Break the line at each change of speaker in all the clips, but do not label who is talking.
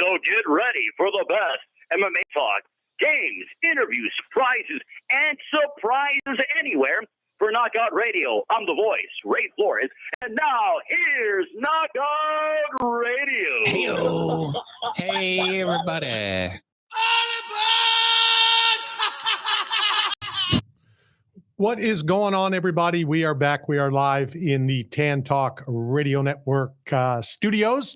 So get ready for the best MMA talk, games, interviews, prizes, and surprises anywhere for Knockout Radio. I'm the voice, Ray Flores. And now, here's Knockout Radio.
Hey-o. Hey, everybody.
What is going on, everybody? We are back. We are live in the Tan Talk Radio Network studios,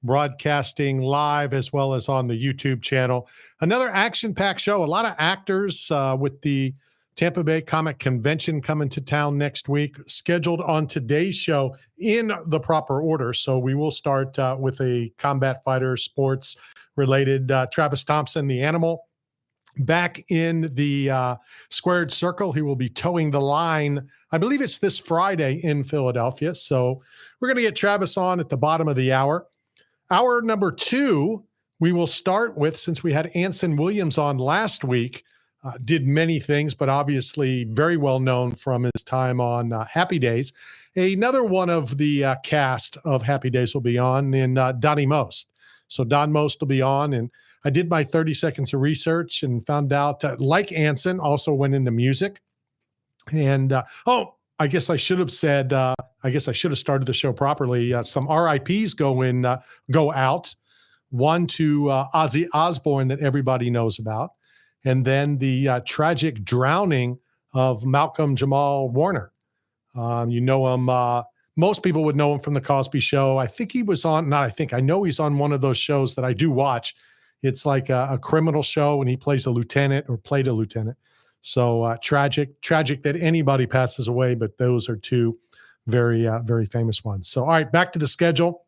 broadcasting live as well as on the YouTube channel. Another action-packed show. A lot of actors with the Tampa Bay Comic Convention coming to town next week, scheduled on today's show in the proper order. So we will start with a combat fighter sports related Travis Thompson, the Animal, back in the squared circle. He will be towing the line. I believe it's this Friday in Philadelphia. So we're going to get Travis on at the bottom of the hour. Hour number 2, we will start with, since we had Anson Williams on last week, did many things, but obviously very well known from his time on Happy Days. Another one of the cast of Happy Days will be on in Donnie Most. So Don Most will be on, and I did my 30 seconds of research and found out, like Anson, also went into music. And, I guess I should have said, I guess I should have started the show properly. Some RIPs go out. One to Ozzy Osbourne that everybody knows about. And then the tragic drowning of Malcolm Jamal Warner. You know him, most people would know him from The Cosby Show. I think he was on, I know he's on one of those shows that I do watch. It's like a criminal show, and he plays a lieutenant or played a lieutenant. So tragic that anybody passes away, but those are two very, very famous ones. So, all right, back to the schedule.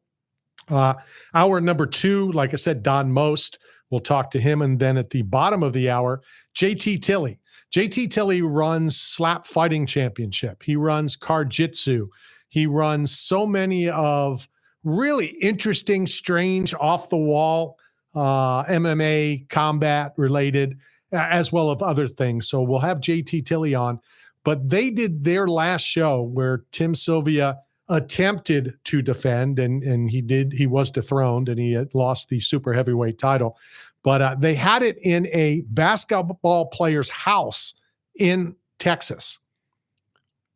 Hour number 2, like I said, Don Most. We'll talk to him. And then at the bottom of the hour, JT Tilley. JT Tilley runs Slap Fighting Championship. He runs Car-Jitsu. He runs so many of really interesting, strange, off-the-wall MMA combat related, as well as other things. So we'll have JT Tilley on. But they did their last show where Tim Sylvia attempted to defend, and he was dethroned, and he had lost the super heavyweight title. But they had it in a basketball player's house in Texas.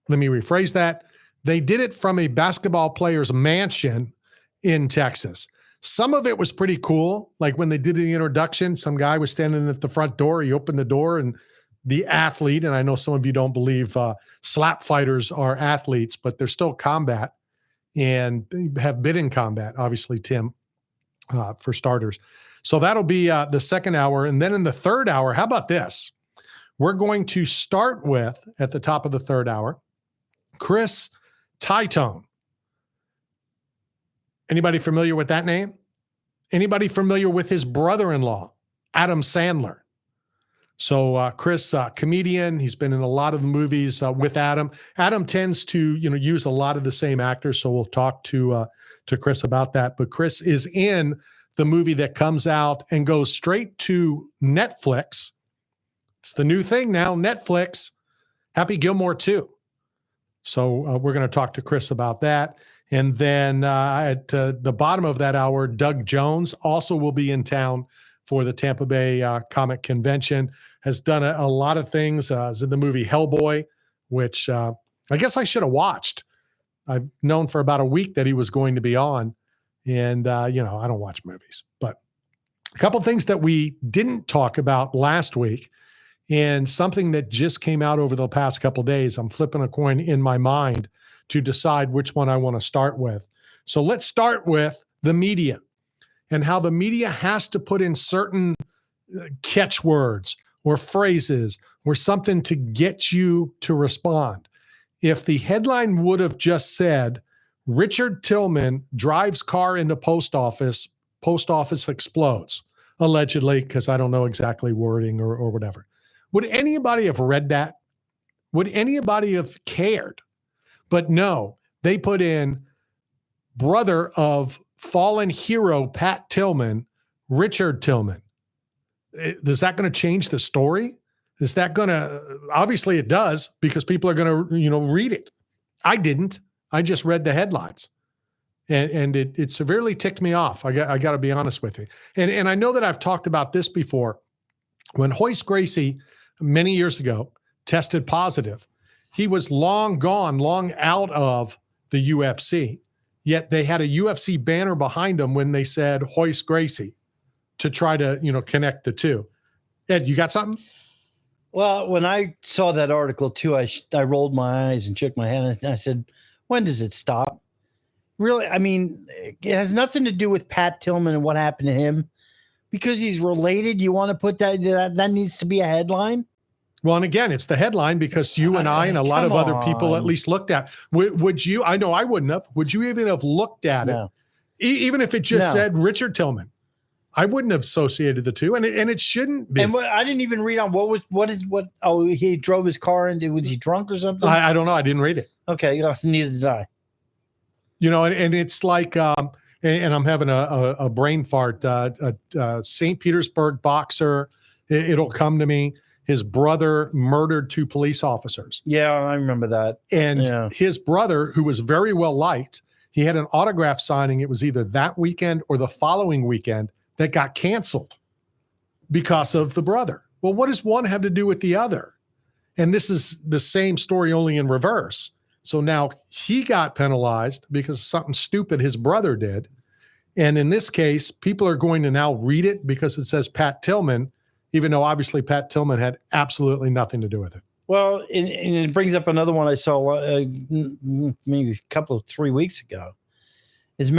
Let me rephrase that. They did it from a basketball player's mansion in Texas. Some of it was pretty cool. Like when they did the introduction, some guy was standing at the front door. He opened the door, and the athlete, and I know some of you don't believe slap fighters are athletes, but they're still combat and have been in combat, obviously, Tim, for starters. So that'll be the second hour. And then in the third hour, how about this? We're going to start with, at the top of the third hour, Chris Titone. Anybody familiar with that name? Anybody familiar with his brother-in-law, Adam Sandler? So Chris, comedian, he's been in a lot of the movies with Adam. Adam tends to, use a lot of the same actors, so we'll talk to Chris about that. But Chris is in the movie that comes out and goes straight to Netflix. It's the new thing now, Netflix, Happy Gilmore 2. So we're going to talk to Chris about that. And then at the bottom of that hour, Doug Jones also will be in town for the Tampa Bay Comic Convention, has done a lot of things. Is in the movie Hellboy, which I guess I should have watched. I've known for about a week that he was going to be on. And, I don't watch movies. But a couple things that we didn't talk about last week, and something that just came out over the past couple days. I'm flipping a coin in my mind to decide which one I want to start with. So let's start with the media, and how the media has to put in certain catchwords or phrases or something to get you to respond. If the headline would have just said, Richard Tillman drives car into post office explodes, allegedly, because I don't know exactly wording or whatever. Would anybody have read that? Would anybody have cared? But no, they put in brother of fallen hero Pat Tillman, Richard Tillman. Is that going to change the story? Is that going to, obviously it does, because people are going to, read it. I didn't. I just read the headlines. And it severely ticked me off. I got to be honest with you. And I know that I've talked about this before. When Royce Gracie, many years ago, tested positive, he was long gone, long out of the UFC. Yet they had a UFC banner behind him when they said Royce Gracie to try to, connect the two. Ed, you got something?
Well, when I saw that article too, I rolled my eyes and shook my head and I said, when does it stop? Really? I mean, it has nothing to do with Pat Tillman and what happened to him. Because he's related, you want to put that needs to be a headline?
Well, and again, it's the headline because you and I and a lot of other people at least looked at. Would you? I know I wouldn't have. Would you even have looked at it? Even if it just said Richard Tillman? I wouldn't have associated the two, and it shouldn't be.
And I didn't even read on what. Oh, he drove his car and was he drunk or something?
I don't know. I didn't read it.
Okay, neither did I.
And it's like, and I'm having a brain fart. St. Petersburg boxer. It'll come to me. His brother murdered 2 police officers.
Yeah, I remember that.
And his brother, who was very well liked, he had an autograph signing. It was either that weekend or the following weekend that got canceled because of the brother. Well, what does one have to do with the other? And this is the same story, only in reverse. So now he got penalized because of something stupid his brother did. And in this case, people are going to now read it because it says Pat Tillman, even though obviously Pat Tillman had absolutely nothing to do with it.
Well, and it brings up another one I saw maybe 3 weeks ago. Is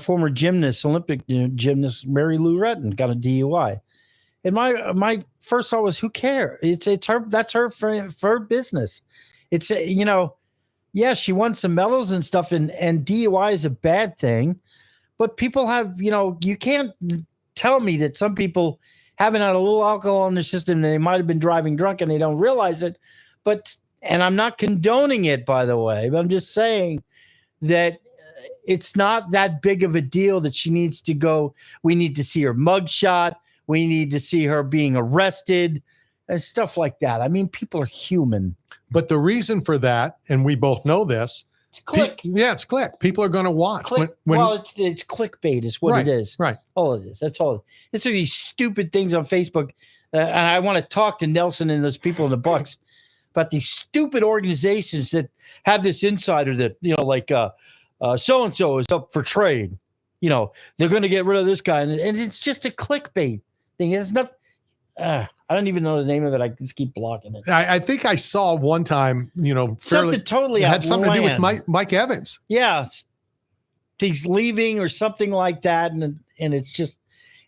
former gymnast, Olympic gymnast Mary Lou Retton got a DUI. And my first thought was, who cares? It's her. That's her for her business. It's she won some medals and stuff, and DUI is a bad thing. But people have, you can't tell me that some people haven't had a little alcohol in their system and they might have been driving drunk and they don't realize it. And I'm not condoning it, by the way, but I'm just saying that it's not that big of a deal that she needs to go. We need to see her mugshot. We need to see her being arrested and stuff like that. I mean, people are human.
But the reason for that, and we both know this,
it's click.
It's click. People are going to watch.
Click. It's clickbait is what it is.
Right.
All it is. That's all. It's these stupid things on Facebook. And I want to talk to Nelson and those people in the Bucks about these stupid organizations that have this insider that, so-and-so is up for trade. They're going to get rid of this guy. And it's just a clickbait thing. It's not. I don't even know the name of it. I just keep blocking it.
I think I saw one time,
something totally
had something to do with Mike Evans.
Yeah, he's leaving or something like that, and it's just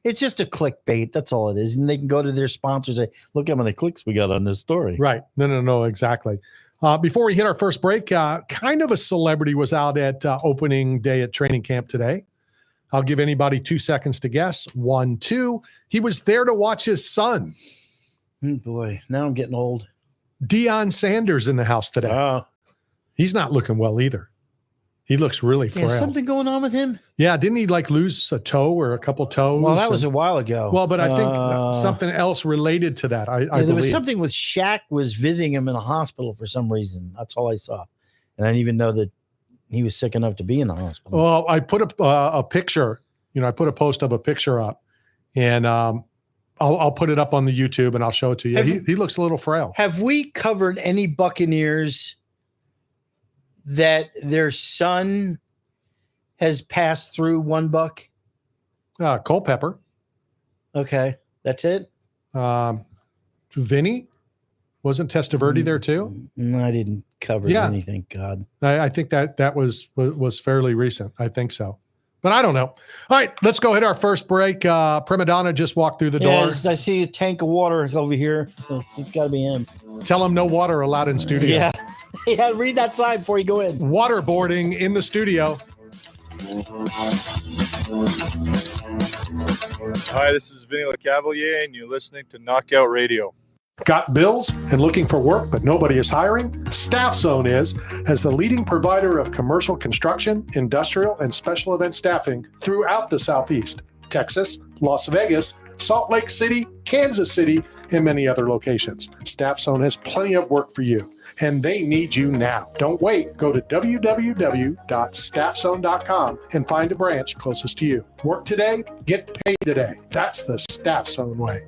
a clickbait. That's all it is. And they can go to their sponsors and say, "Look how many clicks we got on this story."
Right? No, exactly. Before we hit our first break, kind of a celebrity was out at opening day at training camp today. I'll give anybody 2 seconds to guess. 1, 2. He was there to watch his son.
Boy, now I'm getting old.
Deion Sanders in the house today. He's not looking well either. He looks really frail.
Is something going on with him?
Yeah, didn't he lose a toe or a couple toes?
Well, that was a while ago.
Well, but I think something else related to that. I
there was something with Shaq was visiting him in a hospital for some reason. That's all I saw. And I didn't even know that he was sick enough to be in the hospital.
Well, I put a picture, I put a post of a picture up, and I'll put it up on the YouTube and I'll show it to you. He looks a little frail.
Have we covered any Buccaneers that their son has passed through one buck?
Culpepper.
Okay, that's it.
Vinny, wasn't Testaverde there too?
I didn't cover anything. God,
I think that was fairly recent. I think so, but I don't know. All right, let's go hit our first break. Prima Donna just walked through the door.
I see a tank of water over here. It's got to be him.
Tell him no water allowed in studio.
Yeah. Yeah, read that sign before you go in.
Waterboarding in the studio.
Hi, this is Vinny LeCavalier, and you're listening to Knockout Radio.
Got bills and looking for work, but nobody is hiring? Staff Zone is, as the leading provider of commercial construction, industrial, and special event staffing throughout the Southeast, Texas, Las Vegas, Salt Lake City, Kansas City, and many other locations. Staff Zone has plenty of work for you. and they need you now. Don't wait. Go to www.staffzone.com and find a branch closest to you. Work today, get paid today. That's the Staff Zone way.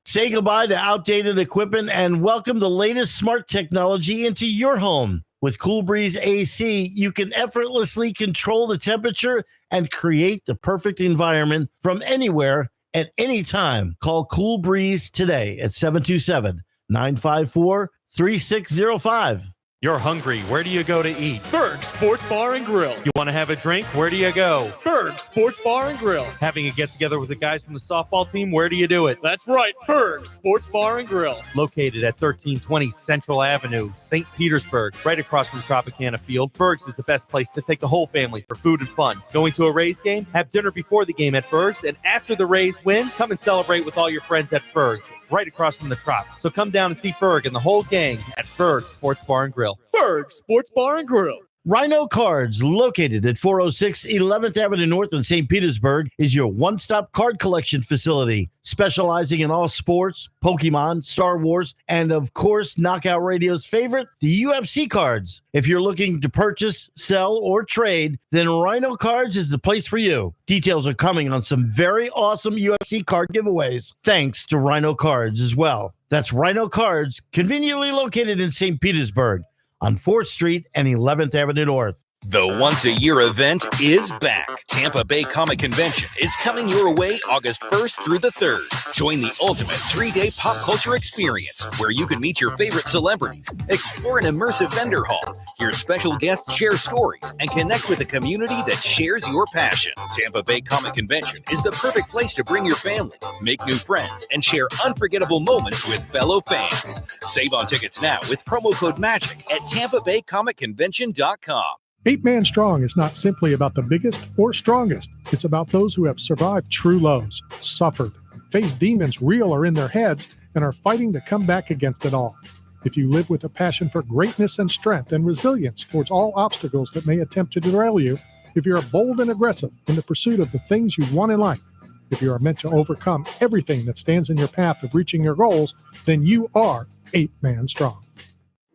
Say goodbye to outdated equipment and welcome the latest smart technology into your home. With Cool Breeze AC, you can effortlessly control the temperature and create the perfect environment from anywhere at any time. Call Cool Breeze today at 727-954-3605.
You're hungry. Where do you go to eat? Berg Sports Bar and Grill. You want to have a drink? Where do you go? Berg Sports Bar and Grill. Having a get-together with the guys from the softball team? Where do you do it? That's right, Berg Sports Bar and Grill. Located at 1320 Central Avenue, St. Petersburg, right across from Tropicana Field. Berg's is the best place to take the whole family for food and fun. Going to a Rays game? Have dinner before the game at Berg's, and after the Rays win, come and celebrate with all your friends at Berg's, right across from the Trop. So come down and see Berg and the whole gang at Berg Sports Bar and Grill. Berg Sports Bar and Grill.
Rhino Cards, located at 406 11th Avenue North in St. Petersburg, is your one-stop card collection facility, specializing in all sports, Pokemon, Star Wars, and of course, Knockout Radio's favorite, the UFC cards. If you're looking to purchase, sell, or trade, then Rhino Cards is the place for you. Details are coming on some very awesome UFC card giveaways, thanks to Rhino Cards as well. That's Rhino Cards, conveniently located in St. Petersburg, on 4th Street and 11th Avenue North.
The once-a-year event is back. Tampa Bay Comic Convention is coming your way August 1st through the 3rd. Join the ultimate 3-day pop culture experience where you can meet your favorite celebrities, explore an immersive vendor hall, hear special guests share stories, and connect with a community that shares your passion. Tampa Bay Comic Convention is the perfect place to bring your family, make new friends, and share unforgettable moments with fellow fans. Save on tickets now with promo code MAGIC at TampaBayComicConvention.com.
8 Man Strong is not simply about the biggest or strongest. It's about those who have survived true lows, suffered, faced demons real or in their heads, and are fighting to come back against it all. If you live with a passion for greatness and strength and resilience towards all obstacles that may attempt to derail you, if you're bold and aggressive in the pursuit of the things you want in life, if you are meant to overcome everything that stands in your path of reaching your goals, then you are 8 Man Strong.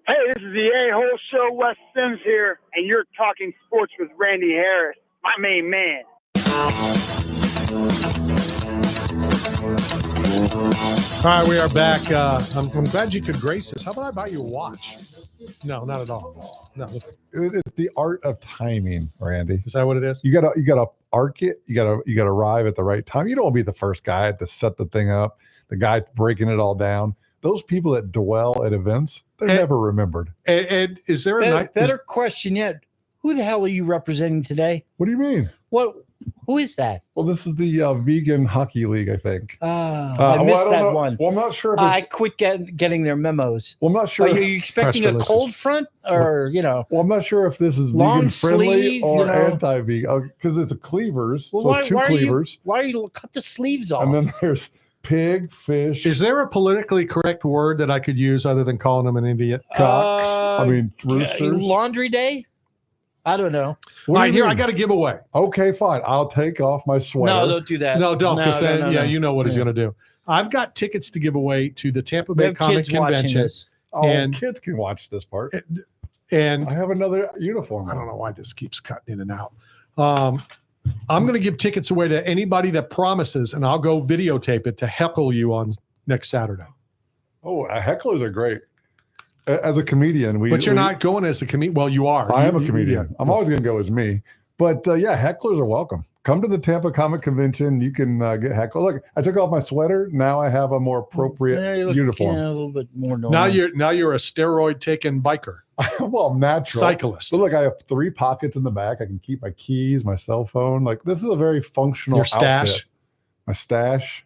Hey, this is the A-Hole Show. Wes Sims here, and you're talking sports with Randy Harris, my main man.
All right, we are back. I'm glad you could grace us. How about I buy you a watch? No, not at all. No,
It's the art of timing, Randy.
is that what it is?
You gotta arc it. You gotta arrive at the right time. You don't want to be the first guy to set the thing up, the guy breaking it all down. Those people that dwell at events, they're never remembered.
And is there a night?
Better question yet? Who the hell are you representing today?
What do you mean?
Who is that?
Well, this is the vegan hockey league, I think.
I missed that one.
Well, I'm not sure. If
I quit getting their memos.
Well, I'm not sure.
Are you expecting a cold front or,
Well, I'm not sure if this is
long
vegan friendly
sleeve,
or anti-vegan because it's a cleavers.
Well,
so two cleavers.
Why are you cut the sleeves off?
And then there's pig, fish.
Is there a politically correct word that I could use other than calling them an idiot?
Cocks. I mean, roosters.
Laundry day? I don't know.
All right, here, I got a giveaway.
Okay, fine. I'll take off my sweater.
No, don't do that.
No, don't, because
No.
you know what he's going to do. I've got tickets to give away to the Tampa Bay Comic Convention.
Oh,
and
kids can watch this part.
And
I have another uniform.
I don't know why this keeps cutting in and out. I'm going to give tickets away to anybody that promises, and I'll go videotape it to heckle you on next Saturday.
Oh, hecklers are great. As a comedian,
but you're not going as a comedian. Well, you are.
I am a comedian. I'm always going to go as me. But hecklers are welcome. Come to the Tampa Comic Convention. You can get heckled. Look, I took off my sweater. Now I have a more appropriate uniform.
A little bit more normal.
Now you're a steroid taking biker.
Well, I'm natural.
Cyclist.
So look, I have 3 pockets in the back. I can keep my keys, my cell phone. Like this is a very functional
Your stash.
outfit. My stash.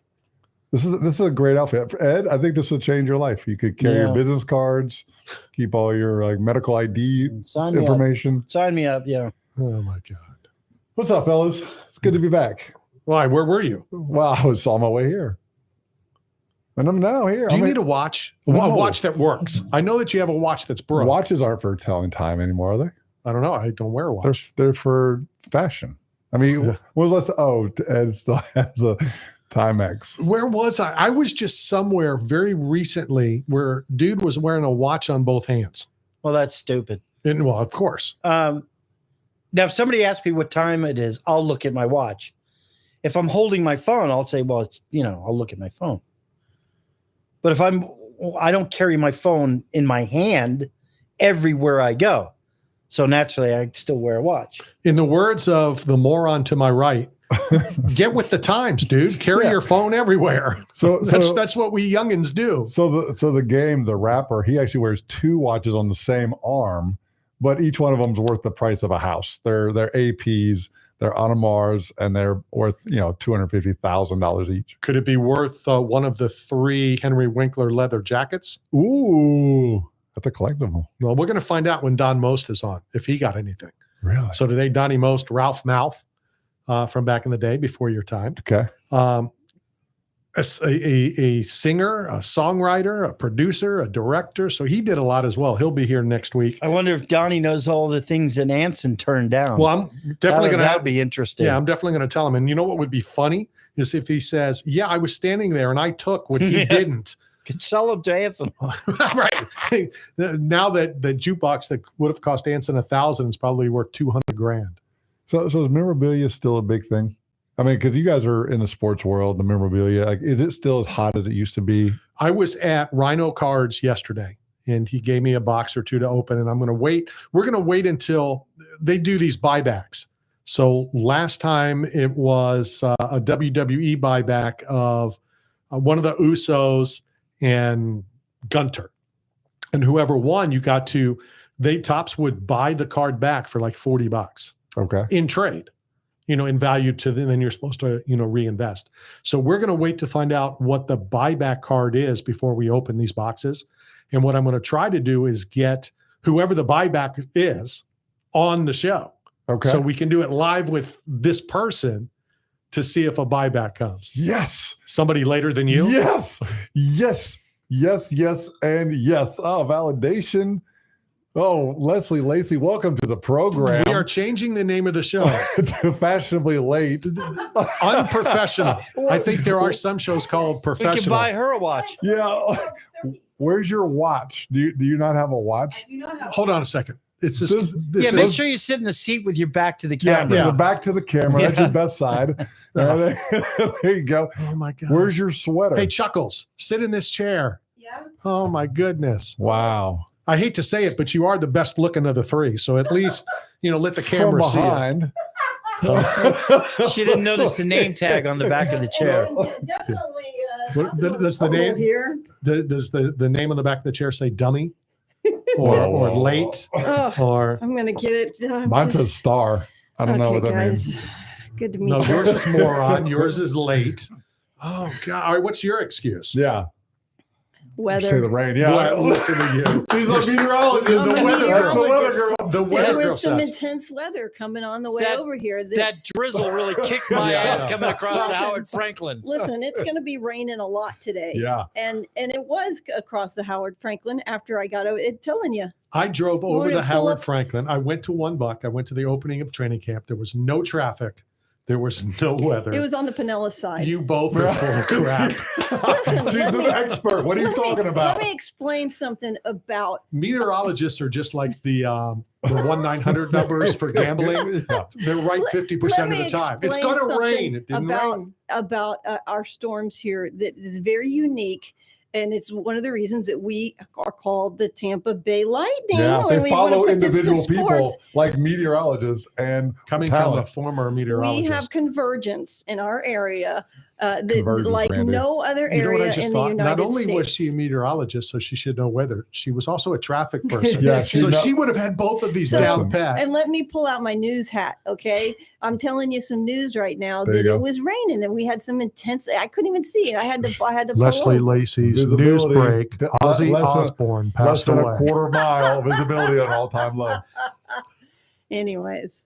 This is a great outfit. Ed, I think this will change your life. You could carry your business cards, keep all your medical ID information.
Sign me up, yeah.
Oh my God.
What's up, fellas? It's good to be back.
Why? Where were you?
Well, I was on my way here. And I'm now here.
Do you need a watch?
No.
A watch that works. I know that you have a watch that's broke.
Watches aren't for telling time anymore, are they?
I don't know. I don't wear a watch.
They're for fashion. I mean, when was last? Oh, Ed still has Timex.
Where was I? I was just somewhere very recently where dude was wearing a watch on both hands.
Well, that's stupid.
And well, of course.
Now, if somebody asks me what time it is, I'll look at my watch. If I'm holding my phone, I'll say, well, it's, I'll look at my phone. But if I don't carry my phone in my hand everywhere I go. So naturally, I still wear a watch.
In the words of the moron to my right, get with the times, dude. Carry your phone everywhere.
So
that's what we youngins do.
So the rapper, he actually wears 2 watches on the same arm, but each one of them's worth the price of a house. They're APs, they're Audemars, and they're worth $250,000 each.
Could it be worth one of the 3 Henry Winkler leather jackets?
Ooh, that's a collectible.
Well, we're going to find out when Don Most is on, if he got anything.
Really?
So today, Donnie Most, Ralph Mouth, from back in the day, before your time.
Okay.
A singer, a songwriter, a producer, a director. So he did a lot as well. He'll be here next week.
I wonder if Donnie knows all the things that Anson turned down.
Well, I'm definitely going to
That'd be interesting.
Yeah, I'm definitely going to tell him. And you know what would be funny is if he says, yeah, I was standing there and I took what he didn't.
Could sell him to Anson.
Right. Now that the jukebox that would have cost Anson $1,000 is probably worth $200,000.
So is memorabilia still a big thing? I mean, because you guys are in the sports world, the memorabilia, like, is it still as hot as it used to be?
I was at Rhino Cards yesterday, and he gave me a box or 2 to open, and I'm going to wait. We're going to wait until they do these buybacks. So last time it was a WWE buyback of one of the Usos and Gunter. And whoever won, Topps would buy the card back for like $40 in trade. In value to them, then you're supposed to, reinvest. So we're going to wait to find out what the buyback card is before we open these boxes. And what I'm going to try to do is get whoever the buyback is on the show.
Okay.
So we can do it live with this person to see if a buyback comes.
Yes.
Somebody later than you?
Yes. Yes. Yes. Yes. And yes. Oh, validation. Oh, Leslie Lacey, welcome to the program.
We are changing the name of the show
to Fashionably Late.
Unprofessional. I think there are some shows called professional.
We can buy her a watch.
Yeah. Where's your watch? Do you not have a watch?
Hold on a second. It's just
make sure you sit in the seat with your back to the camera.
Yeah, back to the camera. That's your best side. There you go.
Oh my God.
Where's your sweater?
Hey, Chuckles, sit in this chair. Yeah. Oh my goodness.
Wow.
I hate to say it, but you are the best looking of the 3. So at least, let the camera see
it.
She didn't notice the name tag on the back of the chair.
Does the name here? Does the name on the back of the chair say dummy or late? Or
I'm going to get it.
Mine says star. I don't know what that means.
Good to meet you.
Yours is moron. Yours is late. Oh God. All right. What's your excuse?
Yeah.
Weather.
Say the rain. Yeah.
Listen to you.
She's a meteorologist.
The weather girl. The weather
There
girl
was some
says.
intense weather coming on the way over here.
That drizzle really kicked my ass coming across Howard Franklin.
Listen, it's going to be raining a lot today.
Yeah.
And it was across the Howard Franklin after I got over it, telling you.
I drove over the Howard Franklin. I went to One Buck. I went to the opening of training camp. There was no traffic. There was no weather.
It was on the Pinellas side.
You both are full of crap.
Listen,
She's an expert. What are you talking about?
Let me explain something about.
Meteorologists are just like the 1-900 numbers for gambling. They're right 50% of the time. It's going to rain. It didn't rain.
About our storms here that is very unique. And it's one of the reasons that we are called the Tampa Bay Lightning.
Yeah,
when
they
we
follow
want to put
individual
this to
people
sports.
like meteorologists and
coming
talent.
from a former meteorologist.
We have convergence in our area that like
Randy.
no other
You know what I
area
just
in the
thought?
United
Not only
States.
was she a meteorologist, so she should know weather, she was also a traffic person.
Yeah,
she would have had both of these down pat.
And let me pull out my news hat, okay? I'm telling you some news right now
There you
that
go.
it was raining and we had some intense. I couldn't even see it. I had to pull
Leslie
over.
Lacey's
Visibility.
news break. Ozzy
Less than-
Osbourne
Less
passed
than
away.
a quarter mile visibility on all-time low.
Anyways.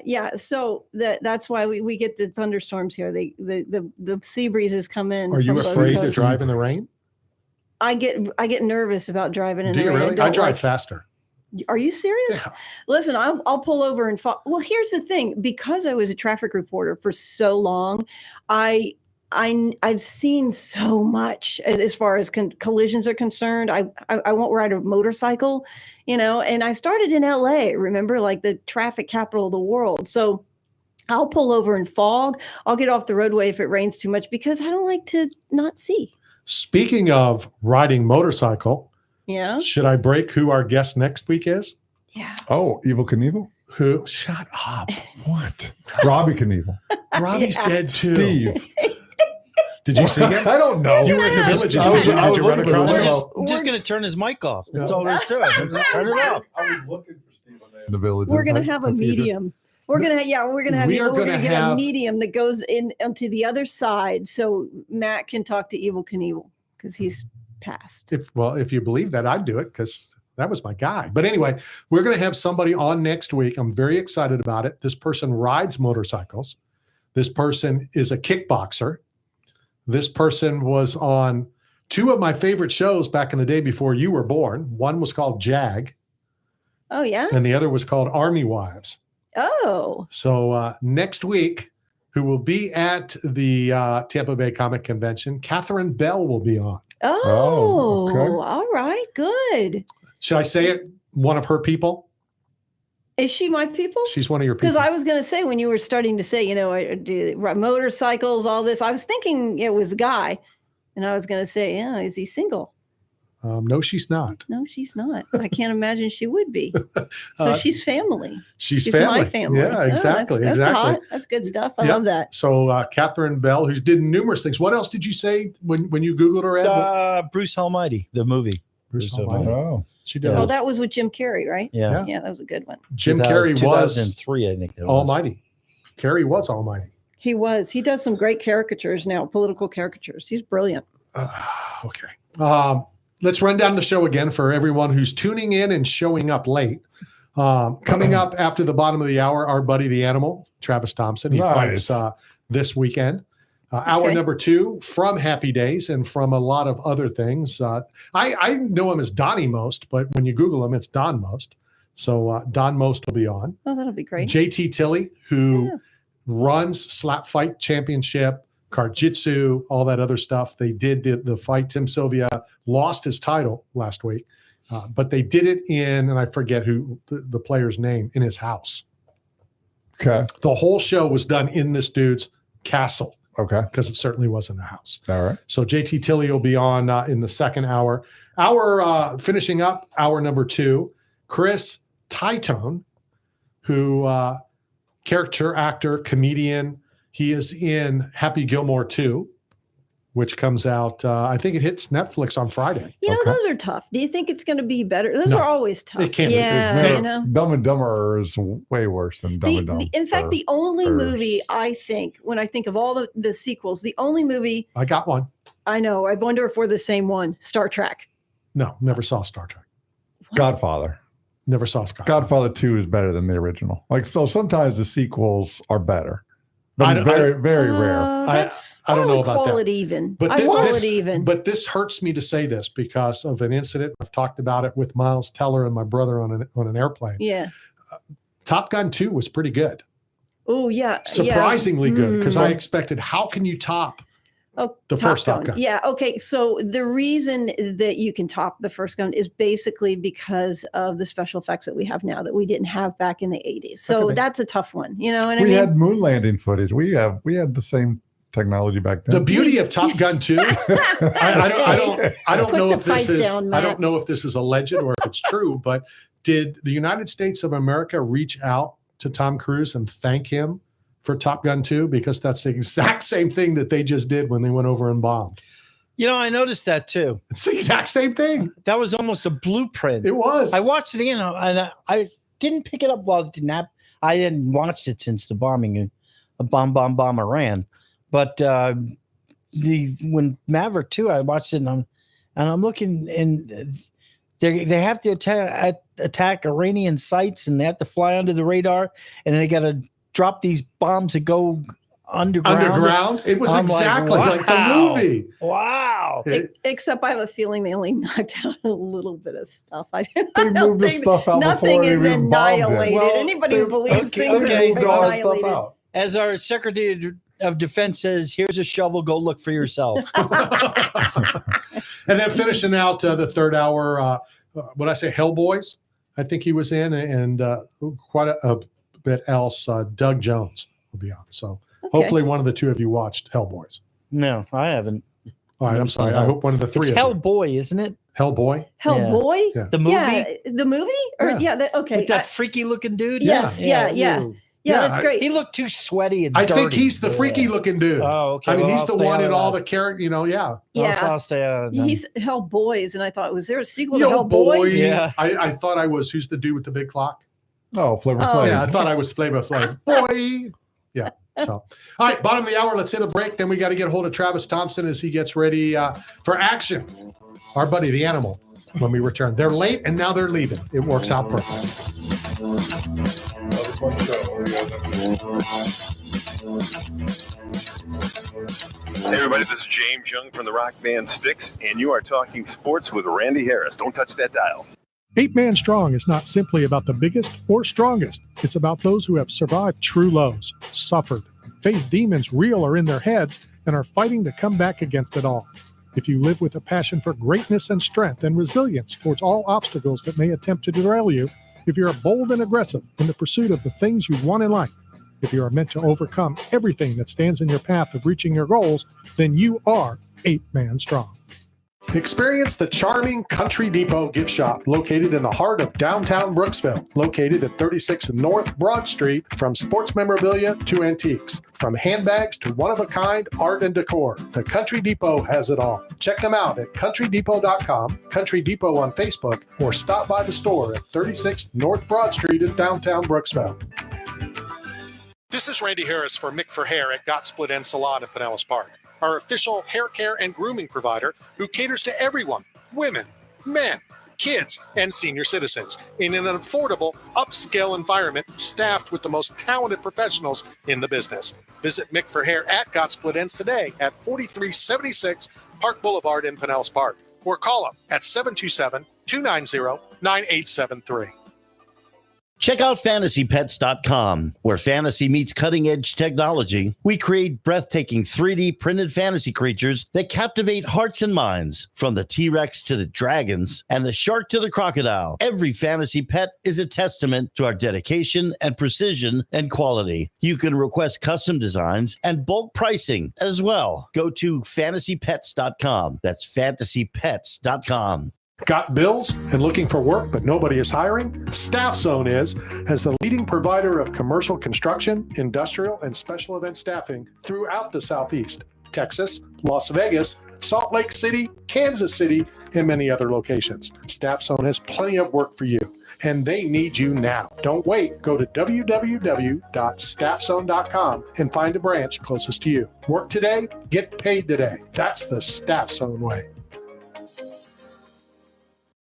Yeah.
So that's why we get the thunderstorms here. The sea breezes come in.
Are you
from both
afraid to
coasts.
drive in the rain?
I get nervous about driving in
Do
the
you
rain.
really? I drive faster.
Are you serious?
Yeah.
Listen, I'll pull over and well, here's the thing. Because I was a traffic reporter for so long, I I've seen so much as far as collisions are concerned. I won't ride a motorcycle, and I started in LA, remember, like the traffic capital of the world. So I'll pull over in fog. I'll get off the roadway if it rains too much because I don't like to not see.
Speaking of riding motorcycle,
Yeah.
should I break who our guest next week is?
Yeah.
Oh, Evil Knievel?
Who? Shut up.
What? Robbie Knievel.
Robbie's dead too.
Steve.
Did you see him?
I don't know.
You were in the village. Did
I was
you run
looking for
across
him.
him?
I'm just going to turn his mic off. That's all there is to it. Turn it off.
I was looking for Steve in the village.
We're gonna have a medium. We're gonna have
We are
we're
gonna
gonna get
have-
a medium that goes in onto the other side, so Matt can talk to Evil Knievel because he's passed.
If you believe that, I'd do it because that was my guy. But anyway, we're going to have somebody on next week. I'm very excited about it. This person rides motorcycles. This person is a kickboxer. This person was on two of my favorite shows back in the day before you were born. One was called Jag,
Oh yeah.
and the other was called Army Wives.
Oh.
So next week, who will be at the Tampa Bay Comic Convention, Catherine Bell will be on.
Oh.
okay.
All right. Good.
Should I say it? One of her people?
Is she my people?
She's one of your
Because
people.
I was going to say when you were starting to say, I do motorcycles, all this, I was thinking it was a guy, and I was going to say, yeah, is he single?
No, she's not.
No, she's not. I can't imagine she would be. So she's family.
She's
my family.
Yeah,
Oh,
exactly.
that's
exactly.
hot. That's good stuff. I
Yep.
love that.
So Catherine Bell, who's did numerous things. What else did you say when you Googled her? Ed?
Bruce Almighty, the movie.
Bruce
Bruce
Almighty.
Oh.
She did.
Oh, that was with Jim Carrey, right?
Yeah.
Yeah, that was a good one.
Jim Carrey was
2003, I think. That was.
Almighty. Carrey was Almighty.
He was. He does some great caricatures now, political caricatures. He's brilliant.
Okay. Let's run down the show again for everyone who's tuning in and showing up late. Coming up after the bottom of the hour, our buddy the animal, Travis Thompson. He
Nice.
fights this weekend. Hour
Okay.
number 2 from Happy Days and from a lot of other things. I know him as Donnie Most, but when you Google him, it's Don Most. So Don Most will be on.
Oh, that'll be great.
JT Tilley, who
Yeah.
runs Slap Fight Championship, Karjitsu, all that other stuff. They did the fight. Tim Sylvia lost his title last week, but they did it in, and I forget who the player's name, in his house.
Okay.
The whole show was done in this dude's castle
Okay.
because it certainly wasn't a house.
All right.
So JT Tilley will be on in the second hour. Finishing up hour number 2, Chris Titone, who character actor, comedian. He is in Happy Gilmore 2, which comes out, I think it hits Netflix on Friday.
You know,
Okay.
those are tough. Do you think it's going to be better? Those
No,
are always tough.
it can't be.
Yeah,
There's
you know.
Dumb and Dumber is way worse than Dumb and Dumber.
In fact, the only
or-
movie I think, when I think of all the sequels, the only movie
I got one.
I know, I wonder if we're the same one, Star Trek.
No, never saw Star Trek.
Godfather.
Never saw Scott.
Godfather 2 is better than the original. Like, so sometimes the sequels are better.
I
But
don't-
very, very rare.
That's,
I don't know about
call
that.
it even.
But
I
thi-
call
this-
it even.
But this hurts me to say this because of an incident. I've talked about it with Miles Teller and my brother on an airplane.
Yeah.
Top Gun 2 was pretty good.
Oh yeah.
Surprisingly good because I
Mm.
expected, how can you top
Oh,
the first Top
Gun.
Gun?
Yeah. Okay. So the reason that you can top the first gun is basically because of the special effects that we have now that we didn't have back in the 80s. So
Okay.
that's a tough one. You know what I
We
mean?
had moon landing footage. We had the same technology back
The
then.
beauty of Top Gun 2, I don't
Put
know
the
if this
pipe
is
down,
I
Matt.
don't know if this is a legend or if it's true, but did the United States of America reach out to Tom Cruise and thank him for Top Gun 2? Because that's the exact same thing that they just did when they went over and bombed.
You know, I noticed that too.
It's the exact same thing.
That was almost a blueprint.
It was.
I watched it again, and I didn't pick it up while it didn't happen. I hadn't watched it since the bombing, bomb Iran. But when Maverick 2, I watched it, and I'm looking, and they have to attack Iranian sites, and they have to fly under the radar, and they got to drop these bombs that go underground.
It was
I'm like,
exactly like the
wow.
movie.
Wow.
Except I have a feeling they only knocked out a little bit of stuff. I
They
don't
moved the
think
stuff out
nothing
before
is
they even bombed it.
annihilated.
Well,
Anybody who believes things
okay,
are
They moved all that stuff
annihilated.
out.
As our Secretary of Defense says, "Here's a shovel. Go look for yourself."
And then finishing out the third hour, what I say, Hellboys, I think he was in, and quite a bit else. Doug Jones will be on. So hopefully one of the two of you watched Hellboys.
No, I haven't.
All right, I'm sorry. I hope one of the three.
It's
of you.
Hellboy, isn't it?
Hellboy.
Hellboy?
Yeah.
The movie?
Yeah, the movie? Or
Yeah.
okay.
With that freaky looking dude?
Yes, yeah.
Ooh.
Yeah, that's great.
He looked too sweaty and
I
dirty.
think he's the freaky looking dude.
Oh, okay.
I mean,
Well,
he's
I'll
the
stay
one
out
in
of
all
that.
the character, yeah.
I'll stay out of that.
He's Hellboys, and I thought, was there a sequel to
Yo,
Hellboy?
boy.
Yeah.
I thought I was, who's the dude with the big clock?
Oh, Flavor
Oh,
Flav.
Yeah, I thought I was Flavor Flav. Boy. Yeah. So, all right, bottom of the hour. Let's hit a break. Then we got to get a hold of Travis Thompson as he gets ready for action. Our buddy, the animal, when we return. They're late, and now they're leaving. It works out perfect.
Another fun show.
Hey everybody, this is James Young from the rock band Styx, and you are talking sports with Randy Harris. Don't touch that dial.
8 Man Strong is not simply about the biggest or strongest. It's about those who have survived true lows, suffered, faced demons real or in their heads, and are fighting to come back against it all. If you live with a passion for greatness and strength and resilience towards all obstacles that may attempt to derail you, if you're bold and aggressive in the pursuit of the things you want in life, if you are meant to overcome everything that stands in your path of reaching your goals, then you are 8 Man Strong.
Experience the charming Country Depot gift shop located in the heart of downtown Brooksville, located at 36 North Broad Street. From sports memorabilia to antiques, from handbags to one-of-a-kind art and decor, the Country Depot has it all. Check them out at countrydepot.com, Country Depot on Facebook, or stop by the store at 36 North Broad Street in downtown Brooksville.
This is Randy Harris for Mick for Hair at Got Split End Salon in Pinellas Park, our official hair care and grooming provider who caters to everyone, women, men, kids, and senior citizens in an affordable, upscale environment staffed with the most talented professionals in the business. Visit Mick for Hair at Got Split Ends today at 4376 Park Boulevard in Pinellas Park, or call them at 727-290-9873.
Check out fantasypets.com, where fantasy meets cutting-edge technology. We create breathtaking 3D printed fantasy creatures that captivate hearts and minds, from the T-Rex to the dragons and the shark to the crocodile. Every fantasy pet is a testament to our dedication and precision and quality. You can request custom designs and bulk pricing as well. Go to fantasypets.com. That's fantasypets.com.
Got bills and looking for work, but nobody is hiring? Staff Zone is, as the leading provider of commercial construction, industrial, and special event staffing throughout the Southeast, Texas, Las Vegas, Salt Lake City, Kansas City, and many other locations. Staff Zone has plenty of work for you, and they need you now. Don't wait. Go to www.staffzone.com and find a branch closest to you. Work today, get paid today. That's the Staff Zone way.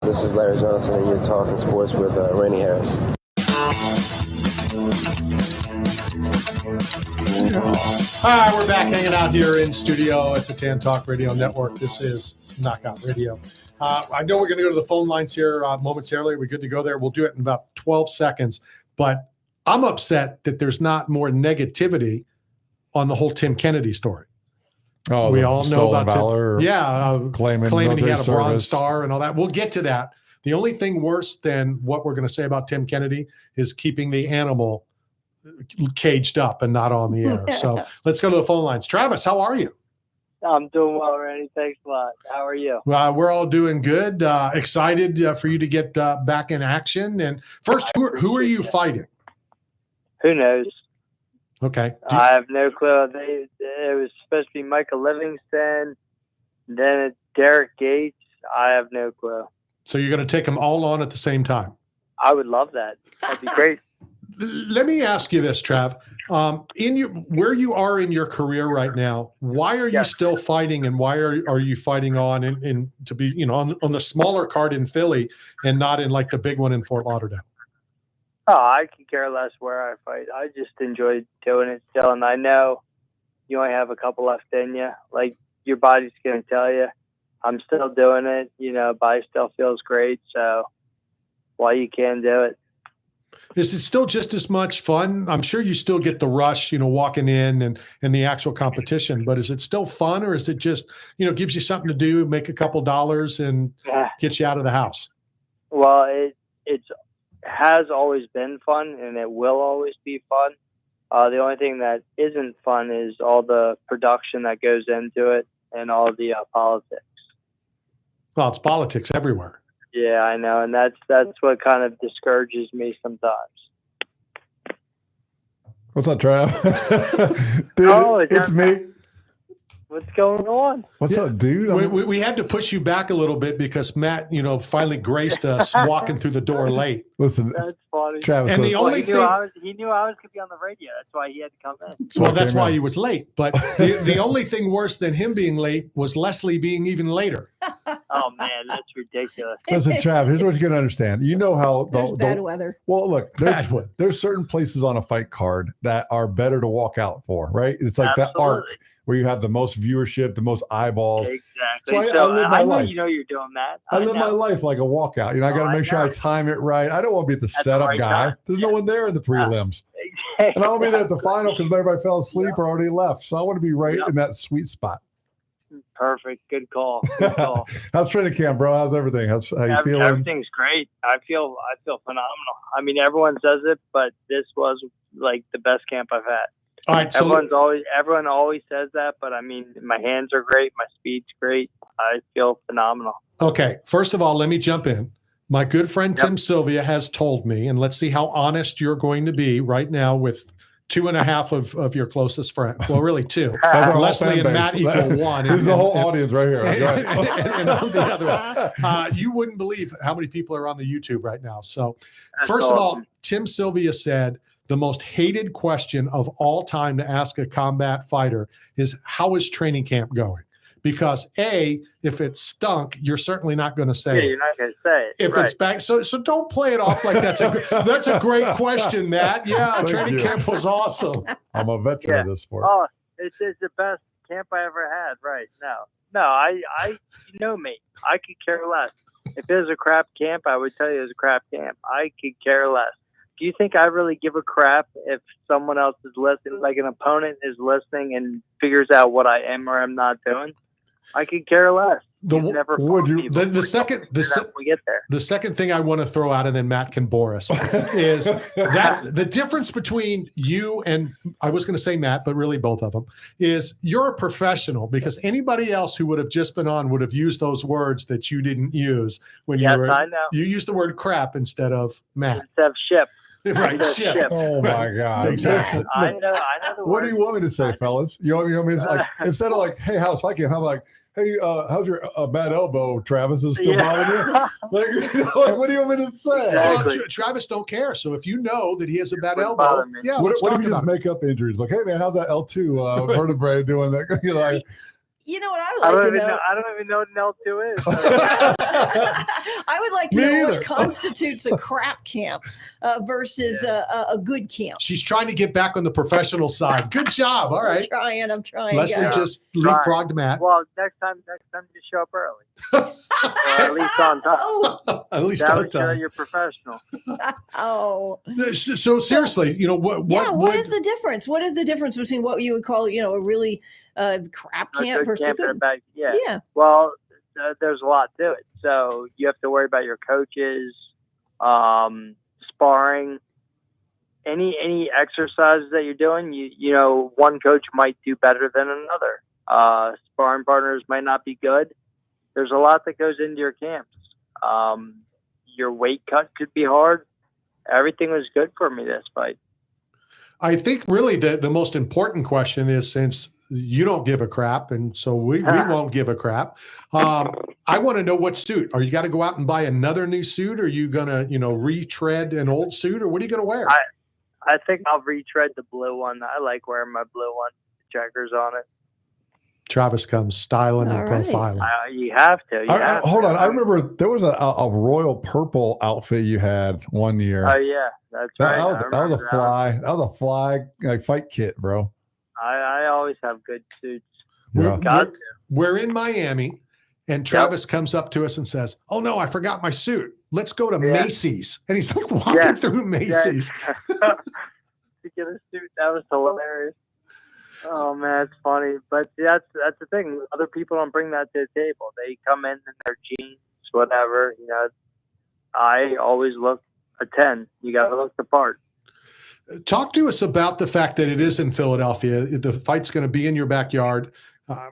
This is Larry Johnson, and you're talking sports with Randy Harris.
All right, we're back hanging out here in studio at the Tan Talk Radio Network. This is Knockout Radio. I know we're going to go to the phone lines here momentarily. We're good to go there. We'll do it in about 12 seconds. But I'm upset that there's not more negativity on the whole Tim Kennedy story.
Oh,
we all know about
Valor,
claiming he had a
military
Bronze
service.
Star and all that. We'll get to that. The only thing worse than what we're going to say about Tim Kennedy is keeping the animal caged up and not on the air. So let's go to the phone lines. Travis, how are you?
I'm doing well, Randy. Thanks a lot. How are you?
We're all doing good. Excited for you to get back in action. And first, who are you fighting?
Who knows?
Okay.
I have no clue. It was supposed to be Michael Livingston, then it's Derek Gates. I have no clue.
So you're going to take them all on at the same time?
I would love that. That'd be great.
Let me ask you this, Trav. Where you are in your career right now, why are you still fighting, and why are you fighting on in to be on the smaller card in Philly and not in like the big one in Fort Lauderdale?
Oh, I could care less where I fight. I just enjoy doing it still, and I know you only have a couple left in you. Like, your body's going to tell you, I'm still doing it. Body still feels great. So while you can do it.
Is it still just as much fun? I'm sure you still get the rush, walking in and the actual competition, but is it still fun, or is it just, gives you something to do, make a couple dollars and get you out of the house?
Well, it has always been fun, and it will always be fun. The only thing that isn't fun is all the production that goes into it and all the politics.
Well, it's politics everywhere.
Yeah, I know, and that's what kind of discourages me sometimes.
What's up, Trav? Dude, it's me.
What's going on?
What's up, dude?
We had to push you back a little bit because Matt, finally graced us walking through the door late.
Listen,
that's funny.
Travis, and the only thing
he knew I was going to be on the radio. That's why he had to come in.
Well, that's why he was late. But the only thing worse than him being late was Leslie being even later.
Oh man, that's ridiculous.
Listen, Trav, here's what you're going to understand. You know how
There's bad weather.
Well, look, there's certain places on a fight card that are better to walk out for, right? It's like that arc where you have the most viewership, the most eyeballs.
Exactly.
So I live my
know
life.
you know you're doing that.
I live my life like a walkout. I got to make sure I time it right. I don't want to be the setup guy. There's no one there in the prelims. And I want to be there at the final because everybody fell asleep or already left. So I want to be right in that sweet spot.
Perfect. Good call. Good call.
How's training camp, bro? How's everything? How you feeling?
Everything's great. I feel phenomenal. I mean, everyone says it, but this was like the best camp I've had.
All right, so
everyone always says that, but I mean, my hands are great, my speed's great. I feel phenomenal.
Okay, first of all, let me jump in. My good friend Tim Sylvia has told me, and let's see how honest you're going to be right now with 2.5 of your closest friends. Well, really 2. Leslie and Matt equal 1.
This is the whole audience right here.
And I'm the other one. You wouldn't believe how many people are on the YouTube right now. So, first of all, Tim Sylvia said, the most hated question of all time to ask a combat fighter is, how is training camp going? Because if it stunk, you're certainly not going to say it.
You're not going to say it.
If it's back, so don't play it off like that's a great question, Matt. Yeah, training camp was awesome.
I'm a veteran of this sport.
Oh, it's the best camp I ever had. Right? No, I you know me. I could care less. If it was a crap camp, I would tell you it was a crap camp. I could care less. Do you think I really give a crap if someone else is listening, like an opponent is listening and figures out what I am or am not doing? I could care less.
The second thing I want to throw out, and then Matt can bore us, is that the difference between you and, I was going to say Matt, but really both of them, is you're a professional, because anybody else who would have just been on would have used those words that you didn't use when
I know.
You used the word crap instead of Matt.
Instead of ship.
Right, ship.
Oh my God!
Exactly.
I know.
What do you want me to say, fellas? You want me to like, instead of like, "Hey, how's hiking?" I'm like, "Hey, how's your bad elbow, Travis? Is still bothering you?" Like, what do you want me to say?
Well, Travis don't care. So if you know that he has a bad elbow,
what if you just make up injuries? Like, hey man, how's that L2 vertebrae doing? That like.
You know what I would like to know?
I don't even know what an L2 is.
I would like to know what constitutes a crap camp versus a good camp.
She's trying to get back on the professional side. Good job. All right.
I'm trying.
Leslie just leapfrogged Matt.
Well, next time you show up early. Or at least on time.
At least on time.
You're professional.
Oh.
So seriously,
what is the difference? What is the difference between what you would call, a really crap camp versus a good?
Yeah. Well, there's a lot to it. So you have to worry about your coaches, sparring, any exercises that you're doing. You know, one coach might do better than another. Sparring partners might not be good. There's a lot that goes into your camps. Your weight cut could be hard. Everything was good for me this fight.
I think really the most important question is, since you don't give a crap, and so we won't give a crap. I want to know what suit. Are you got to go out and buy another new suit? Or are you gonna, retread an old suit, or what are you gonna wear?
I think I'll retread the blue one. I like wearing my blue one, checkers on it.
Travis comes styling and profiling.
You have to.
Hold on. I remember there was a royal purple outfit you had one year.
Oh yeah, that's right.
That was a fly. That was a fly like fight kit, bro.
I always have good suits.
We're in Miami, And Travis comes up to us and says, "Oh no, I forgot my suit. Let's go to Macy's." And he's like walking through Macy's.
To get a suit, that was hilarious. Oh man, it's funny, but that's the thing. Other people don't bring that to the table. They come in their jeans, whatever. You know, I always look a 10. You got to look the part.
Talk to us about the fact that it is in Philadelphia. The fight's going to be in your backyard.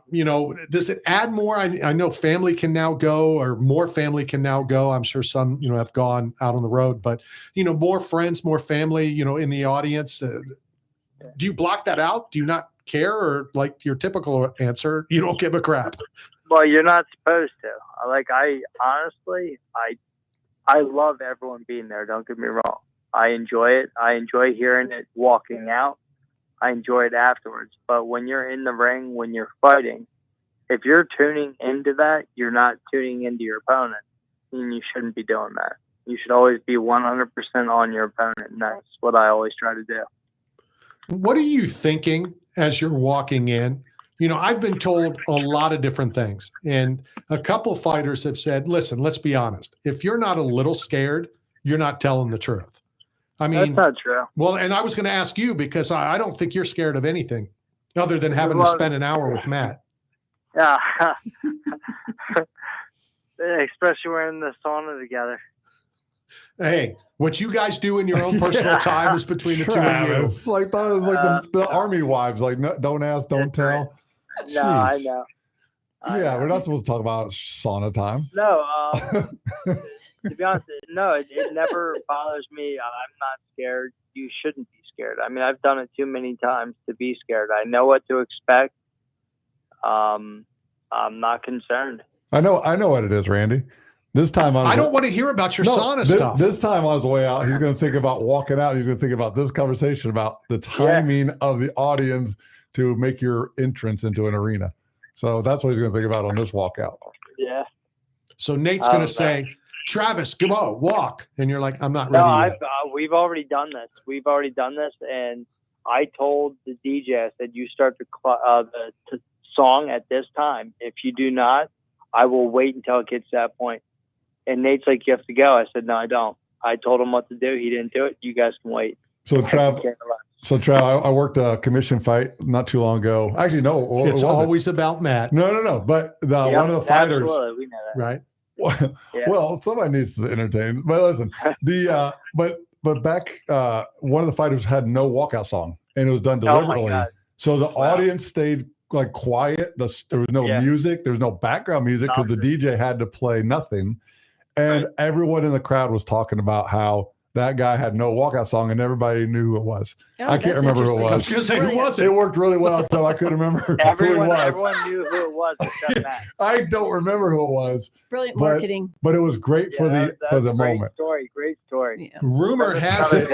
You know, does it add more? I know family can now go, or more family can now go. I'm sure some, you know, have gone out on the road, but, you know, more friends, more family, you know, in the audience. Do you block that out? Do you not care? Or like your typical answer, you don't give a crap?
Well, you're not supposed to. I honestly, I love everyone being there. Don't get me wrong. I enjoy it. I enjoy hearing it walking out. I enjoy it afterwards. But when you're in the ring, when you're fighting, if you're tuning into that, you're not tuning into your opponent. And you shouldn't be doing that. You should always be 100% on your opponent. And that's what I always try to do.
What are you thinking as you're walking in? You know, I've been told a lot of different things. And a couple fighters have said, listen, let's be honest. If you're not a little scared, you're not telling the truth. I mean,
that's not true.
Well, and I was going to ask you, because I don't think you're scared of anything other than having to spend an hour with Matt.
Yeah. Especially we're in the sauna together.
Hey, what you guys do in your own personal time is between the two of you.
It's like that was like the army wives, like no, don't ask, don't tell.
No, I know.
Yeah, we're not supposed to talk about sauna time.
No, to be honest, no, it never bothers me. I'm not scared. You shouldn't be scared. I mean, I've done it too many times to be scared. I know what to expect. I'm not concerned.
I know what it is, Randy. This time
I don't want to hear about your sauna stuff.
This time on his way out, he's going to think about walking out. He's going to think about this conversation, about the timing of the audience to make your entrance into an arena. So that's what he's going to think about on this walkout.
Yeah.
So Nate's going to say, Travis, come on, walk. And you're like, I'm not ready yet.
We've already done this. And I told the DJ, I said, you start the song at this time. If you do not, I will wait until it gets to that point. And Nate's like, you have to go. I said, no, I don't. I told him what to do. He didn't do it. You guys can wait.
So Trav, I worked a commission fight not too long ago. Actually, no.
It's always about Matt.
No. But one of the fighters.
Absolutely. We know that.
Right.
Well, somebody needs to entertain. But listen, but back, one of the fighters had no walkout song, and it was done deliberately.
Oh my God.
So the audience stayed like quiet. There was no music. There was no background music because the DJ had to play nothing. And everyone in the crowd was talking about how that guy had no walkout song, and everybody knew who it was.
Oh,
I can't remember who it was.
I was going to say, who was it?
It worked really well, so I couldn't remember who it was.
Everyone knew who it was except Matt.
I don't remember who it was.
Brilliant marketing.
But it was great for the moment.
Great story.
Yeah.
Rumor has it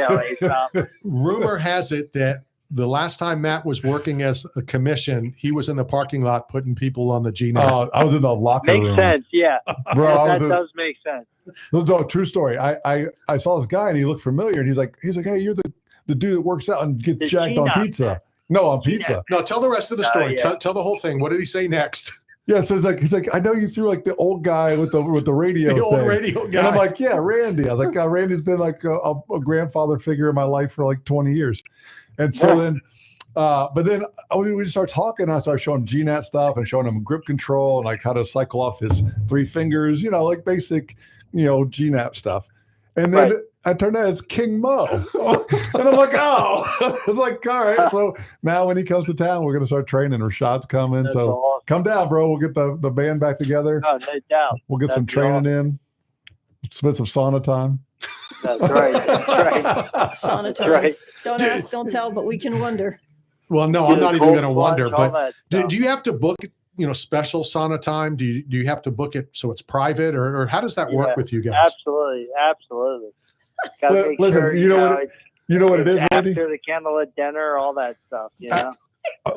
that the last time Matt was working as a commission, he was in the parking lot putting people on the GNAT.
Oh, I was in the locker room.
Makes sense, yeah.
Bro,
that does make sense.
No, true story. I saw this guy and he looked familiar, and he's like, hey, you're the dude that works out and gets jacked on pizza. No, on pizza.
No, tell the rest of the story. Tell the whole thing. What did he say next?
Yeah, so he's like, I know you threw like the old guy with the radio.
The old radio guy.
And I'm like, yeah, Randy. I was like, Randy's been like a grandfather figure in my life for like 20 years. And so then, but then we just started talking. I started showing GNAT stuff and showing him grip control and like how to cycle off his 3 fingers, like basic, GNAT stuff. And then I turned out as King Mo. And I'm like, oh, it's like, all right. So now when he comes to town, we're going to start training. Rashad's coming.
That's
so
awesome.
Come down, bro. We'll get the band back together.
Oh, no doubt.
We'll get some training in. Spend some sauna time.
That's right.
Sauna time.
Right.
Don't ask, don't tell, but we can wonder.
Well, no, I'm not even going to wonder. But do you have to book, special sauna time? Do you have to book it so it's private, or how does that work with you guys?
Absolutely.
Listen, you know what it is, Randy?
After the candlelit dinner, all that stuff.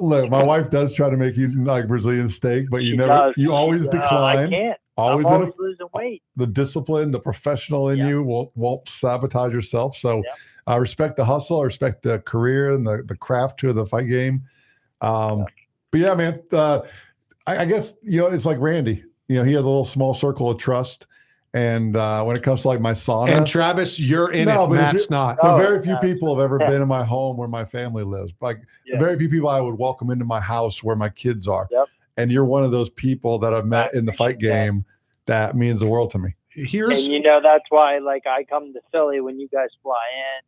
Look, my wife does try to make you like Brazilian steak, but you always decline.
I can't.
Always
I'm always losing weight.
The discipline, the professional in you won't sabotage yourself. So I respect the hustle. I respect the career and the craft to the fight game. But yeah, man, I guess, it's like Randy. You know, he has a little small circle of trust. And when it comes to like my sauna,
And Travis, you're in it. Matt's not.
But very few people have ever been in my home where my family lives. Like very few people I would welcome into my house where my kids are.
Yep.
And you're one of those people that I've met in the fight game that means the world to me.
Here's
And that's why I come to Philly when you guys fly in.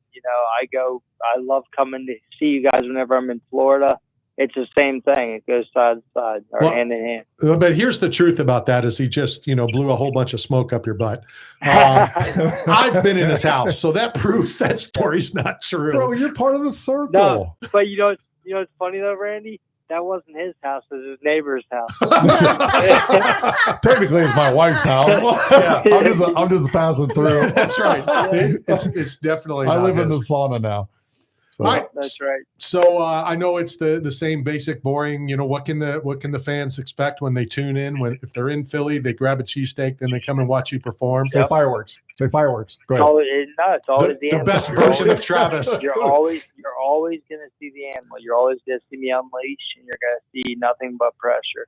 I love coming to see you guys whenever I'm in Florida. It's the same thing. It goes side to side or hand in hand.
But here's the truth about that is he just, blew a whole bunch of smoke up your butt. I've been in his house, so that proves that story's not true.
Bro, you're part of the circle.
No, but what's funny though, Randy? That wasn't his house. It was his neighbor's house.
Technically, it's my wife's house. I'm just passing through.
That's right. It's definitely.
I
not
live in the
his.
sauna now. So.
All right.
That's right.
So I know it's the same basic boring. What can the fans expect when they tune in? If they're in Philly, they grab a cheesesteak, then they come and watch you perform.
Say fireworks. Say fireworks. Go ahead.
It's always the
the
animal.
best version of Travis.
You're always going to see the animal. You're always going to see me unleash, and you're going to see nothing but pressure.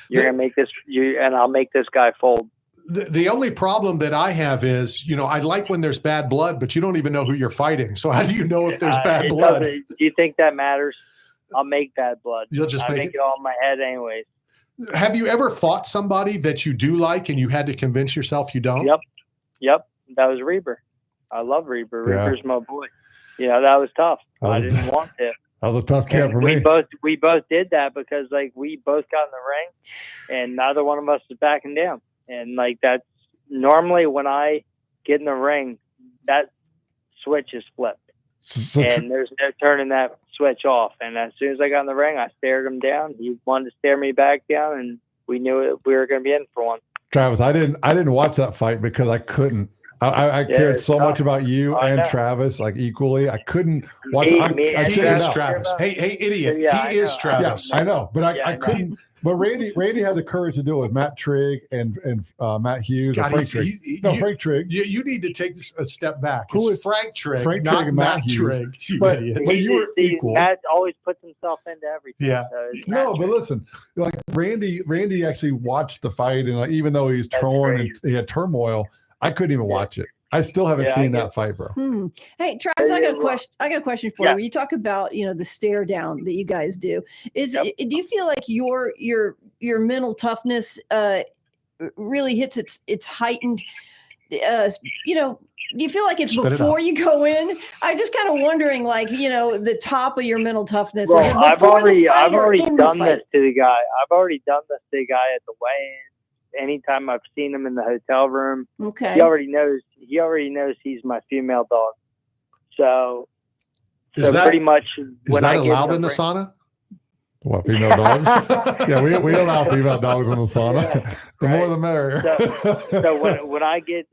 You're going to make this and I'll make this guy fold.
The only problem that I have is, I like when there's bad blood, but you don't even know who you're fighting. So how do you know if there's bad blood?
Do you think that matters? I'll make bad blood.
You'll just
I
make
it all in my head anyways.
Have you ever fought somebody that you do like and you had to convince yourself you don't?
Yep. That was Reber. I love Reber.
Yeah.
Reber's my boy. That was tough. I didn't want to.
That was a tough camp for
we
me.
both did that because we both got in the ring and neither one of us was backing down. And that's normally when I get in the ring, that switch is flipped. And there's no turning that switch off. And as soon as I got in the ring, I stared him down. He wanted to stare me back down, and we knew we were going to be in for one.
Travis, I didn't watch that fight because I couldn't. I cared so much about you and Travis, equally. I couldn't watch.
He is Travis. Hey, idiot! He is Travis.
Yeah, I know, but I couldn't. But Randy had the courage to do it with Matt Trigg and Matt Hughes.
God,
Frank Trigg. Frank Trigg.
You need to take a step back.
Who
is Frank Trigg?
Frank
not
Trigg and Matt Hughes.
Trigg. You
but
idiot.
you were equal.
Matt always puts himself into everything.
Yeah.
So
No, but listen, Randy actually watched the fight, and even though he's torn and he had turmoil, I couldn't even watch it. I still haven't seen that fight, bro.
Hey, Travis, I got a question. I got a question for you. When you talk about the stare down that you guys do, do you feel like your mental toughness really hits its heightened? Do you feel like it's before you go in? I'm just kind of wondering, the top of your mental toughness.
Well,
is it
I've
before the
already
fight or in the
done
fight?
this to the guy. I've already done this to the guy at the weigh-in. Anytime I've seen him in the hotel room,
Okay.
he already knows he's my female dog. So pretty much when I get
allowed in the
ring-
sauna?
What, female dogs? Yeah, we allow female dogs in the sauna. The more the merrier.
So when I get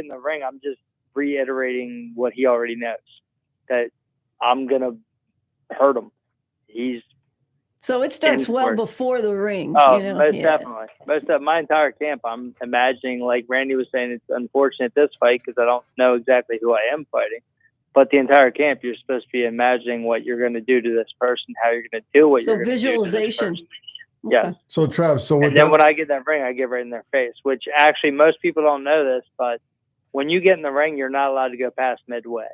in the ring, I'm just reiterating what he already knows, that I'm gonna hurt him.
So it starts well before the ring.
Oh, most definitely. Most of my entire camp, I'm imagining, like Randy was saying, it's unfortunate this fight because I don't know exactly who I am fighting. But the entire camp, you're supposed to be imagining what you're going to do to this person, how you're going to do what
So
you're going to do to this
visualization.
person. Yeah.
So Travis,
And then when I get in that ring, I get right in their face, which actually most people don't know this, but when you get in the ring, you're not allowed to go past midway.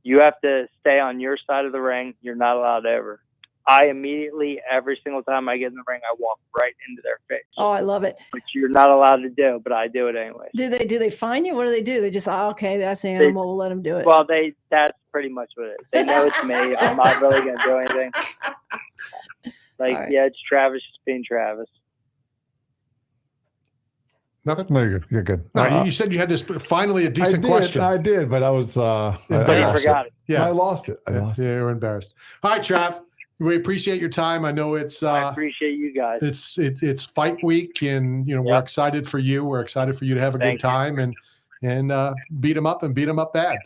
You have to stay on your side of the ring. You're not allowed ever. I immediately, every single time I get in the ring, I walk right into their face.
Oh, I love it.
Which you're not allowed to do, but I do it anyway.
Do they find you? What do they do? They just, okay, that's the animal. We'll let them do it.
Well, that's pretty much what it is. They know it's me. I'm not really going to do anything. It's Travis just being Travis.
Nothing?
No, you're good.
No, you said you had this finally a decent question.
I did, but I was I
Embarrassed.
forgot it.
Yeah,
I lost it.
Yeah, you're embarrassed. All right, Trav. We appreciate your time. I know it's
I appreciate you guys.
It's fight week, and we're excited for you. We're excited for you to have a good time and beat them up and beat them up bad.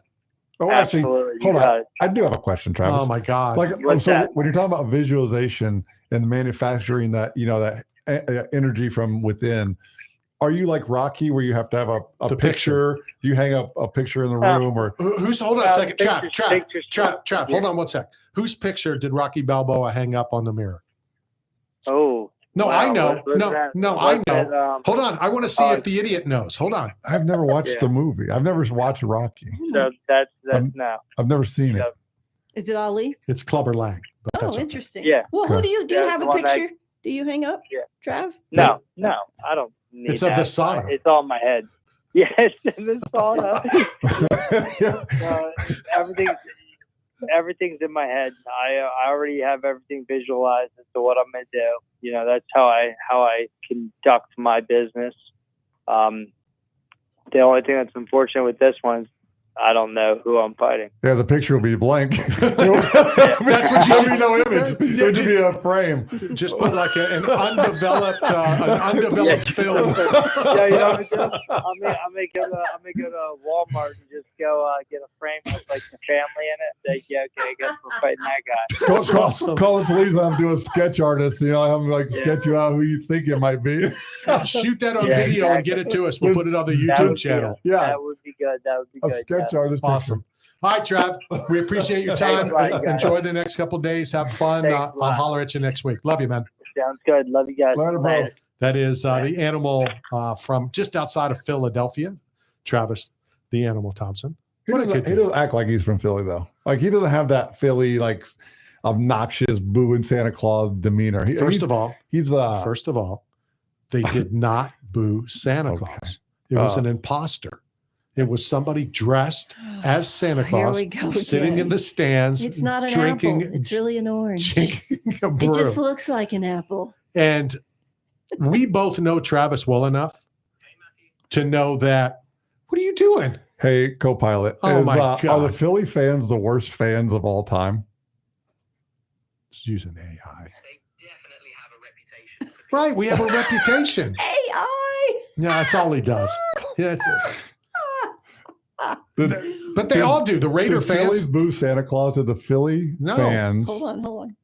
Oh, actually, hold on. I do have a question, Travis.
Oh my God!
When you're talking about visualization and manufacturing that, that energy from within, are you like Rocky, where you have to have a picture? You hang up a picture in the room, or
who's? Hold on a second, Trap. Hold on one sec. Whose picture did Rocky Balboa hang up on the mirror?
Oh,
No, I know.
what's
No,
that-
no, I
what's
know.
that,
Hold on. I want to see if the idiot knows. Hold on.
I've never watched
Yeah.
the movie. I've never watched Rocky.
So that's
I'm- I've never seen it.
Is it Ali?
It's Clubber Lang. But
Oh,
that's okay.
interesting.
Yeah.
Well, who
Okay.
do you
Yeah,
have
the
a
one that-
picture? Do you hang up?
Yeah.
Trav?
No, I don't need
It's of the
that.
sauna.
It's all in my head. Yes, in the sauna. Everything's in my head. I already have everything visualized as to what I'm gonna do. You know, that's how I conduct my business. The only thing that's unfortunate with this one is I don't know who I'm fighting.
Yeah, the picture will be blank.
That's what you
There'll
should
be no image. It'll just be a frame.
Just put like an undeveloped film.
Yeah, you know what I'm doing? I'm gonna go to Walmart and just go get a frame with like the family in it. Like, yeah, okay, I guess we're fighting that guy.
Call the police and have them do a sketch artist. You know, have them like sketch you out who you think it might be.
Shoot that on
Yeah,
video and get it to us. We'll put it on the YouTube channel.
That would be good. That would be
A
good.
sketch artist.
Awesome. Hi, Trav. We appreciate your time.
Thanks a lot, guys.
Enjoy the next couple of days. Have fun.
Thanks a
I'll
lot.
holler at you next week. Love you, man.
Sounds good. Love you guys.
Later, bro.
That is the animal from just outside of Philadelphia, Travis, the Animal Thompson.
He
What a
doesn't,
good
he
dude.
doesn't act like he's from Philly though. Like he doesn't have that Philly like obnoxious booing Santa Claus demeanor.
First of all,
he's
they did not boo Santa
Okay.
Claus. It was an imposter. It was somebody dressed as Santa
Here
Claus,
we go
sitting
again.
in the stands,
It's not an
drinking,
apple. It's really an orange.
drinking a
It
brew.
just looks like an apple.
And we both know Travis well enough to know that. What are you doing?
Hey, co-pilot.
Oh, my
Are
God.
the Philly fans the worst fans of all time?
It's using AI. Right, we have a reputation.
AI.
Yeah, that's all he does. Yeah,
Did-
but they
did-
all do. The Raider
did
fans.
Phillies boo Santa Claus to the Philly
No.
fans.
Hold on.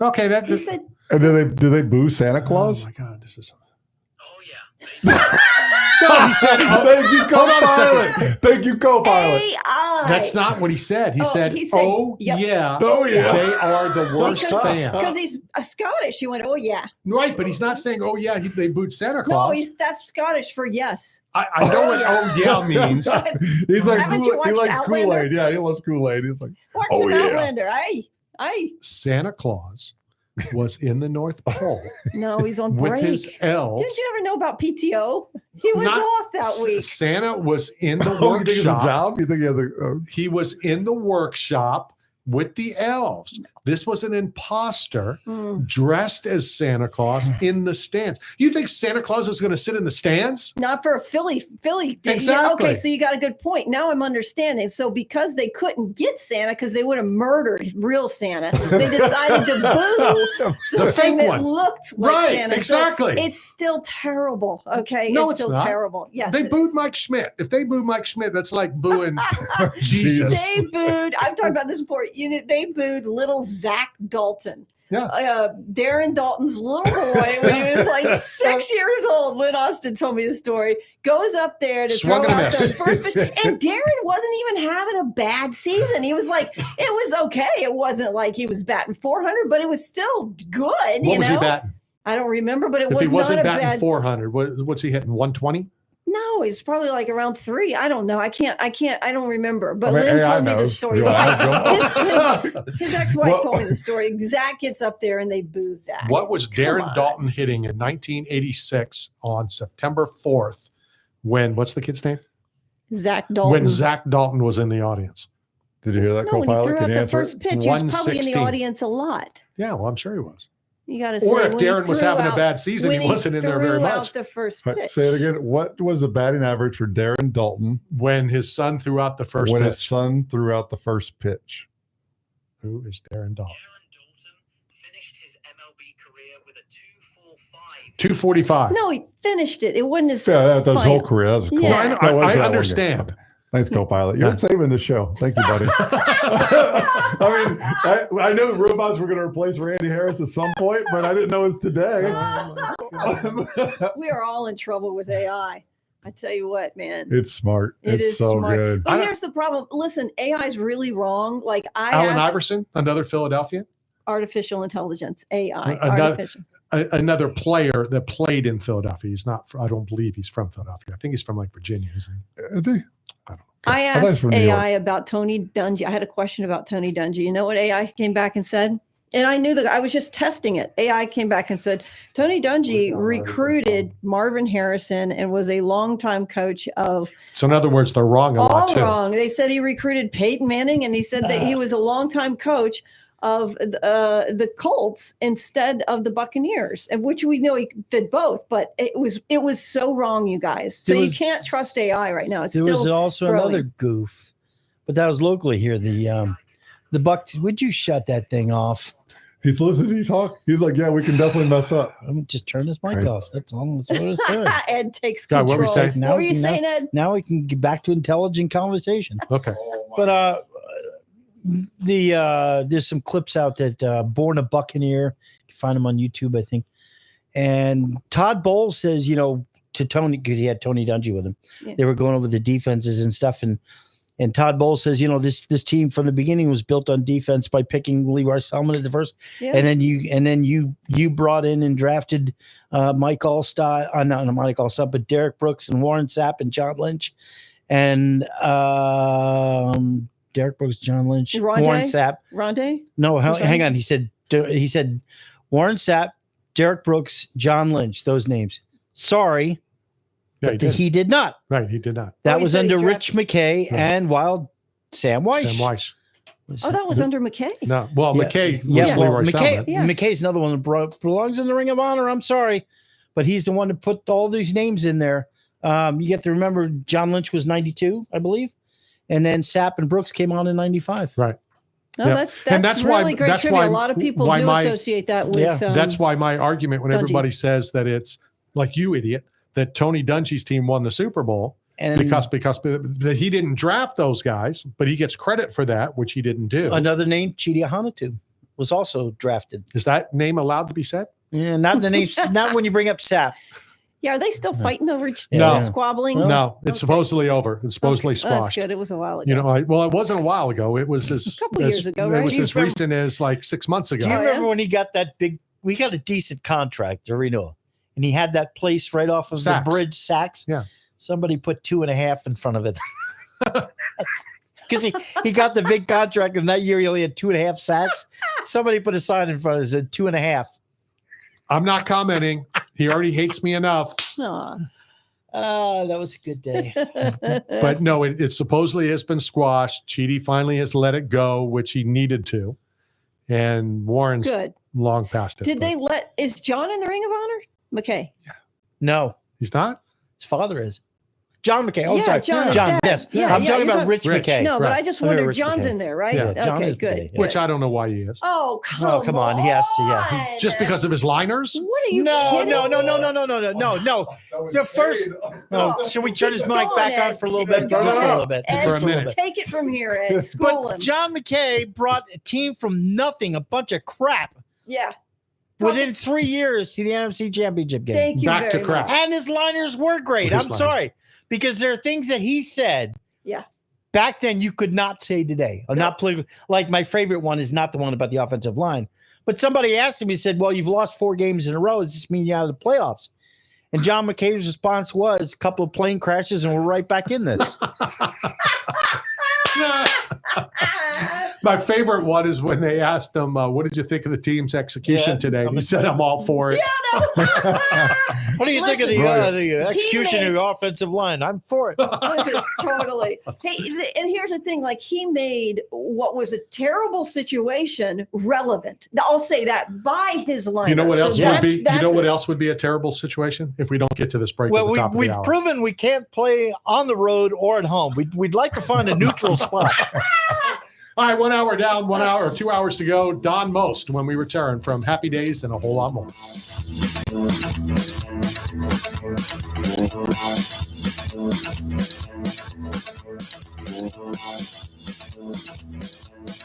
Okay, that
He said,
And do they boo Santa Claus?
Oh my God, this is.
No,
he said,
Thank you,
hold on a second.
co-pilot. Thank you, co-pilot.
AI.
That's not what he said. He
Oh,
said,
he said,
"Oh
yep.
yeah,
Oh, yeah.
they are the worst fans."
Because he's a Scottish. He went, oh, yeah.
Right, but he's not saying, "Oh yeah, they booed Santa
No,
Claus."
that's Scottish for yes.
I know what "Oh yeah" means.
He's like
Haven't you
he
watched
likes
Outlander?
Kool-Aid. Yeah, he loves Kool-Aid. He's like,
Watch
Oh,
some
yeah.
Outlander. Aye.
Santa Claus was in the North Pole
No, he's on
with
break.
his elves.
Did you ever know about PTO? He was
Not-
off that week.
Santa was in the
oh, you think it's a
workshop.
job? You think he has a?
He was in the workshop with the elves. This was an imposter
Mm.
dressed as Santa Claus in the stands. You think Santa Claus is going to sit in the stands?
Not for a Philly. Yeah,
Exactly.
okay, so you got a good point. Now I'm understanding. So because they couldn't get Santa because they would have murdered real Santa, they decided to boo something
fake
that
one.
looked like
Right,
Santa. So
exactly.
it's still terrible. Okay,
No,
it's
it's
still
not.
terrible. Yes,
They
it
booed
is.
Mike Schmidt. If they boo Mike Schmidt, that's like booing Jesus.
They booed. I've talked about this before. They booed little Zach Dalton.
Yeah.
Darren Dalton's little boy, when he was like 6 years old, Lynn Austin told me the story, goes up there to
Swung
throw
and a
out
miss.
the first pitch. And Darren wasn't even having a bad season. He was like, it was okay. It wasn't like he was batting 400, but it was still good.
What was he batting?
I don't remember, but it
If
was
he wasn't
not a
batting
bad.
400, what's he hitting? 120?
No, it's probably like around 3. I don't know. I don't remember. But
I mean,
Lynn
AI
told me the
knows.
story.
You want to
His ex-wife
Well-
told me the story. Zach gets up there and they boo Zach.
What was
Come
Darren
on.
Dalton hitting in 1986 on September 4th when, what's the kid's name?
Zach Dalton.
When Zach Dalton was in the audience.
Did you hear that,
No, when he
co-pilot?
threw
Can
out
you
the
answer
first
it?
pitch, he was probably in the
116.
audience a lot.
Yeah, well, I'm sure he was.
You got to say,
Or if
when he
Darren was
threw
having a
out-
bad season, he
when
wasn't in there very
threw
much.
out the first
Right,
pitch.
say it again. What was the batting average for Darren Dalton
When his son threw out the first
when his
pitch.
son threw out the first pitch?
Who is Darren Dalton? 245.
No, he finished it. It wasn't his.
Yeah, that's his
final.
whole career. That's cool.
Yeah.
No, I know-
That was
I
that one
understand.
game. Thanks, co-pilot. You're saving the show. Thank you, buddy. I mean, I knew the robots were going to replace Randy Harris at some point, but I didn't know it was today.
We are all in trouble with AI. I tell you what, man.
It's smart.
It
it's
is
so
smart.
good.
But here's the problem. Listen, AI is really wrong. Like
Allen Iverson, another Philadelphia.
Artificial intelligence, AI,
Another, another player that played in Philadelphia. He's not. I don't believe he's from Philadelphia. I think he's from like Virginia. Isn't he?
Is he?
I
thought he was
asked
from New
AI
York.
about Tony Dungy. I had a question about Tony Dungy. You know what AI came back and said? And I knew that I was just testing it. AI came back and said, Tony Dungy recruited Marvin Harrison and was a longtime coach of
So in other words, they're wrong a lot
all
too.
wrong. They said he recruited Peyton Manning, and he said that he was a longtime coach of the Colts instead of the Buccaneers, and which we know he did both. But it was so wrong, you guys. So you can't trust AI right now. It's
There
still
was also
growing.
another goof, but that was locally here. The Bucks. Would you shut that thing off?
He's listening to you talk. He's like, yeah, we can definitely mess up.
I'm just turn this mic
Great.
off. That's all. That's what it's doing.
Ed takes
God,
control.
what were you saying?
What were you saying, Ed?
Now we can get back to intelligent conversation.
Okay.
But there's some clips out that Born a Buccaneer. You can find them on YouTube, I think. And Todd Bowles says, to Tony, because he had Tony Dungy with him.
Yeah.
They were going over the defenses and stuff, and Todd Bowles says, this team from the beginning was built on defense by picking Leroy Selman at the first,
Yeah.
and then you brought in and drafted Mike Allstott, not Mike Allstott, but Derek Brooks and Warren Sapp and John Lynch, and Derek Brooks, John Lynch, Warren Sapp.
Rondé?
No,
Who's
hang
that?
on. He said Warren Sapp, Derek Brooks, John Lynch. Those names. Sorry,
Yeah,
but he did not.
Right, he did not.
That
he
was
said he
under
drafted-
Rich McKay and Wild Sam Weiss.
Sam Weiss.
Oh, that was under McKay.
No, well, McKay was
Yeah, well,
Leroy Selman.
McKay's another one that belongs in the Ring of Honor. I'm sorry, but he's the one that put all these names in there. You have to remember John Lynch was 92, I believe, and then Sapp and Brooks came on in 95.
Right.
No, that's really great trivia. A lot of people do associate that with.
That's why my argument when
Dungy.
everybody says that it's like you idiot that Tony Dungy's team won the Super Bowl
And
because he didn't draft those guys, but he gets credit for that, which he didn't do.
Another name, Chidi Ahanotu, was also drafted.
Is that name allowed to be said?
Yeah, not the name. Not when you bring up Sapp.
Yeah, are they still fighting over
No.
squabbling?
No, it's supposedly over. It's supposedly
That's
squashed.
good. It was a while ago.
Well, it wasn't a while ago. It was a
couple years ago,
It
right?
was
Do you
as
remember-
recent as like 6 months ago.
Do you remember when he got that big? We got a decent contract to renew, and he had that place right off of
Saks.
the bridge, Saks.
Yeah.
Somebody put 2.5 in front of it because he got the big contract, and that year he only had 2.5 sacks. Somebody put a sign in front of it that said 2.5.
I'm not commenting. He already hates me enough.
Aw.
That was a good day.
But no, it supposedly has been squashed. Chidi finally has let it go, which he needed to. And Warren's
Good.
long past it.
Did they is John in the Ring of Honor? McKay.
No,
He's not?
his father is John McKay. Oh,
Yeah,
sorry,
John, his
John.
dad.
Yes,
Yeah,
I'm
yeah,
talking
you're
about Rich McKay.
No, but
Right.
I just
I'm talking
wondered,
about Rich
John's
McKay.
in there, right?
Yeah,
John
Okay,
is
good.
McKay, yeah.
Which I don't know why he is.
Oh, come
Oh, come on. He has to, yeah.
Just because of his liners?
What are you
No,
kidding
no, no,
me?
no, no, no, no, no, no, no. The first. No, should we turn his
Keep
mic
going,
back
Ed.
on for a little
Keep
bit? Just for a
going.
little bit.
Ed,
For a
Just a little
minute.
bit.
Take it from here, Ed. School
But
him.
John McKay brought a team from nothing, a bunch of crap,
Yeah.
within 3 years to the NFC Championship game.
Thank you
Back to
very
crap.
much.
And his liners were great.
His
I'm
liners.
sorry. Because there are things that he said
Yeah.
back then you could not say today. Or not political. Like my favorite one is not the one about the offensive line. But somebody asked him, he said, well, you've lost 4 games in a row. Does this mean you're out of the playoffs? And John McKay's response was a couple of plane crashes and we're right back in this.
My favorite one is when they asked him, what did you think of the team's execution
Yeah,
today? And he said, I'm all for it.
What do you think of the
Listen,
execution
he
of your offensive line? I'm for it.
Listen, totally. Hey, and here's the thing: like he made what was a terrible situation relevant. I'll say that by his line.
You know what else would be? You know what else would be a terrible situation if we don't get to this break
Well,
at the top of
we've
the hour?
proven we can't play on the road or at home. We'd like to find a neutral spot.
All right, 1 hour down, 1 hour, 2 hours to go. Don Most when we return from Happy Days and a whole lot more.
This is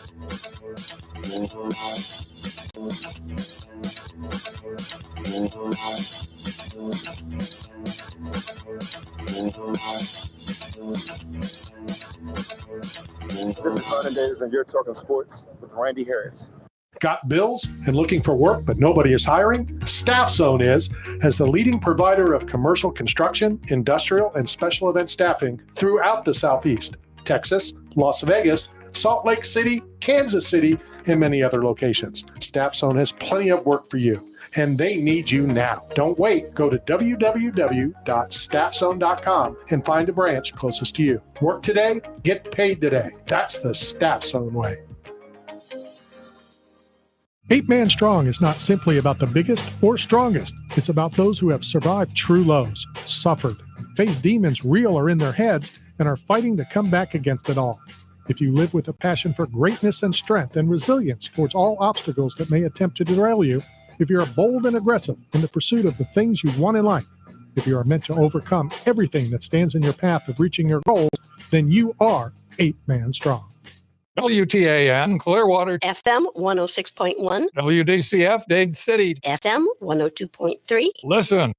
Vernon Davis, and you're talking sports with Randy Harris.
Got bills and looking for work, but nobody is hiring? Staff Zone is, as the leading provider of commercial construction, industrial, and special event staffing throughout the Southeast, Texas, Las Vegas, Salt Lake City, Kansas City, and many other locations. Staff Zone has plenty of work for you, and they need you now. Don't wait. Go to www.staffzone.com and find a branch closest to you. Work today, get paid today. That's the Staff Zone way. 8 Man Strong is not simply about the biggest or strongest. It's about those who have survived true lows, suffered, faced demons real or in their heads, and are fighting to come back against it all. If you live with a passion for greatness and strength and resilience towards all obstacles that may attempt to derail you, if you are bold and aggressive in the pursuit of the things you want in life, if you are meant to overcome everything that stands in your path of reaching your goals, then you are 8 Man Strong.
WTAN, Clearwater.
FM 106.1.
WDCF, Dade City.
FM 102.3.
Listen.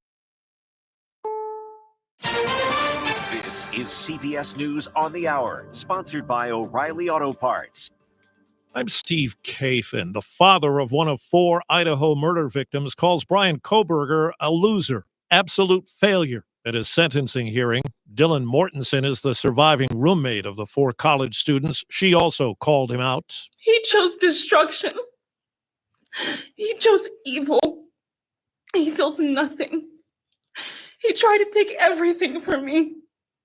This is CBS News on the Hour, sponsored by O'Reilly Auto Parts.
I'm Steve Kathan. The father of one of 4 Idaho murder victims calls Brian Kohberger a loser, absolute failure. At his sentencing hearing, Dylan Mortensen is the surviving roommate of the 4 college students. She also called him out.
He chose destruction. He chose evil. He feels nothing. He tried to take everything from me.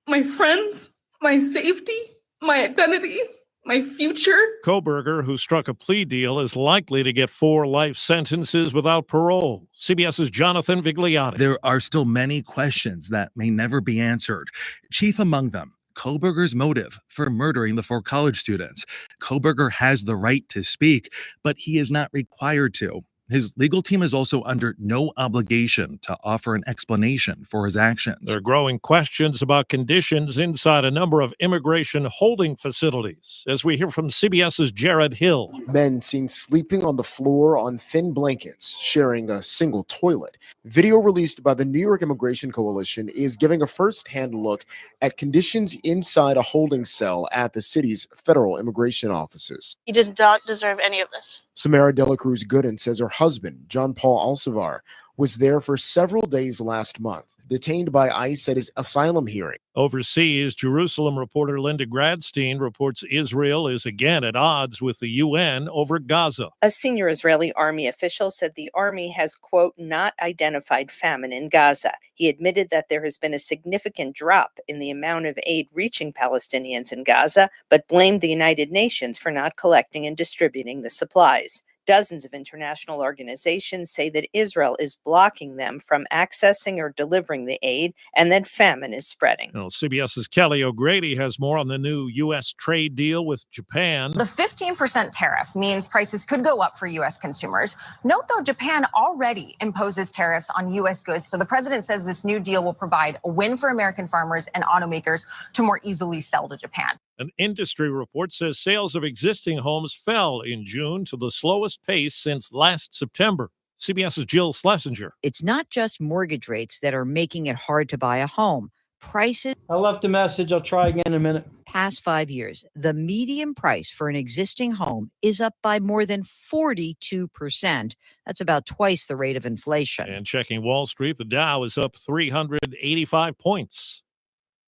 My friends, my safety, my identity, my future.
Kohberger, who struck a plea deal, is likely to get 4 life sentences without parole. CBS's Jonathan Vigliotti.
There are still many questions that may never be answered. Chief among them, Kohberger's motive for murdering the 4 college students. Kohberger has the right to speak, but he is not required to. His legal team is also under no obligation to offer an explanation for his actions.
There are growing questions about conditions inside a number of immigration holding facilities, as we hear from CBS's Jared Hill.
Men seen sleeping on the floor on thin blankets, sharing a single toilet. Video released by the New York Immigration Coalition is giving a first-hand look at conditions inside a holding cell at the city's federal immigration offices.
He did not deserve any of this.
Samara Dela Cruz Gooden says her husband, John Paul Alcivar, was there for several days last month, detained by ICE at his asylum hearing.
Overseas, Jerusalem reporter Linda Gradstein reports Israel is again at odds with the UN over Gaza.
A senior Israeli army official said the army has, quote, not identified famine in Gaza. He admitted that there has been a significant drop in the amount of aid reaching Palestinians in Gaza, but blamed the United Nations for not collecting and distributing the supplies. Dozens of international organizations say that Israel is blocking them from accessing or delivering the aid and that famine is spreading.
Well, CBS's Kelly O'Grady has more on the new U.S. trade deal with Japan.
The 15% tariff means prices could go up for U.S. consumers. Note, though, Japan already imposes tariffs on U.S. goods. So the president says this new deal will provide a win for American farmers and automakers to more easily sell to Japan.
An industry report says sales of existing homes fell in June to the slowest pace since last September. CBS's Jill Schlesinger.
It's not just mortgage rates that are making it hard to buy a home. Prices.
I left a message. I'll try again in a minute.
Past 5 years, the median price for an existing home is up by more than 42%. That's about twice the rate of inflation.
And checking Wall Street, the Dow is up 385 points.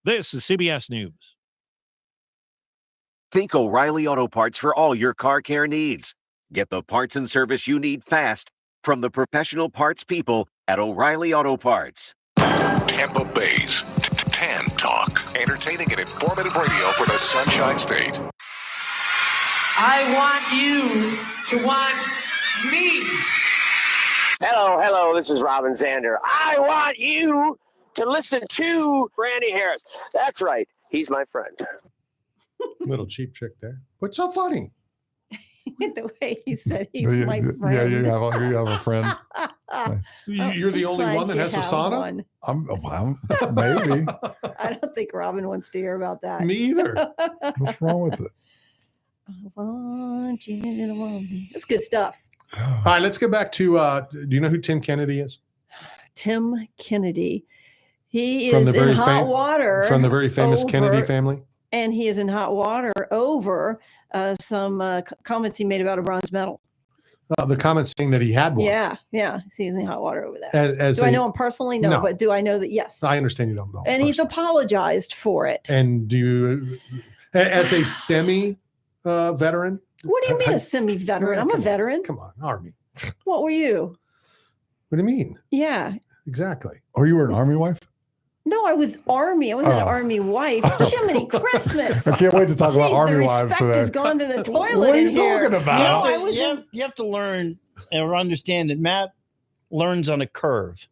This is CBS News.
Think O'Reilly Auto Parts for all your car care needs. Get the parts and service you need fast from the professional parts people at O'Reilly Auto Parts.
Tampa Bay's Tan Talk. Entertaining and informative radio for the Sunshine State.
I want you to want me.
Hello, this is Robin Zander. I want you to listen to Randy Harris. That's right. He's my friend.
Little cheap trick there. What's so funny?
The way he said he's my friend.
Yeah, you have a friend.
You're the only one that has a sauna?
Maybe.
I don't think Robin wants to hear about that.
Me either.
What's wrong with it?
I want you to want me. That's good stuff.
All right, let's get back to, do you know who Tim Kennedy is?
Tim Kennedy. He
From
is
the
in
very
hot water.
From the very famous Kennedy
over-
family?
And he is in hot water over some comments he made about a bronze medal.
The comment saying that he had one.
Yeah. He's in hot water over that.
As
I
a-
know him personally? No,
No.
but do I know that? Yes.
I understand you don't know.
And he's apologized for it.
And do you, as a semi-veteran?
What do you mean a semi-veteran? I'm a veteran.
Come on, Army.
What were you?
What do you mean?
Yeah.
Exactly.
Or you were an Army wife?
No, I was Army. I wasn't an
Oh.
Army wife. Jiminy Christmas.
I can't wait to talk about
Jeez,
Army
the
wives
respect
today.
has gone to the toilet
What are you
in here.
talking about?
No, I was
You have to learn or understand that Matt learns on a curve.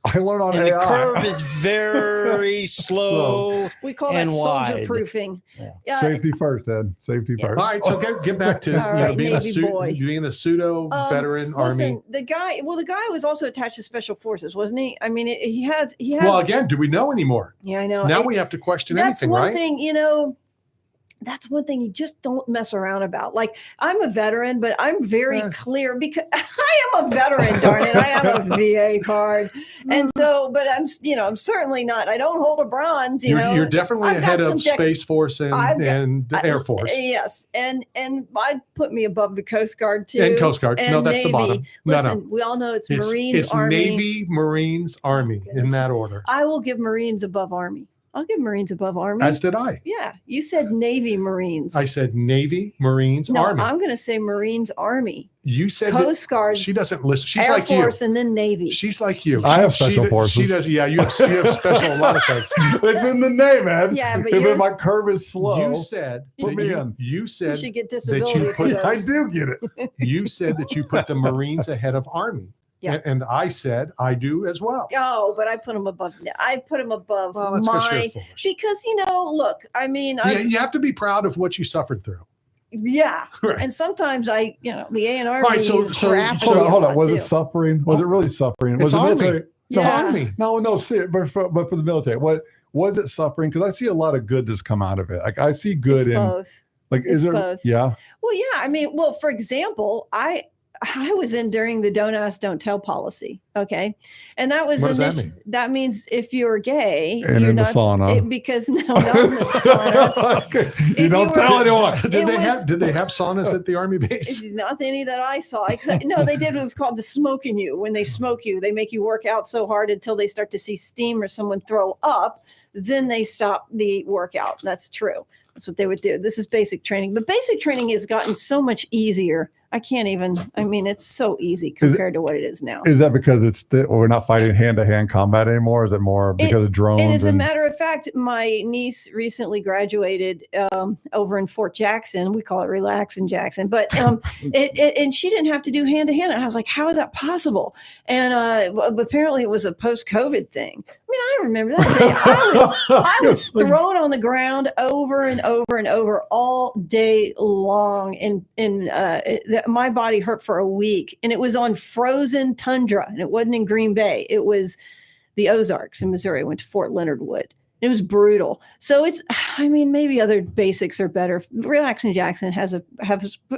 I learned on
And
AI.
the curve is very slow.
We call that
and
soldier
wide.
proofing. Yeah.
Safety first, Ed. Safety first.
All right, so get back to
All right,
being,
Navy boy.
being a pseudo veteran
Listen,
Army.
the guy was also attached to Special Forces, wasn't he? I mean, he has.
Well, again, do we know anymore?
Yeah, I know.
Now
It-
we have to question
That's
anything,
one
right?
thing, that's one thing you just don't mess around about. Like, I'm a veteran, but I'm very clear because I am a veteran, darn it. I have a VA card. And so, but I'm certainly not, I don't hold a bronze,
You're definitely
I've got
ahead
some
of Space Force
I've got-
and the Air Force.
Yes. And I'd put me above the Coast Guard too.
And Coast Guard. No,
and
that's
Navy.
the bottom. No,
Listen, we all know it's Marines,
it's
Army.
Navy, Marines, Army in that order.
I will give Marines above Army. I'll give Marines above Army.
As did I.
Yeah. You said Navy Marines.
I said Navy, Marines,
No,
Army.
I'm going to say Marines, Army.
You said
Coast Guard.
She doesn't listen. She's
Air
like
Force,
you.
and then Navy.
She's like you.
I have
She
special forces.
She does. Yeah, you have special a lot of things.
It's in the name, Ed.
Yeah, but
if
yours-
my curve is slow,
You said
put
that
me
you,
in.
you
You
said
should get
that
disability
you
for
put,
I
those.
do get it.
you said that you put the Marines ahead of Army.
Yeah.
And I said I do as well.
Oh, but I put them above. I put them above
Well, that's 'cause you're
my
foolish.
because look. I mean,
Yeah, you have to be proud of what you suffered through.
yeah.
Right.
And sometimes the A and R
Right, so-
is
so-
crap.
Hold on. Was it suffering? Was it really suffering? Was
It's
it
Army.
military?
It's
Yeah.
Army.
No, see, but for the military, what was it suffering? Because I see a lot of good that's come out of it. Like I see good
It's
in
both.
like
It's
is there
both.
yeah.
Well, yeah. I mean, for example, I was in during the don't ask, don't tell policy. Okay. And that was
What does that
initi-
mean?
that means if you're gay,
And
you're
in the
not
sauna.
because no, not in the sauna.
Okay.
If
You don't
you
tell
were-
anyone.
Did they
was-
have saunas at the Army base?
It's not any that I saw. Except no, they did what was called the smoking you. When they smoke you, they make you work out so hard until they start to see steam or someone throw up. Then they stop the workout. That's true. That's what they would do. This is basic training, but basic training has gotten so much easier. I can't even. I mean, it's so easy compared to what it is now.
Is that because we're not fighting hand to hand combat anymore? Or is it more because of drones?
And as a matter of fact, my niece recently graduated over in Fort Jackson. We call it Relax in Jackson, but and she didn't have to do hand to hand. And I was like, how is that possible? And apparently it was a post-COVID thing. I mean, I remember that day. I was thrown on the ground over and over and over all day long, and my body hurt for a week, and it was on frozen tundra, and it wasn't in Green Bay. It was the Ozarks in Missouri. I went to Fort Leonard Wood. It was brutal. So I mean, maybe other basics are better. Relax in Jackson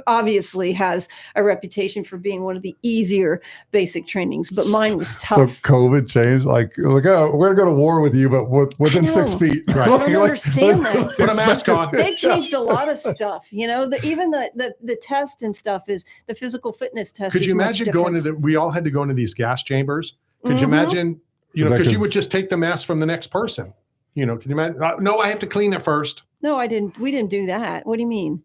obviously has a reputation for being one of the easier basic trainings, but mine was
So
tough.
COVID changed. Like oh, we're gonna go to war with you, but within 6
know.
feet.
I don't understand that.
Put a mask on.
They've changed a lot of stuff. Even the test and stuff is the physical fitness test.
Could
is
you
much
imagine going to
different.
we all had to go into these gas chambers? Could you
Mhm.
imagine,
That
because you
could-
would just take the mask from the next person. Can you imagine? No, I have to clean it first.
No, I didn't. We didn't do that. What do you mean?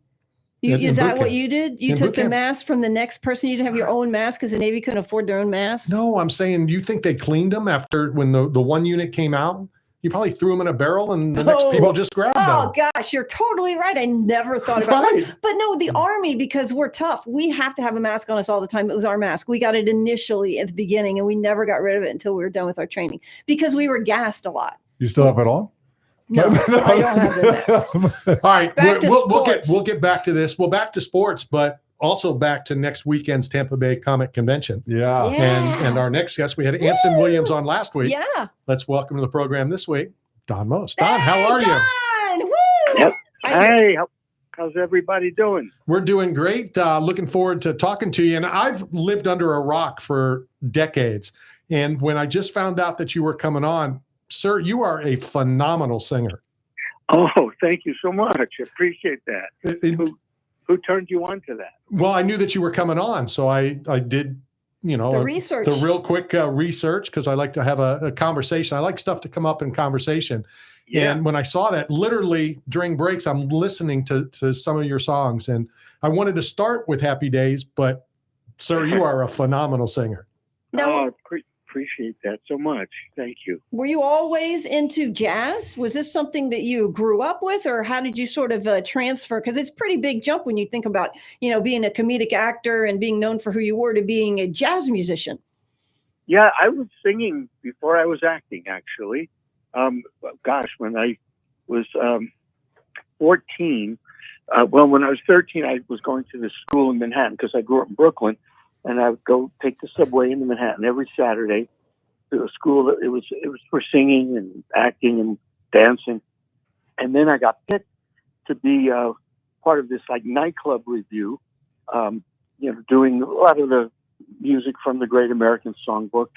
In
Is that
boot
what
camp.
you did? You
In
took
boot
the
camp.
mask from the next person. You didn't have your own mask because the Navy couldn't afford their own masks.
No, I'm saying you think they cleaned them after when the one unit came out? You probably threw them in a barrel and the next
Oh.
people just grabbed
Oh
them.
gosh, you're totally right. I never thought about
Right.
it. But no, the Army, because we're tough, we have to have a mask on us all the time. It was our mask. We got it initially at the beginning, and we never got rid of it until we were done with our training because we were gassed a lot.
You still have it on?
No, I don't have the mask.
All right,
Back to sports.
we'll get back to this. Well, back to sports, but also back to next weekend's Tampa Bay Comic Convention.
Yeah.
And our next guest, we had Anson Williams on last week.
Yeah.
Let's welcome to the program this week, Don Most. Don, how are you?
Don, woo!
Yep.
I-
Hey, How's everybody doing?
We're doing great. Looking forward to talking to you. And I've lived under a rock for decades. And when I just found out that you were coming on, sir, you are a phenomenal singer.
Oh, thank you so much. I appreciate that. Who turned you on to that?
Well, I knew that you were coming on, so I did,
The research.
the real quick research, because I like to have a conversation. I like stuff to come up in conversation.
Yeah.
And when I saw that, literally during breaks, I'm listening to some of your songs, and I wanted to start with Happy Days, but sir, you are a phenomenal singer.
No, appreciate that so much. Thank you.
Were you always into jazz? Was this something that you grew up with, or how did you sort of transfer? Because it's a pretty big jump when you think about, being a comedic actor and being known for who you were to being a jazz musician.
Yeah, I was singing before I was acting, actually. When I was 14, when I was 13, I was going to this school in Manhattan because I grew up in Brooklyn, and I would go take the subway into Manhattan every Saturday to a school. It was for singing and acting and dancing, and then I got picked to be part of this like nightclub review, doing a lot of the music from the Great American Songbook,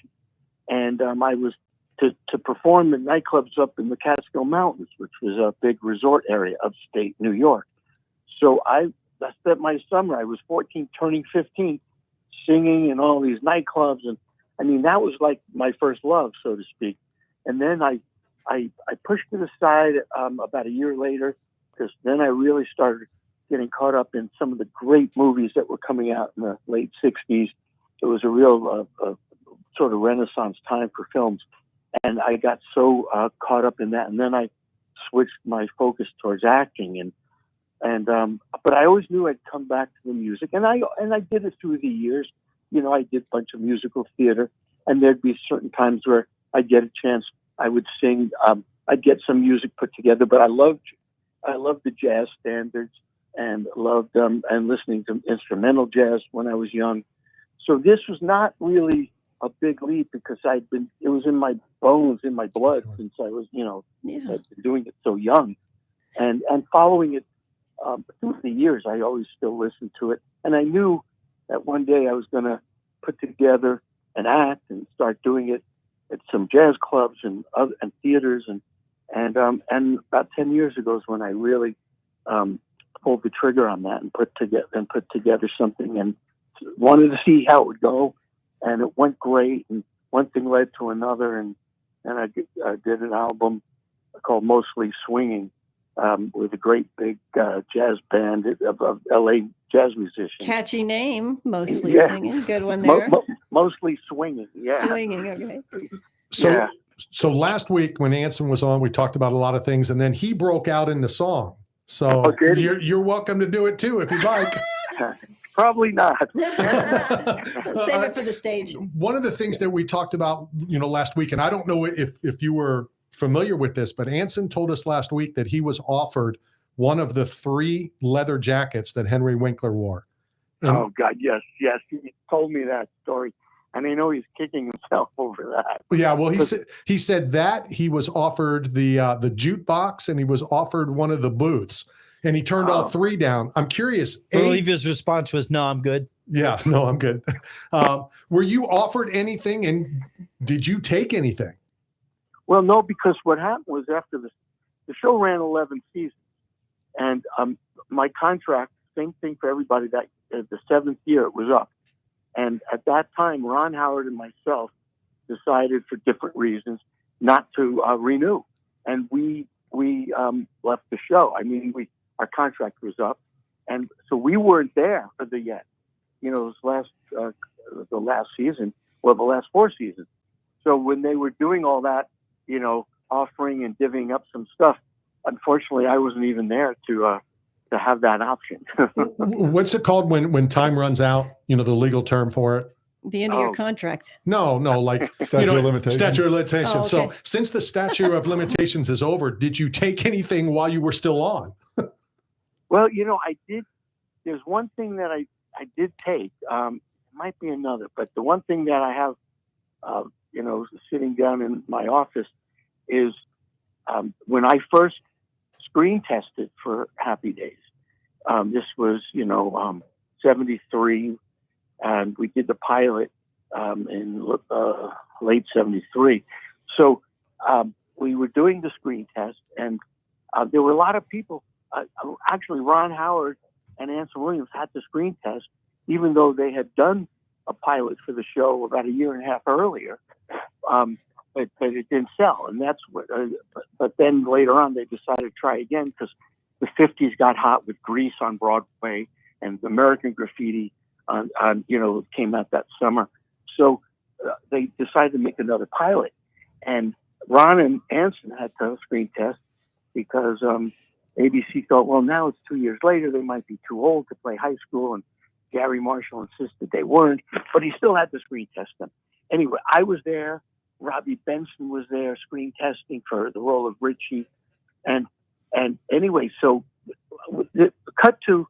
and I was to perform in nightclubs up in the Catskill Mountains, which was a big resort area upstate New York. So I spent my summer, I was 14, turning 15, singing in all these nightclubs. And I mean, that was like my first love, so to speak. And then I pushed it aside about a year later, because then I really started getting caught up in some of the great movies that were coming out in the late 60s. It was a real sort of renaissance time for films. And I got so caught up in that, and then I switched my focus towards acting, but I always knew I'd come back to the music, and I did it through the years. I did a bunch of musical theater, and there'd be certain times where I'd get a chance, I would sing, I'd get some music put together. But I loved the jazz standards, and loved and listening to instrumental jazz when I was young. So this was not really a big leap, because it was in my bones, in my blood, since I was, I'd been doing it so young, and following it through the years. I always still listened to it, and I knew that one day I was going to put together an act and start doing it at some jazz clubs and theaters, and about 10 years ago is when I really pulled the trigger on that and put together something, and wanted to see how it would go. And it went great, and one thing led to another, and I did an album called Mostly Swinging with a great big jazz band of LA jazz musicians.
Catchy name, Mostly
Yeah.
Singing. Good one there.
Mostly Swinging, yeah.
Swinging, okay.
So last week when Anson was on, we talked about a lot of things, and then he broke out into song. So you're welcome to do it too if you'd like.
Probably not.
Save it for the stage.
One of the things that we talked about, last week, and I don't know if you were familiar with this, but Anson told us last week that he was offered one of the 3 leather jackets that Henry Winkler wore. And
Oh God, yes. He told me that story, and I know he's kicking himself over that.
yeah, well, he said that he was offered the jukebox, and he was offered one of the booths, and he turned all 3 down. I'm curious.
I believe his response was, "No, I'm good."
Yeah, no, I'm good. Were you offered anything, and did you take anything?
Well, no, because what happened was after the show ran 11 seasons, and my contract, same thing for everybody, that the 7th year it was up. And at that time, Ron Howard and myself decided, for different reasons, not to renew. And we left the show. I mean, our contract was up, and so we weren't there for the last season, the last 4 seasons. So when they were doing all that, offering and divvying up some stuff, unfortunately, I wasn't even there to have that option.
What's it called when time runs out? The legal term for it.
The end of your contract.
No, like
Statute of limitations.
Statute of limitations.
Oh, okay.
So since the statute of limitations is over, did you take anything while you were still on?
Well, I did. There's one thing that I did take. It might be another, but the one thing that I have, sitting down in my office is when I first screen tested for Happy Days, This was, 73, and we did the pilot in late 73. So we were doing the screen test, and there were a lot of people. Actually, Ron Howard and Anson Williams had the screen test, even though they had done a pilot for the show about a year and a half earlier. But it didn't sell, and that's what. But then later on, they decided to try again because the 50s got hot with Grease on Broadway and American Graffiti came out that summer. So they decided to make another pilot, and Ron and Anson had to screen test because ABC thought, well, now it's 2 years later, they might be too old to play high school, and Gary Marshall insisted they weren't, but he still had to screen test them. Anyway, I was there. Robbie Benson was there screen testing for the role of Richie. And anyway, so cut to,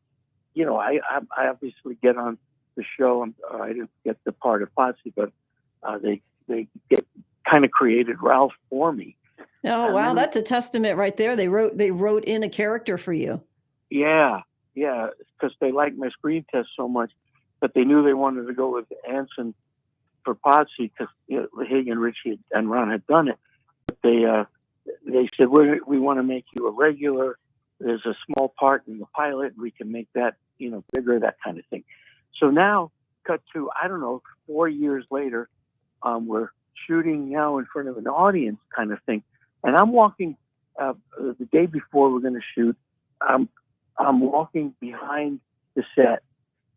I obviously get on the show. I didn't get the part of Potsy, but they get kind of created Ralph for me.
Oh, wow. That's a testament right there. They wrote in a character for you.
Yeah, because they liked my screen test so much, but they knew they wanted to go with Anson for Potsy because Hagen, Richie, and Ron had done it. But they said, we want to make you a regular. There's a small part in the pilot. We can make that, bigger, that kind of thing. So now, cut to, 4 years later, we're shooting now in front of an audience kind of thing. And I'm walking the day before we're going to shoot. I'm walking behind the set,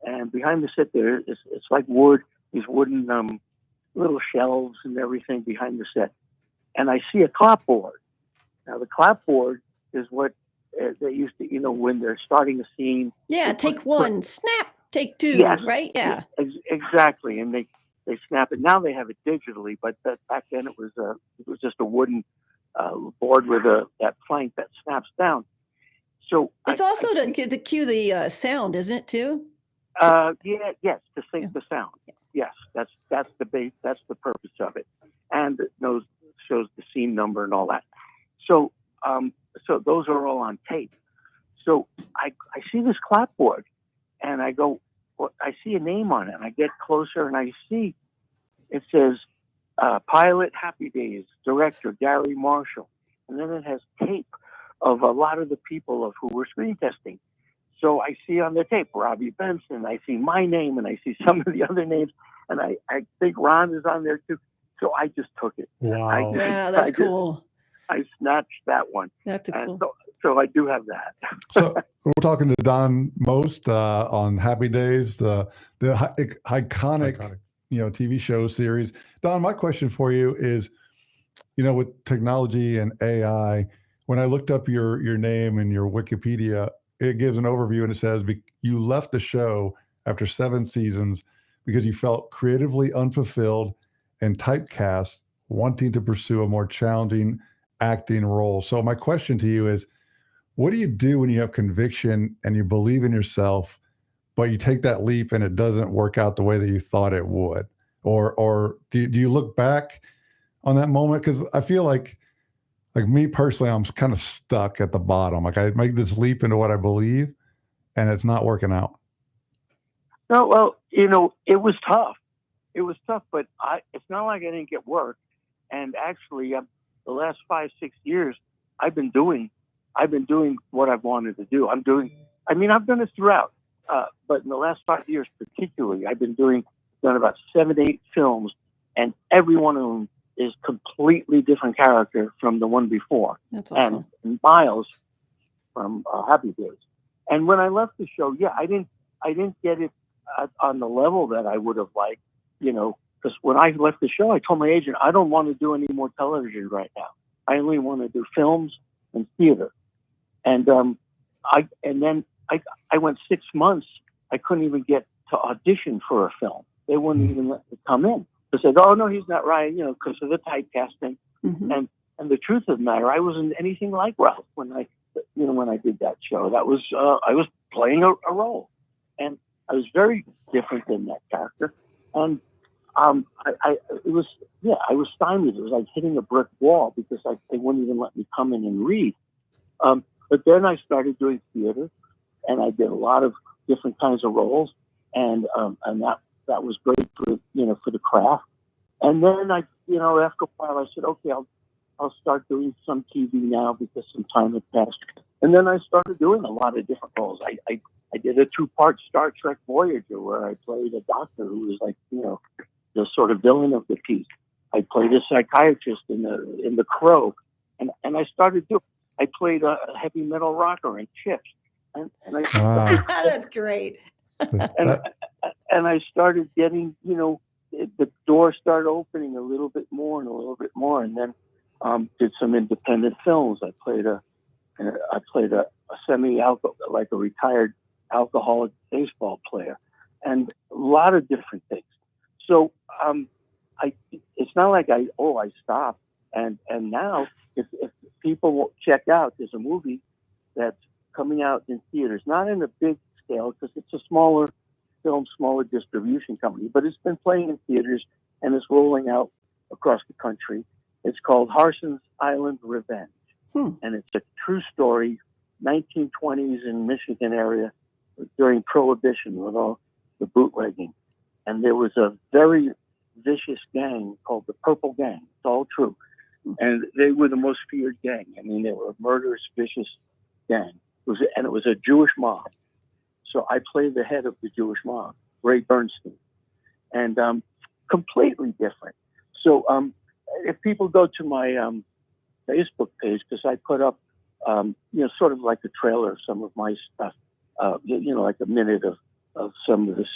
and behind the set there, it's like wood, these wooden little shelves and everything behind the set. And I see a clapboard. Now, the clapboard is what they used to, when they're starting a scene.
Yeah, take one, snap, take two,
yes,
right? Yeah.
Exactly. And they snap it. Now they have it digitally, but back then it was just a wooden board with that plank that snaps down. So
it's also to cue the sound, isn't it too?
Yes, to sync the sound. Yes, that's the base. That's the purpose of it, and it shows the scene number and all that. So so those are all on tape. So I see this clapboard, and I go, well, I see a name on it, and I get closer, and I see it says pilot Happy Days, director Gary Marshall, and then it has tape of a lot of the people of who were screen testing. So I see on the tape Robbie Benson, I see my name, and I see some of the other names, and I think Ron is on there too. So I just took it.
Wow.
That's cool.
I snatched that one.
That's cool.
So I do have that.
So we're talking to Don Most on Happy Days, the iconic TV show series. Don, my question for you is, with technology and AI, when I looked up your name and your Wikipedia, it gives an overview and it says you left the show after 7 seasons because you felt creatively unfulfilled and typecast, wanting to pursue a more challenging acting role. So my question to you is, what do you do when you have conviction and you believe in yourself, but you take that leap and it doesn't work out the way that you thought it would? Or do you look back on that moment? Because I feel like me personally, I'm kind of stuck at the bottom. Like I make this leap into what I believe and it's not working out.
No, well, it was tough. It was tough, but it's not like I didn't get work. And actually, the last 5-6 years, I've been doing what I've wanted to do. I've done it throughout, but in the last 5 years particularly, I've done about 7-8 films, and every one of them is completely different character from the one before.
That's awesome.
And Miles from Happy Days. And when I left the show, I didn't get it on the level that I would have liked, because when I left the show, I told my agent, I don't want to do any more television right now. I only want to do films and theater. And then I went 6 months. I couldn't even get to audition for a film. They wouldn't even let me come in. They said, "Oh no, he's not right," because of the typecasting.
Mm-hmm.
And the truth of the matter, I wasn't anything like Ralph when I did that show. That was I was playing a role, and I was very different than that character. And I was stymied. It was like hitting a brick wall because they wouldn't even let me come in and read. But then I started doing theater, and I did a lot of different kinds of roles, and that was great for for the craft. And then I after a while I said, okay, I'll start doing some TV now because some time had passed. And then I started doing a lot of different roles. I did a 2-part Star Trek Voyager where I played a doctor who was like, the sort of villain of the piece. I played a psychiatrist in the Crow. And I started doing, I played a heavy metal rocker in Chips. And I
That's great.
and I started getting, the door started opening a little bit more and a little bit more. And then did some independent films. I played a like a retired alcoholic baseball player, and a lot of different things. So it's not like I stopped. And now if people will check out, there's a movie that's coming out in theaters, not in a big scale because it's a smaller film, smaller distribution company, but it's been playing in theaters and it's rolling out across the country. It's called Harson's Island Revenge. And it's a true story, 1920s in Michigan area during Prohibition with all the bootlegging. And there was a very vicious gang called the Purple Gang. It's all true. And they were the most feared gang. I mean, they were a murderous, vicious gang. It was a Jewish mob. So I played the head of the Jewish mob, Ray Bernstein. And completely different. So if people go to my Facebook page, because I put up, sort of like a trailer of some of my stuff, like a minute of some of this,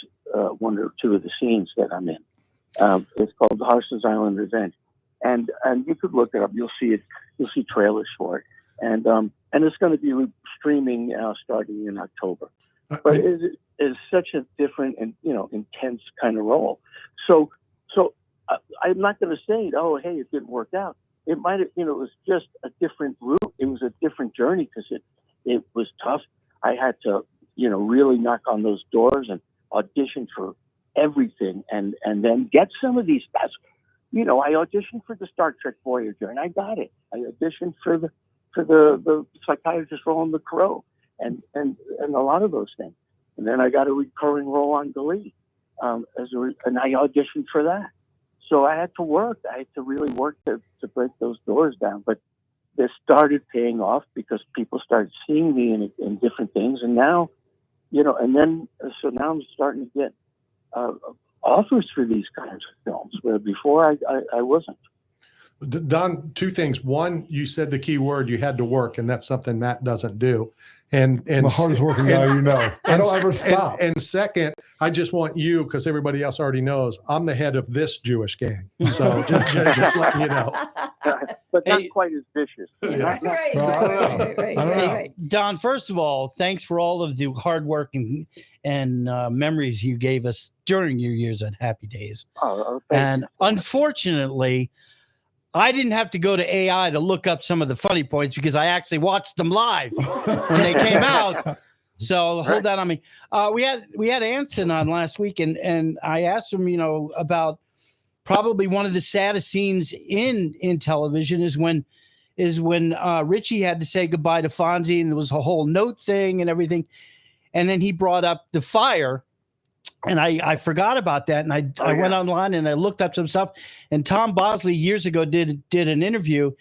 one or two of the scenes that I'm in. It's called Harson's Island Revenge, and you could look it up. You'll see it. You'll see trailers for it, and it's going to be streaming starting in October. But it is such a different and intense kind of role. So I'm not going to say, oh, hey, it didn't work out. It might have, it was just a different route. It was a different journey because it was tough. I had to, really knock on those doors and audition for everything and then get some of these guys. I auditioned for the Star Trek Voyager and I got it. I auditioned for the psychiatrist role in The Crow and a lot of those things. And then I got a recurring role on Glee, and I auditioned for that. So I had to work. I had to really work to break those doors down. But they started paying off because people started seeing me in different things. And now, now I'm starting to get offers for these kinds of films where before I wasn't.
Don, two things. One, you said the key word, you had to work, and that's something Matt doesn't do. And
the hardest working guy I don't ever stop.
And second, I just want you, because everybody else already knows, I'm the head of this Jewish gang. So just letting you know.
But not quite as vicious.
Right. Don, first of all, thanks for all of the hard work and memories you gave us during your years at Happy Days. And unfortunately, I didn't have to go to AI to look up some of the funny points because I actually watched them live when they came out. So hold that on me. We had Anson on last week, and I asked him, about probably one of the saddest scenes in television is when Richie had to say goodbye to Fonzie, and there was a whole note thing and everything, and then he brought up the fire. And I forgot about that, and I went online and I looked up some stuff. And Tom Bosley years ago did an interview,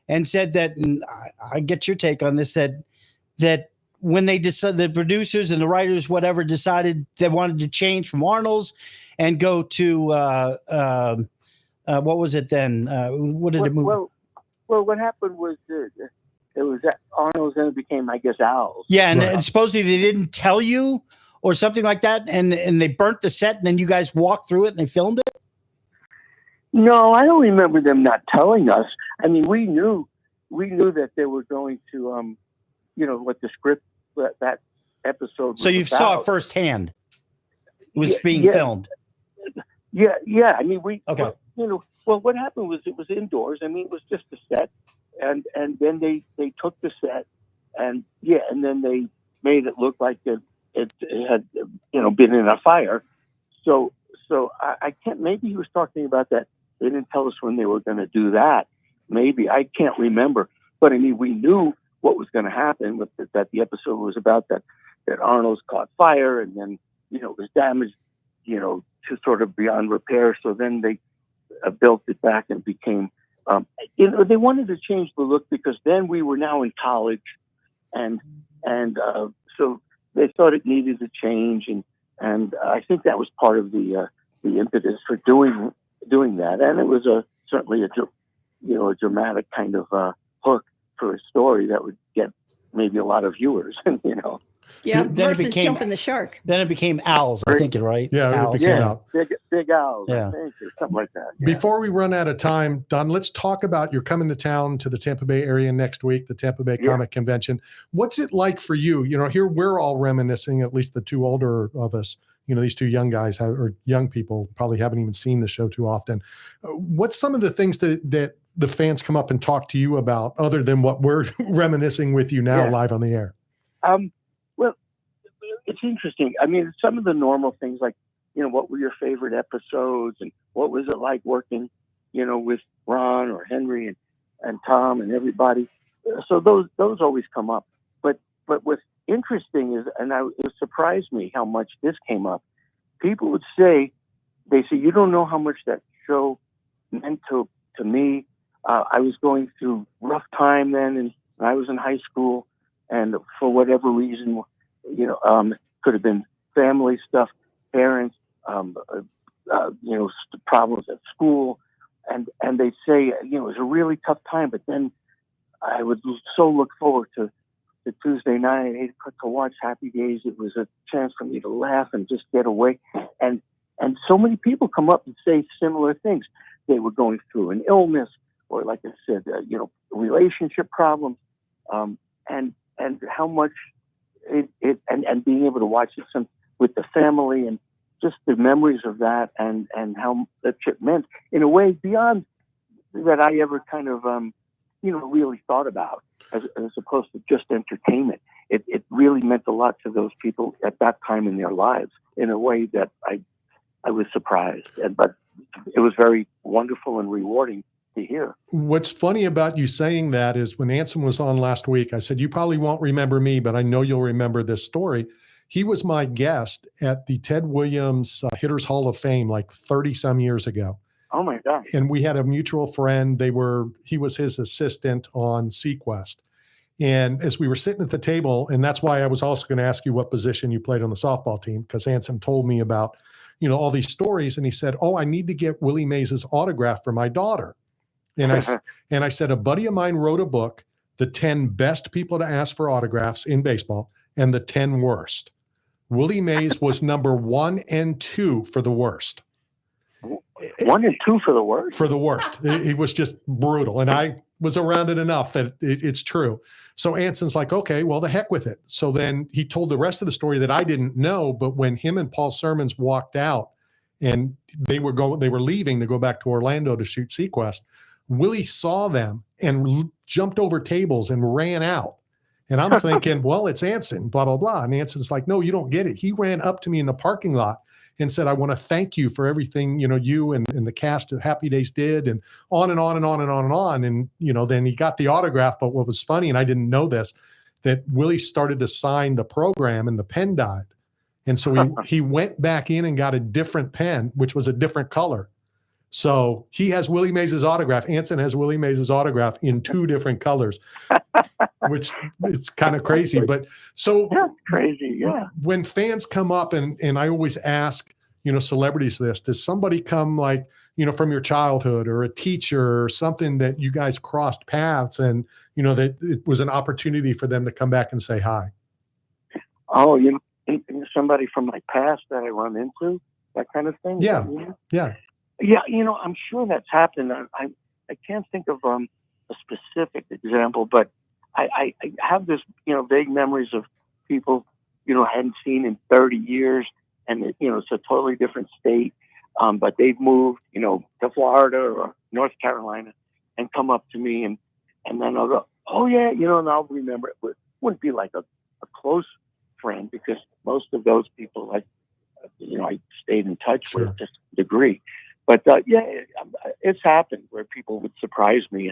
and said that, and I get your take on this, that when they decided, the producers and the writers, whatever, decided they wanted to change from Arnold's and go to what was it then? What did it move?
Well, what happened was it was that Arnold's, then it became, I guess, Al's.
Yeah, and supposedly they didn't tell you, or something like that, and they burnt the set, and then you guys walked through it and they filmed it?
No, I don't remember them not telling us. I mean, we knew that they were going to, what the script that episode was.
So you saw it firsthand. It was being filmed.
Yeah. I mean,
okay.
Well, what happened was it was indoors. I mean, it was just a set, and then they took the set, and then they made it look like it had been in a fire. So I can't, maybe he was talking about that. They didn't tell us when they were going to do that. Maybe, I can't remember. But I mean, we knew what was going to happen, that the episode was about that that Arnold's caught fire, and then, you know, it was damaged, you know, to sort of beyond repair. So then they built it back and became, you know, they wanted to change the look because then we were now in college, and so they thought it needed to change, and I think that was part of the impetus for doing that, and it was certainly a dramatic kind of hook for a story that would get maybe a lot of viewers, you know.
Yeah,
Then it
versus
became-
jumping the shark.
Then it became Owls, I think, right?
Yeah, it
Owls.
became Owls.
Big Owls,
Yeah.
I think, or something like that. Yeah.
Before we run out of time, Don, let's talk about you're coming to town to the Tampa Bay area next week, the Tampa Bay Comic Convention. What's it like for you? You know, here we're all reminiscing, at least the two older of us, you know, these two young guys or young people probably haven't even seen the show too often. What's some of the things that the fans come up and talk to you about other than what we're reminiscing with you now live on the air?
Well, it's interesting. I mean, some of the normal things like, you know, what were your favorite episodes and what was it like working, you know, with Ron or Henry and Tom and everybody. So those always come up. But what's interesting is, and it surprised me how much this came up. People would say, you don't know how much that show meant to me. I was going through rough time then, and I was in high school, and for whatever reason, you know, could have been family stuff, parents, you know, problems at school, and they'd say, you know, it was a really tough time, but then I would so look forward to the Tuesday night at 8 o'clock to watch Happy Days. It was a chance for me to laugh and just get away, and so many people come up and say similar things. They were going through an illness, or like I said, you know, relationship problems, and how much and being able to watch it with the family and just the memories of that and how that shit meant in a way beyond that I ever kind of, you know, really thought about as opposed to just entertainment. It really meant a lot to those people at that time in their lives in a way that I was surprised, but it was very wonderful and rewarding to hear.
What's funny about you saying that is when Anson was on last week, I said, you probably won't remember me, but I know you'll remember this story. He was my guest at the Ted Williams Hitters Hall of Fame like 30 some years ago.
Oh my God.
And we had a mutual friend. He was his assistant on Sequest. And as we were sitting at the table, and that's why I was also going to ask you what position you played on the softball team, because Anson told me about, you know, all these stories. And he said, oh, I need to get Willie Mays' autograph for my daughter. And I said, a buddy of mine wrote a book, The 10 Best People to Ask for Autographs in Baseball and the 10 Worst. Willie Mays was number 1 and 2 for the worst.
1 and 2 for the worst?
For the worst. It was just brutal. And I was around it enough that it's true. So Anson's like, okay, well, the heck with it. So then he told the rest of the story that I didn't know, but when him and Paul Sermons walked out and they were leaving to go back to Orlando to shoot Sequest, Willie saw them and jumped over tables and ran out. And I'm thinking, well, it's Anson, blah, blah, blah. And Anson's like, no, you don't get it. He ran up to me in the parking lot and said, I want to thank you for everything, you know, you and the cast of Happy Days did, and on and on and on and on and on. And, you know, then he got the autograph. But what was funny, and I didn't know this, that Willie started to sign the program and the pen died. And so he went back in and got a different pen, which was a different color. So he has Willie Mays' autograph. Anson has Willie Mays' autograph in 2 different colors, which is kind of crazy. But so
that's crazy, yeah.
When fans come up and I always ask, you know, celebrities this, does somebody come like, you know, from your childhood or a teacher or something that you guys crossed paths and, you know, that it was an opportunity for them to come back and say hi?
Oh, you know, somebody from my past that I run into, that kind of thing?
Yeah, yeah.
Yeah, you know, I'm sure that's happened. I can't think of a specific example, but I have this, you know, vague memories of people, you know, I hadn't seen in 30 years, and you know, it's a totally different state, but they've moved, you know, to Florida or North Carolina, and come up to me, and then I'll go, oh yeah, you know, and I'll remember it. It wouldn't be like a close friend because most of those people, like, you know, I stayed in touch with just a degree. But yeah, it's happened where people would surprise me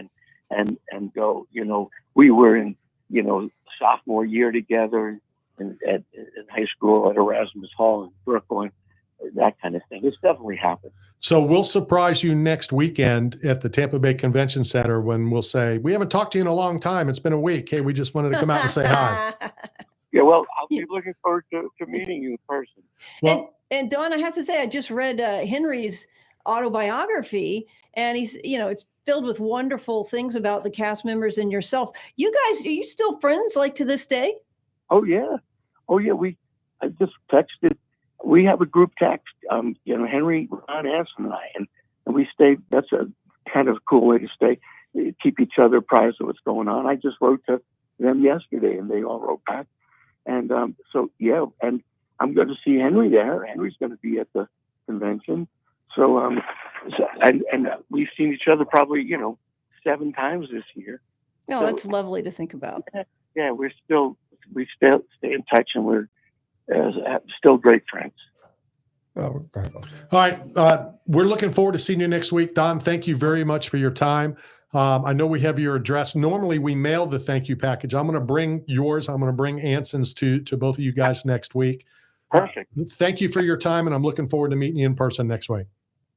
and go, you know, we were in, you know, sophomore year together, in high school at Erasmus Hall in Brooklyn, that kind of thing. It's definitely happened.
So we'll surprise you next weekend at the Tampa Bay Convention Center when we'll say, we haven't talked to you in a long time. It's been a week. Hey, we just wanted to come out and say hi.
Yeah, well, I'll be looking forward to meeting you in person.
Well,
And Don, I have to say, I just read Henry's autobiography, and he's, it's filled with wonderful things about the cast members and yourself. You guys, are you still friends like to this day?
Oh yeah. I just texted. We have a group text. Henry, Ron, Anson, and I, and we stay. That's a kind of cool way to keep each other apprised of what's going on. I just wrote to them yesterday, and they all wrote back. And and I'm going to see Henry there. Henry's going to be at the convention. So, and we've seen each other probably 7 times this year.
No, that's lovely to think about.
Yeah, we still stay in touch, and we're still great friends.
Oh, okay. All right. We're looking forward to seeing you next week. Don, thank you very much for your time. I know we have your address. Normally we mail the thank you package. I'm going to bring yours. I'm going to bring Anson's to both of you guys next week.
Perfect.
Thank you for your time, and I'm looking forward to meeting you in person next week.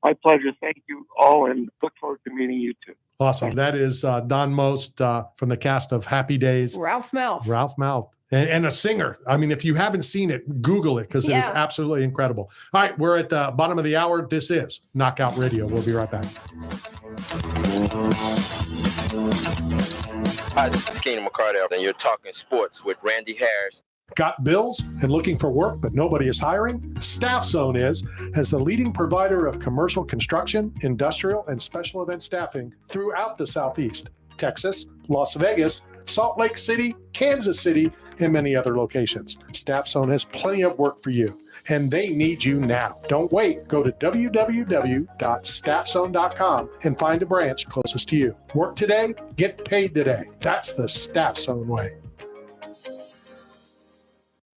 My pleasure. Thank you all, and look forward to meeting you too.
Awesome. That is Don Most from the cast of Happy Days.
Ralph Malph.
Ralph Malph. And a singer. I mean, if you haven't seen it, Google it because it is absolutely incredible. All right, we're at the bottom of the hour. This is Knockout Radio. We'll be right back.
Hi, this is Keenan McCardell, and you're talking sports with Randy Harris.
Got bills and looking for work, but nobody is hiring? Staff Zone is, as the leading provider of commercial construction, industrial, and special event staffing throughout the Southeast, Texas, Las Vegas, Salt Lake City, Kansas City, and many other locations. Staff Zone has plenty of work for you, and they need you now. Don't wait. Go to www.staffzone.com and find a branch closest to you. Work today, get paid today. That's the Staff Zone way.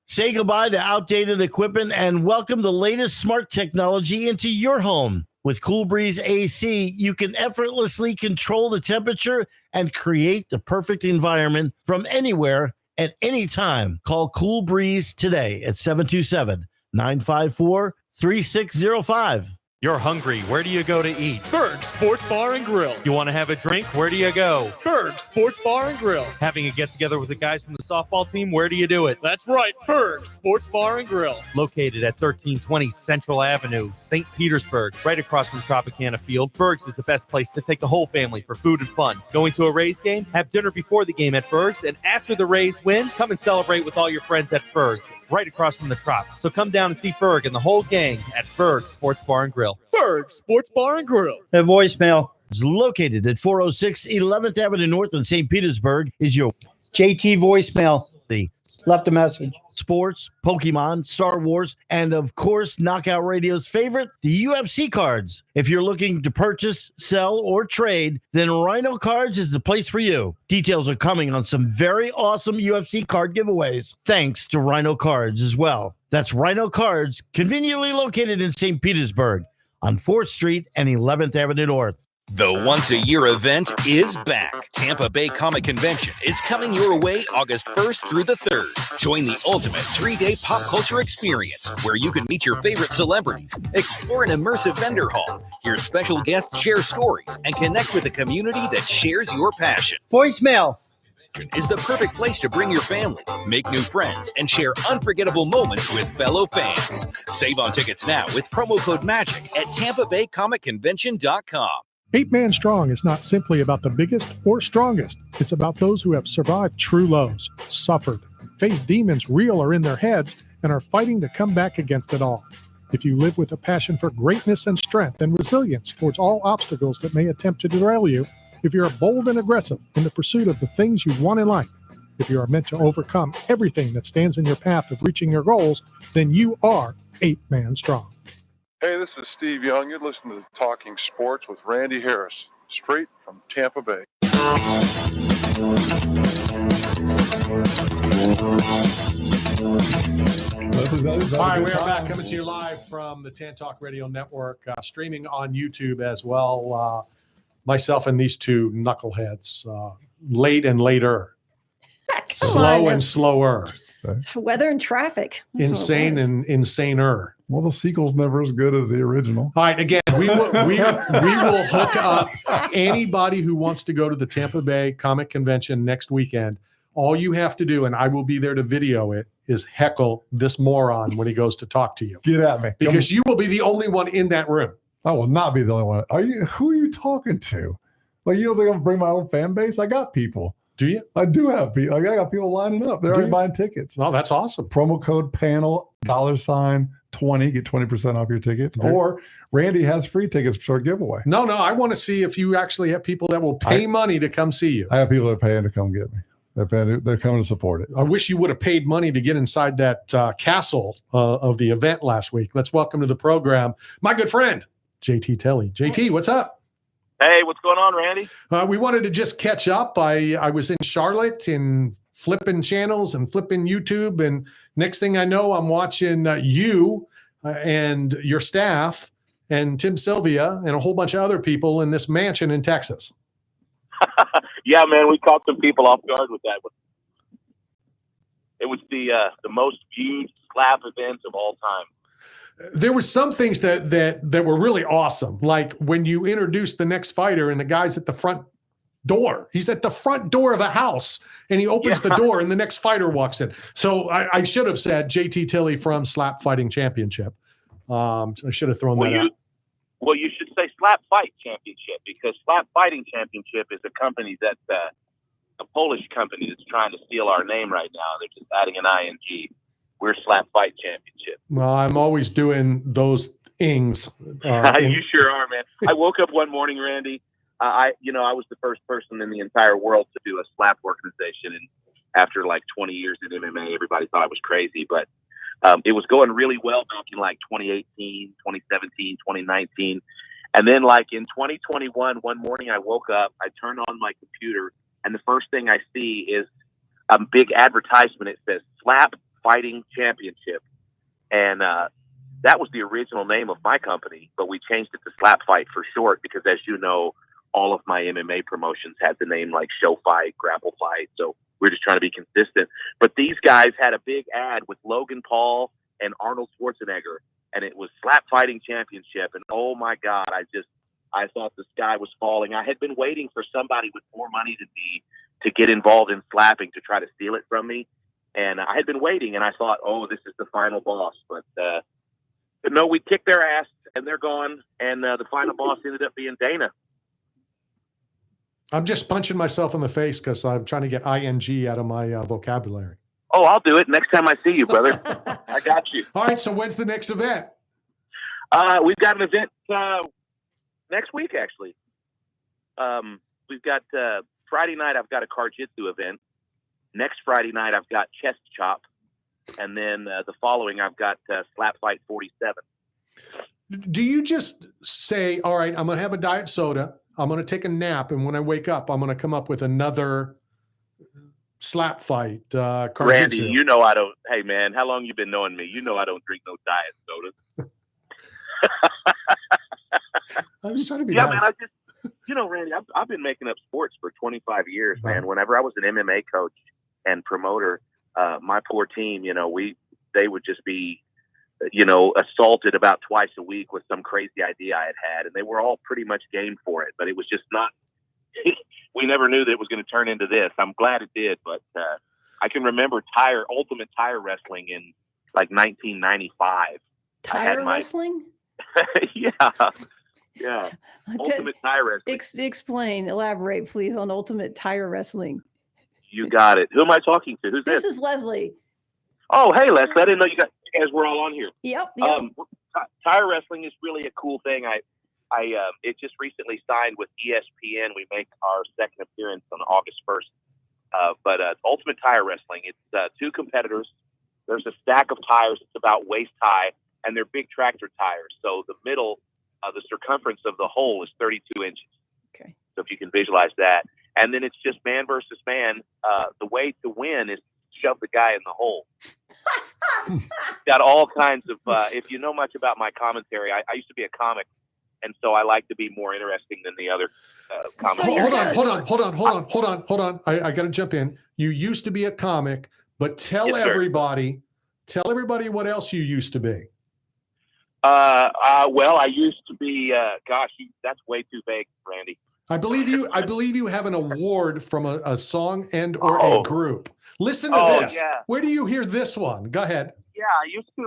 Say goodbye to outdated equipment and welcome the latest smart technology into your home. With Cool Breeze AC, you can effortlessly control the temperature and create the perfect environment from anywhere at any time. Call Cool Breeze today at 727-954-3605.
You're hungry. Where do you go to eat? Berg Sports Bar and Grill. You want to have a drink? Where do you go? Berg Sports Bar and Grill. Having a get-together with the guys from the softball team? Where do you do it? That's right, Berg Sports Bar and Grill. Located at 1320 Central Avenue, St. Petersburg, right across from Tropicana Field. Berg's is the best place to take the whole family for food and fun. Going to a Rays game? Have dinner before the game at Berg's, and after the Rays win, come and celebrate with all your friends at Berg's, right across from the Trop. So come down and see Berg and the whole gang at Berg Sports Bar and Grill. Berg Sports Bar and Grill.
A voicemail is located at 406 11th Avenue North in St. Petersburg. Is your JT voicemail. The left a message. Sports, Pokemon, Star Wars, and of course, Knockout Radio's favorite, the UFC cards. If you're looking to purchase, sell, or trade, then Rhino Cards is the place for you. Details are coming on some very awesome UFC card giveaways, thanks to Rhino Cards as well. That's Rhino Cards, conveniently located in St. Petersburg on 4th Street and 11th Avenue North.
The once-a-year event is back. Tampa Bay Comic Convention is coming your way August 1st through the 3rd. Join the ultimate 3-day pop culture experience where you can meet your favorite celebrities, explore an immersive vendor hall, hear special guests share stories, and connect with a community that shares your passion.
Voicemail
is the perfect place to bring your family, make new friends, and share unforgettable moments with fellow fans. Save on tickets now with promo code MAGIC at TampaBayComicConvention.com.
8 Man Strong is not simply about the biggest or strongest. It's about those who have survived true lows, suffered, faced demons real or in their heads, and are fighting to come back against it all. If you live with a passion for greatness and strength and resilience towards all obstacles that may attempt to derail you, if you're bold and aggressive in the pursuit of the things you want in life, if you are meant to overcome everything that stands in your path of reaching your goals, then you are 8 Man Strong.
Hey, this is Steve Young. You're listening to Talking Sports with Randy Harris, straight from Tampa Bay.
All right, we are back coming to you live from the Tan Talk Radio Network, streaming on YouTube as well. Myself and these two knuckleheads, late and later, slow and slower.
Weather and traffic. That's what it
Insane
was.
and insaner.
Well, the sequel's never as good as the original.
All right, again, we will hook up anybody who wants to go to the Tampa Bay Comic Convention next weekend. All you have to do, and I will be there to video it, is heckle this moron when he goes to talk to you.
Get at me.
Because you will be the only one in that room.
I will not be the only one. Who are you talking to? Like, you don't think I'm gonna bring my own fan base? I got people.
Do you?
I do have people. I got people lining up. They're already buying tickets.
Oh, that's awesome.
Promo code panel $20, get 20% off your tickets. Or Randy has free tickets for a giveaway.
No, I want to see if you actually have people that will pay money to come see you.
I have people that are paying to come get me. They're coming to support it.
I wish you would have paid money to get inside that castle of the event last week. Let's welcome to the program my good friend, JT Telly. JT, what's up?
Hey, what's going on, Randy?
We wanted to just catch up. I was in Charlotte and flipping channels and flipping YouTube. And next thing I know, I'm watching you and your staff and Tim Sylvia and a whole bunch of other people in this mansion in Texas.
Yeah, man, we caught some people off guard with that. It was the most viewed slap event of all time.
There were some things that were really awesome. Like when you introduced the next fighter and the guy's at the front door. He's at the front door of a house and he opens the door and the next fighter walks in. So I should have said JT Tilly from Slap Fighting Championship. I should have thrown that out.
Well, you should say Slap Fight Championship because Slap Fighting Championship is a company that a Polish company that's trying to steal our name right now. They're just adding an ING. We're Slap Fight Championship.
Well, I'm always doing those ings.
You sure are, man. I woke up one morning, Randy. I was the first person in the entire world to do a slap organization, and after like 20 years in MMA, everybody thought I was crazy, but it was going really well back in like 2018, 2017, 2019. And then like in 2021, one morning I woke up, I turned on my computer, and the first thing I see is a big advertisement. It says Slap Fighting Championship. And that was the original name of my company, but we changed it to Slap Fight for short because, as you know, all of my MMA promotions had the name like Show Fight, Grapple Fight. So we're just trying to be consistent. But these guys had a big ad with Logan Paul and Arnold Schwarzenegger, and it was Slap Fighting Championship. And oh my God, I thought the sky was falling. I had been waiting for somebody with more money than me to get involved in slapping to try to steal it from me. And I had been waiting, and I thought, oh, this is the final boss. But no, we kicked their ass, and they're gone. And the final boss ended up being Dana.
I'm just punching myself in the face because I'm trying to get ING out of my vocabulary.
Oh, I'll do it next time I see you, brother. I got you.
All right, so when's the next event?
We've got an event next week, actually. We've got Friday night, I've got a Karjitsu event. Next Friday night, I've got Chest Chop. And then the following, I've got Slap Fight 47.
Do you just say, all right, I'm going to have a diet soda, I'm going to take a nap, and when I wake up, I'm going to come up with another slap fight?
Randy, you know I don't. Hey, man, how long you been knowing me? You know I don't drink no diet sodas.
I was trying to be
nice.
nice.
Man, Randy, I've been making up sports for 25 years, man. Whenever I was an MMA coach and promoter, my poor team, they would just be, assaulted about twice a week with some crazy idea I had, and they were all pretty much game for it, but it was just not, we never knew that it was going to turn into this. I'm glad it did, but I can remember Ultimate Tire Wrestling in like 1995.
Tire wrestling?
Yeah. Ultimate Tire Wrestling.
Explain, elaborate, please, on Ultimate Tire Wrestling.
You got it. Who am I talking to? Who's this?
This is Leslie.
Oh, hey, Leslie. I didn't know you guys were all on here.
Yep.
Tire wrestling is really a cool thing. It just recently signed with ESPN. We make our second appearance on August 1st. But Ultimate Tire Wrestling, it's two competitors. There's a stack of tires. It's about waist high, and they're big tractor tires. So the middle, the circumference of the hole is 32 inches.
Okay.
So if you can visualize that. And then it's just man versus man. The way to win is shove the guy in the hole. Got all kinds of, if you know much about my commentary, I used to be a comic, and so I like to be more interesting than the other comics.
Hold on. I got to jump in. You used to be a comic, But tell
Yes, sir.
everybody what else you used to be.
Well, I used to be. That's way too vague, Randy.
I believe you have an award from a song and or a group. Listen to this.
Yeah.
Where do you hear this one? Go ahead.
Yeah, I used to.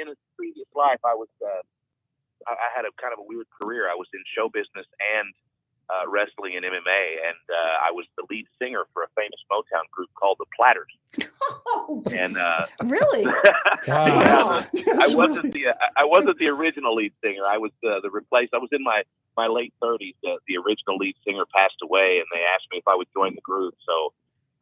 In a previous life, I was. I had a kind of a weird career. I was in show business and wrestling and MMA, and I was the lead singer for a famous Motown group called the Platters. And
really,
Wow.
I wasn't the original lead singer. I was the replaced. I was in my late 30s. The original lead singer passed away, and they asked me if I would join the group. So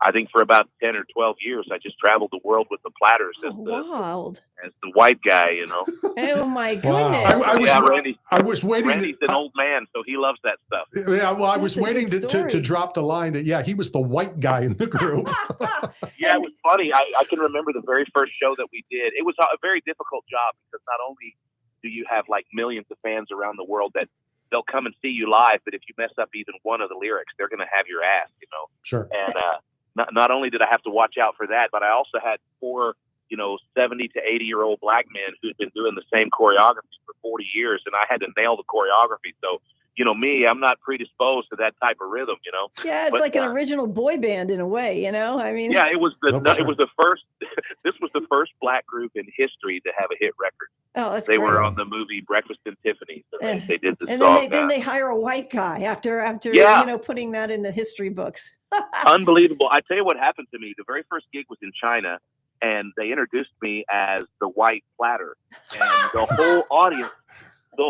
I think for about 10 or 12 years, I just traveled the world with the Platters as the white guy, you know.
Oh my
Wow.
goodness!
I was waiting.
Randy's an old man, so he loves that stuff.
Yeah, well, I was
That's a
waiting
good
to
story.
drop the line that he was the white guy in the group.
Yeah, it was funny. I can remember the very first show that we did. It was a very difficult job because not only do you have like millions of fans around the world that they'll come and see you live, but if you mess up even one of the lyrics, they're going to have your ass, you know.
Sure.
And not only did I have to watch out for that, but I also had 4, 70 to 80-year-old black men who'd been doing the same choreography for 40 years, and I had to nail the choreography. So, me, I'm not predisposed to that type of rhythm,
Yeah, it's like an original boy band in a way, I mean,
Yeah, it was the first. This was the first black group in history to have a hit record.
Oh, that's
They
great.
were on the movie Breakfast at Tiffany's. And they did the
and
song.
then they hire a white guy after
Yeah.
putting that in the history books.
Unbelievable. I tell you what happened to me. The very first gig was in China, and they introduced me as the White Platter, and the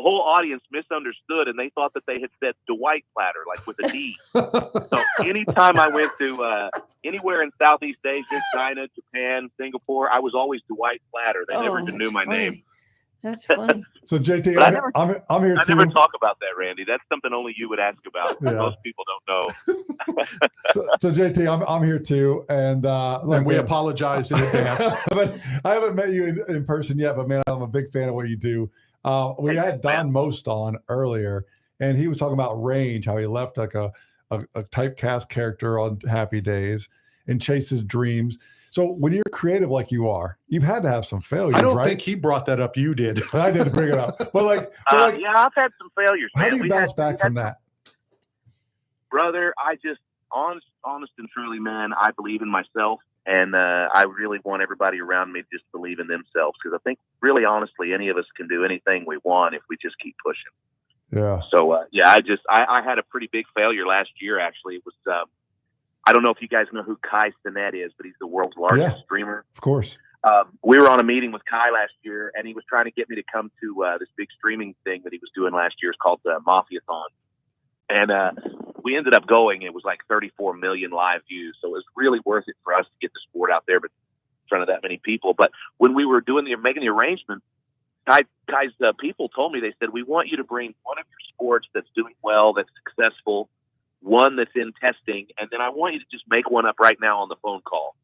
whole audience misunderstood, and they thought that they had said Dwight Platter, like with a D. So anytime I went to anywhere in Southeast Asia, China, Japan, Singapore, I was always Dwight Platter. They never even knew my name.
That's funny.
So JT,
But
I'm here
I
too.
never talk about that, Randy. That's something only you would ask about.
Yeah.
Most people don't know.
So JT, I'm here too, and
And we apologize in advance.
but I haven't met you in person yet, but man, I'm a big fan of what you do. We had Don Most on earlier, and he was talking about range, how he left like a typecast character on Happy Days and chases dreams. So when you're creative like you are, you've had to have some failures.
I don't
right?
think he brought that up. You did.
I did bring it up, but
Yeah, I've had some failures.
how
Man.
do you
We
bounce
had-
back
we
from
had-
that?
Brother, I just honest and truly, man, I believe in myself, and I really want everybody around me to just believe in themselves, because I think, really honestly, any of us can do anything we want if we just keep pushing.
Yeah.
So I had a pretty big failure last year. Actually, it was I don't know if you guys know who Kai Cenat is, but he's the world's largest streamer.
Of course.
We were on a meeting with Kai last year, and he was trying to get me to come to this big streaming thing that he was doing last year. It's called Mafiathon. And we ended up going. It was like 34 million live views. So it was really worth it for us to get the sport out there, but in front of that many people. But when we were making the arrangements, Kai's people told me, they said, we want you to bring one of your sports that's doing well, that's successful, one that's in testing, and then I want you to just make one up right now on the phone call.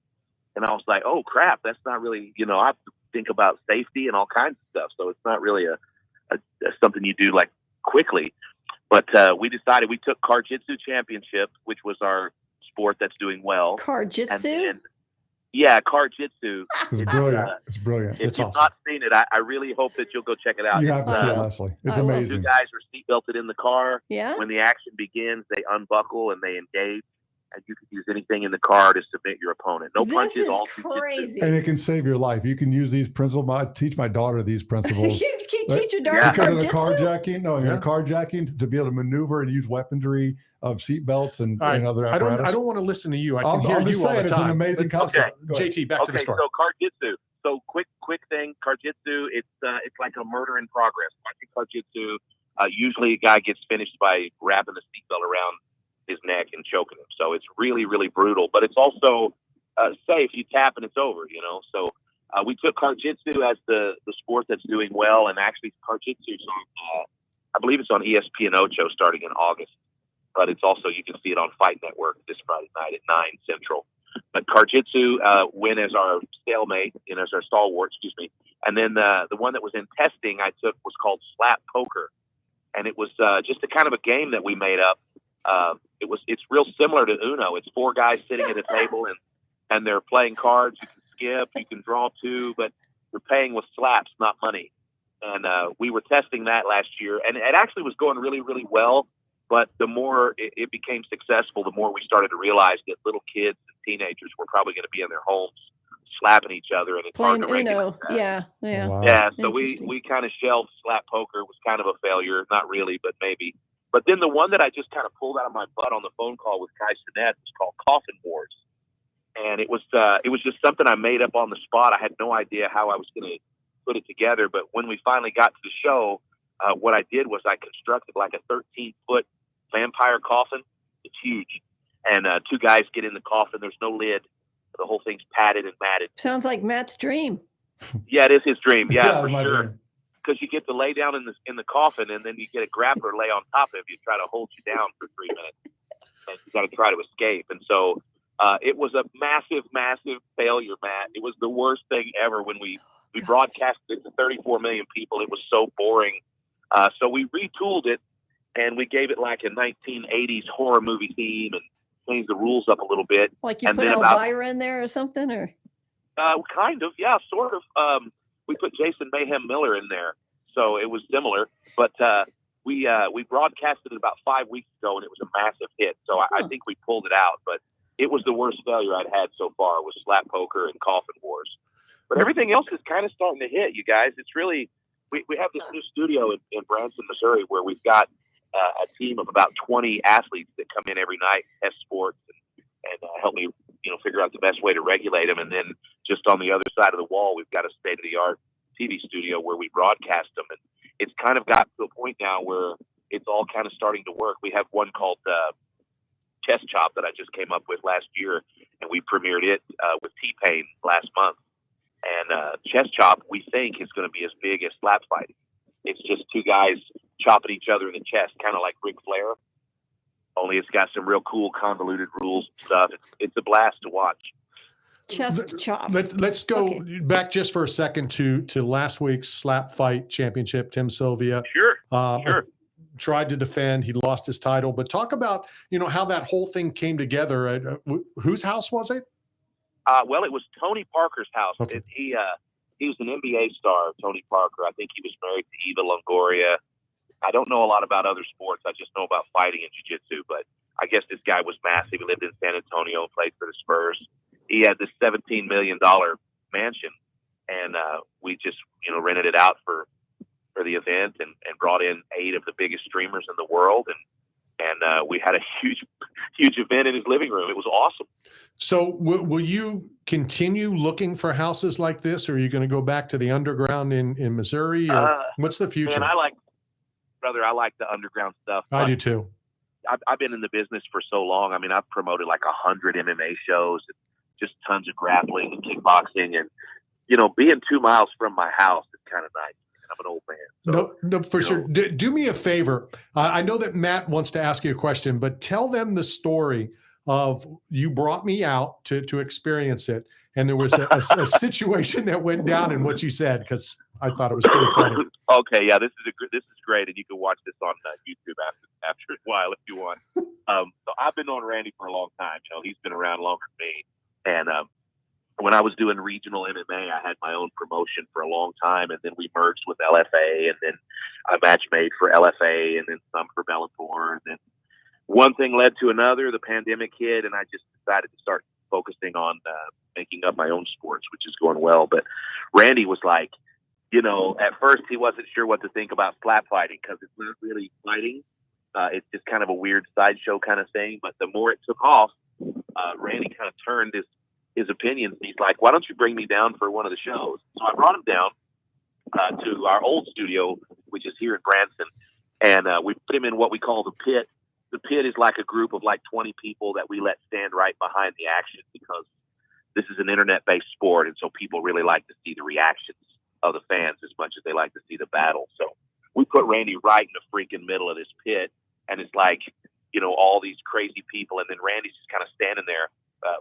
And I was like, oh crap, that's not really, I have to think about safety and all kinds of stuff. So it's not really a something you do like quickly. But we decided, we took Karjitsu Championship, which was our sport that's doing well.
Karjitsu?
Yeah, Karjitsu.
It's brilliant. It's brilliant.
If you've not seen it, I really hope that you'll go check it out.
You have to see it, Leslie. It's amazing.
Two guys are seatbelted in the car.
Yeah.
When the action begins, they unbuckle and they engage. And you can use anything in the car to submit your opponent. No punches.
This is
all
crazy.
And it can save your life. You can use these principles. I teach my daughter these principles.
You can teach your daughter
Because of the
Karjitsu?
carjacking, to be able to maneuver and use weaponry of seatbelts and,
All right.
and other
I
apparatus.
don't want to listen to you. I can
I'm
hear
just
you all
saying,
the
it's an
time.
amazing concept. Go ahead.
JT, back to the story.
So Karjitsu. So quick thing. Karjitsu. It's like a murder in progress. Watching Karjitsu. Usually a guy gets finished by wrapping the seatbelt around his neck and choking him. So it's really, really brutal, but it's also safe. You tap and it's over, So we took Karjitsu as the sport that's doing well, and actually Karjitsu's on, I believe it's on ESPN Ocho starting in August, but it's also, you can see it on Fight Network this Friday night at 9 Central. But Karjitsu went as our stalemate, as our stalwart, And then the one that was in testing I took was called Slap Poker, and it was just a kind of a game that we made up. It's real similar to Uno. It's 4 guys sitting at a table, and and they're playing cards. You can skip, you can draw two, but you're paying with slaps, not money. And we were testing that last year, and it actually was going really, really well. But the more it became successful, the more we started to realize that little kids and teenagers were probably going to be in their homes slapping each other, and it's
Playing
hard to regulate
Uno.
that.
Yeah.
Wow.
Yeah, so we
Interesting.
kind of shelved slap poker. It was kind of a failure. Not really, but maybe. But then the one that I just kind of pulled out of my butt on the phone call with Kai Cenat was called Coffin Wars. And it was just something I made up on the spot. I had no idea how I was going to put it together. But when we finally got to the show, what I did was I constructed like a 13-foot vampire coffin. It's huge. And two guys get in the coffin. There's no lid. The whole thing's padded and matted.
Sounds like Matt's dream.
Yeah, it is his dream. Yeah, for
my
sure.
dream.
Because you get to lay down in the coffin, and then you get a grappler lay on top of you, try to hold you down for 3 minutes, and you got to try to escape. And so it was a massive, massive failure, Matt. It was the worst thing ever when we broadcasted it to 34 million people. It was so boring. So we retooled it, and we gave it like a 1980s horror movie theme and changed the rules up a little bit.
Like you
and
put
then
Elvira in there or something, or
kind of, yeah, sort of. We put Jason Mayhem Miller in there, so it was similar. But we broadcasted it about 5 weeks ago, and it was a massive hit. So I think we pulled it out, but it was the worst failure I'd had so far was slap poker and Coffin Wars. But everything else is kind of starting to hit, you guys. It's really we have this new studio in Branson, Missouri, where we've got a team of about 20 athletes that come in every night, test sports, and help me, figure out the best way to regulate them. And then just on the other side of the wall, we've got a state-of-the-art TV studio where we broadcast them. And it's kind of got to a point now where it's all kind of starting to work. We have one called Chest Chop that I just came up with last year, and we premiered it with T-Pain last month. And Chest Chop, we think, is going to be as big as slap fighting. It's just two guys chopping each other in the chest, kind of like Ric Flair. Only it's got some real cool, convoluted rules and stuff. It's a blast to watch.
Chest chop.
Let's go back just for a second to last week's slap fight championship. Tim Sylvia.
Sure.
Tried to defend. He lost his title. But talk about, how that whole thing came together. At whose house was it?
Well, it was Tony Parker's house.
Okay.
He was an NBA star, Tony Parker. I think he was married to Eva Longoria. I don't know a lot about other sports. I just know about fighting and jiu-jitsu. But I guess this guy was massive. He lived in San Antonio and played for the Spurs. He had this $17 million mansion, and we just, rented it out for the event and brought in 8 of the biggest streamers in the world. And we had a huge event in his living room. It was awesome.
So will you continue looking for houses like this, or are you going to go back to the underground in Missouri? Or what's the future?
Man, I like the underground stuff.
I do too.
I've been in the business for so long. I mean, I've promoted like 100 MMA shows, and just tons of grappling and kickboxing, and being 2 miles from my house is kind of nice. I'm an old man. So,
no, for sure. Do me a favor. I know that Matt wants to ask you a question, but tell them the story of you brought me out to experience it, and there was a situation that went down and what you said, because I thought it was pretty funny.
Okay, yeah, this is great, and you can watch this on YouTube after a while if you want. So I've been knowing Randy for a long time. He's been around longer than me, and when I was doing regional MMA, I had my own promotion for a long time, and then we merged with LFA, and then I match made for LFA, and then some for Bellator, and then one thing led to another. The pandemic hit, and I just decided to start focusing on making up my own sports, which is going well. But Randy was like, at first he wasn't sure what to think about slap fighting because it's not really fighting. It's just kind of a weird sideshow kind of thing. But the more it took off, Randy kind of turned his opinions. He's like, why don't you bring me down for one of the shows? So I brought him down to our old studio, which is here in Branson, and we put him in what we call the pit. The pit is like a group of like 20 people that we let stand right behind the action because this is an internet-based sport, and so people really like to see the reactions of the fans as much as they like to see the battle. So we put Randy right in the freaking middle of this pit, and it's like, all these crazy people, and then Randy's just kind of standing there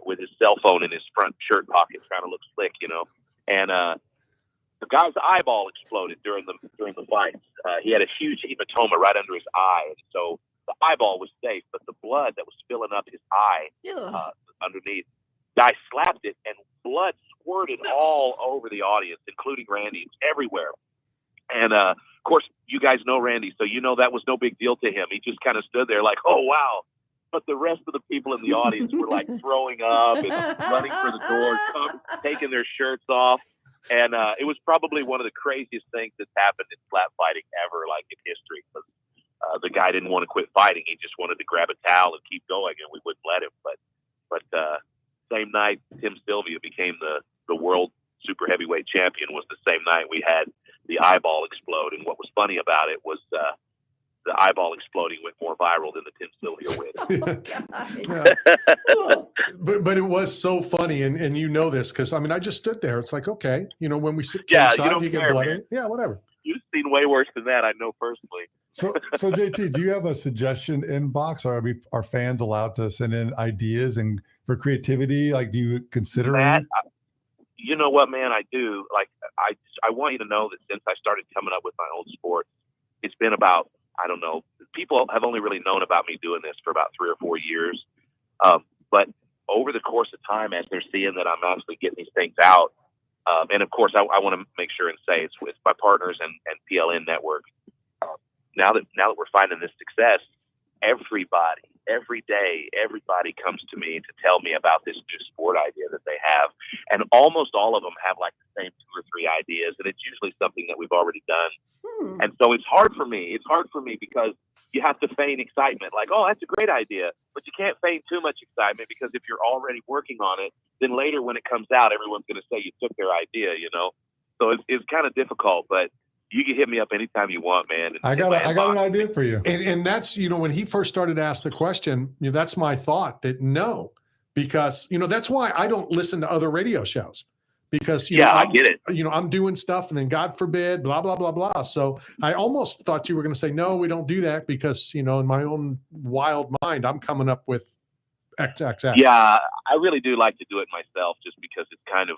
with his cell phone in his front shirt pocket, trying to look slick, and the guy's eyeball exploded during the fight. He had a huge hematoma right under his eye, and so the eyeball was safe, but the blood that was filling up his eye underneath Guy slapped it, and blood squirted all over the audience, including Randy. It was everywhere. And, of course, you guys know Randy, so you know that was no big deal to him. He just kind of stood there like, oh, wow. But the rest of the people in the audience were like throwing up and running for the door, taking their shirts off. And it was probably one of the craziest things that's happened in slap fighting ever, like in history. The guy didn't want to quit fighting. He just wanted to grab a towel and keep going, and we wouldn't let him. But same night Tim Sylvia became the world super heavyweight champion was the same night we had the eyeball explode. And what was funny about it was the eyeball exploding went more viral than the Tim Sylvia win.
But it was so funny, and you know this because I just stood there. It's like, okay, when we sit
Yeah,
inside,
you don't
you get
care,
blood.
man.
Yeah, whatever.
You've seen way worse than that, I know personally.
So JT, do you have a suggestion inbox, or are fans allowed to send in ideas and for creativity? Like, do you consider
Matt,
any?
you know what, man? I do. Like, I want you to know that since I started coming up with my own sport, it's been about, I don't know, people have only really known about me doing this for about 3 or 4 years. But over the course of time, as they're seeing that I'm actually getting these things out, and of course, I want to make sure and say it's with my partners and PLN Network. Now that we're finding this success, everybody, every day, everybody comes to me to tell me about this new sport idea that they have. And almost all of them have like the same 2 or 3 ideas. And it's usually something that we've already done. And so it's hard for me. It's hard for me because you have to feign excitement. Like, oh, that's a great idea. But you can't feign too much excitement because if you're already working on it, then later when it comes out, everyone's going to say you took their idea, So it's kind of difficult, but you can hit me up anytime you want, man.
I got an idea for you.
And that's, when he first started to ask the question, that's my thought that no, because, that's why I don't listen to other radio shows because,
I get it.
I'm doing stuff and then God forbid, blah, blah, blah, blah. So I almost thought you were going to say, no, we don't do that because, in my own wild mind, I'm coming up with XXX.
Yeah, I really do like to do it myself just because it's kind of,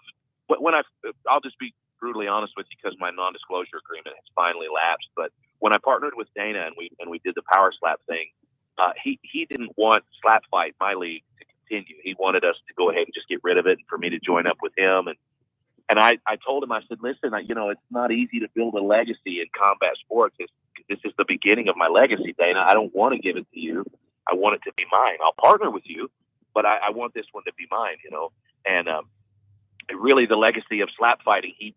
I'll just be brutally honest with you because my non-disclosure agreement has finally lapsed. But when I partnered with Dana and we did the power slap thing, he didn't want Slap Fight, my league, to continue. He wanted us to go ahead and just get rid of it and for me to join up with him. And I told him, I said, listen, it's not easy to build a legacy in combat sports. This is the beginning of my legacy, Dana. I don't want to give it to you. I want it to be mine. I'll partner with you, but I want this one to be mine, And really, the legacy of slap fighting, he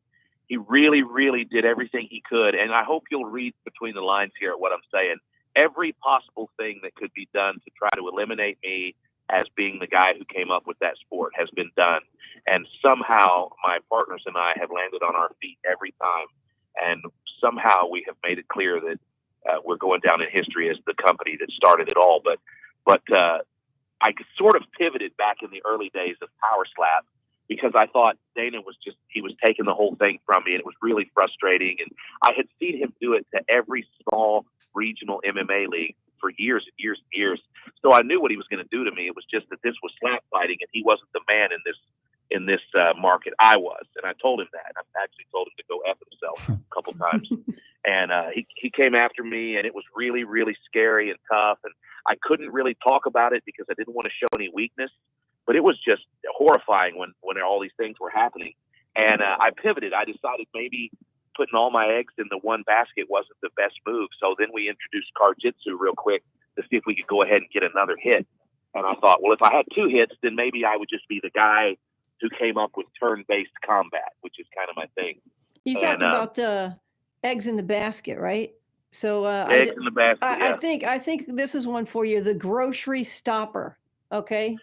really, really did everything he could. And I hope you'll read between the lines here at what I'm saying. Every possible thing that could be done to try to eliminate me as being the guy who came up with that sport has been done. And somehow my partners and I have landed on our feet every time. And somehow we have made it clear that we're going down in history as the company that started it all. But I sort of pivoted back in the early days of Power Slap, because I thought Dana he was taking the whole thing from me, and it was really frustrating. And I had seen him do it to every small regional MMA league for years and years and years. So I knew what he was going to do to me. It was just that this was slap fighting, and he wasn't the man in this market. I was, and I told him that. I actually told him to go F himself a couple times. And he came after me, and it was really, really scary and tough. And I couldn't really talk about it because I didn't want to show any weakness. But it was just horrifying when all these things were happening. And I pivoted. I decided maybe putting all my eggs in the one basket wasn't the best move. So then we introduced Karjitsu real quick to see if we could go ahead and get another hit. And I thought, well, if I had 2 hits, then maybe I would just be the guy who came up with turn-based combat, which is kind of my thing.
You talked about eggs in the basket, right? So
eggs in the basket.
I think this is one for you: the grocery stopper. Okay.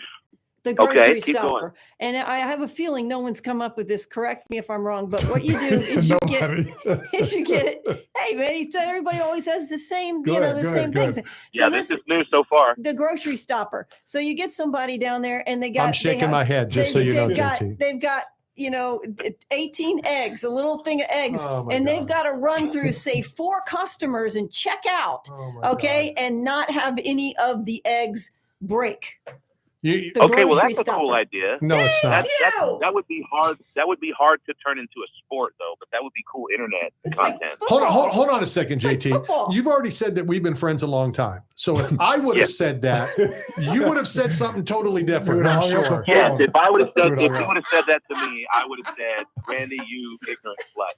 The grocery stopper. Going. And I have a feeling no one's come up with this. Correct me if I'm wrong, but what you do is you get it. Hey, man, he said everybody always has the same, same things. So
yeah, this is new so far.
The grocery stopper. So you get somebody down there and they got.
I'm shaking my head just so you know, JT.
They've got 18 eggs, a little thing of eggs, and they've got to run through, say, 4 customers and check out. Okay, God. And not have any of the eggs break.
You,
The
Okay, well
grocery
that's a cool
stopper.
idea.
no, it's not.
That would be hard. That would be hard to turn into a sport, though. But that would be cool internet content.
Hold on a second, JT.
football.
You've already said that we've been friends a long time. So if I would have said that, you would have said something totally different. I'm sure.
Yes, if I would have said,
Dude,
if
I
you
got-
would have said that to me, I would have said, "Randy, you ignorant slut."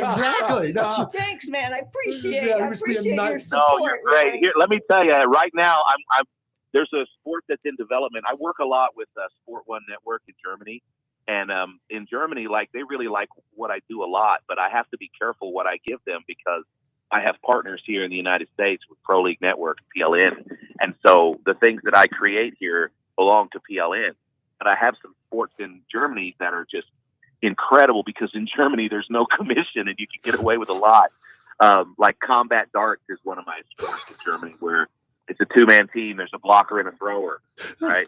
Exactly. That's
Thanks, man. I appreciate.
Yeah,
I
he was being
appreciate your
nice.
No,
support.
you're great.
man.
Here, let me tell you. Right now, I'm. There's a sport that's in development. I work a lot with Sport One Network in Germany, and in Germany, like they really like what I do a lot. But I have to be careful what I give them because I have partners here in the United States with Pro League Network, PLN, and so the things that I create here belong to PLN. But I have some sports in Germany that are just incredible because in Germany there's no commission and you can get away with a lot. Like combat darts is one of my sports in Germany where it's a two-man team. There's a blocker and a thrower, right?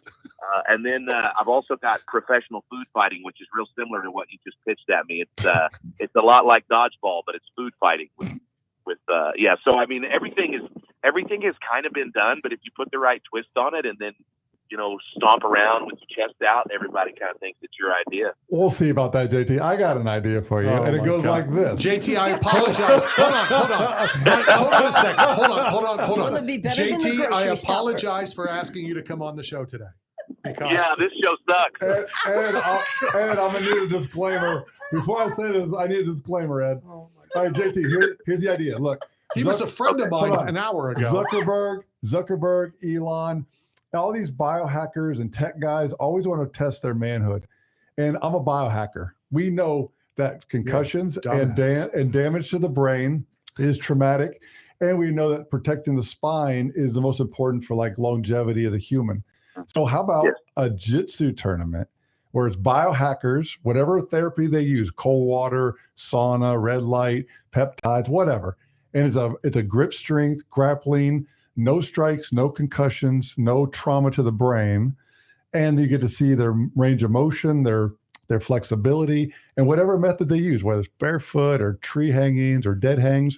And then I've also got professional food fighting, which is real similar to what you just pitched at me. It's a lot like dodgeball, but it's food fighting with yeah. So I mean, everything has kind of been done, but if you put the right twist on it and then stomp around with your chest out, everybody kind of thinks it's your idea.
We'll see about that, JT. I got an idea for you,
Oh,
and it
my
goes
God.
like this.
JT, I apologize. Hold on a second. Hold on.
Will it be better than the
JT, I
grocery stopper?
apologize for asking you to come on the show today. Because
Yeah, this show sucks.
And I'm gonna need a disclaimer before I say this. I need a disclaimer, Ed. All right, JT. Here's the idea. Look,
he was a friend of
hold
mine
on.
an hour ago.
Zuckerberg, Elon, all these biohackers and tech guys always want to test their manhood. And I'm a biohacker. We know that concussions and damage to the brain is traumatic. And we know that protecting the spine is the most important for like longevity of the human. So how about a jiu-jitsu tournament where it's biohackers, whatever therapy they use, cold water, sauna, red light, peptides, whatever. And it's a grip strength, grappling, no strikes, no concussions, no trauma to the brain. And you get to see their range of motion, their flexibility, and whatever method they use, whether it's barefoot or tree hangings or dead hangs.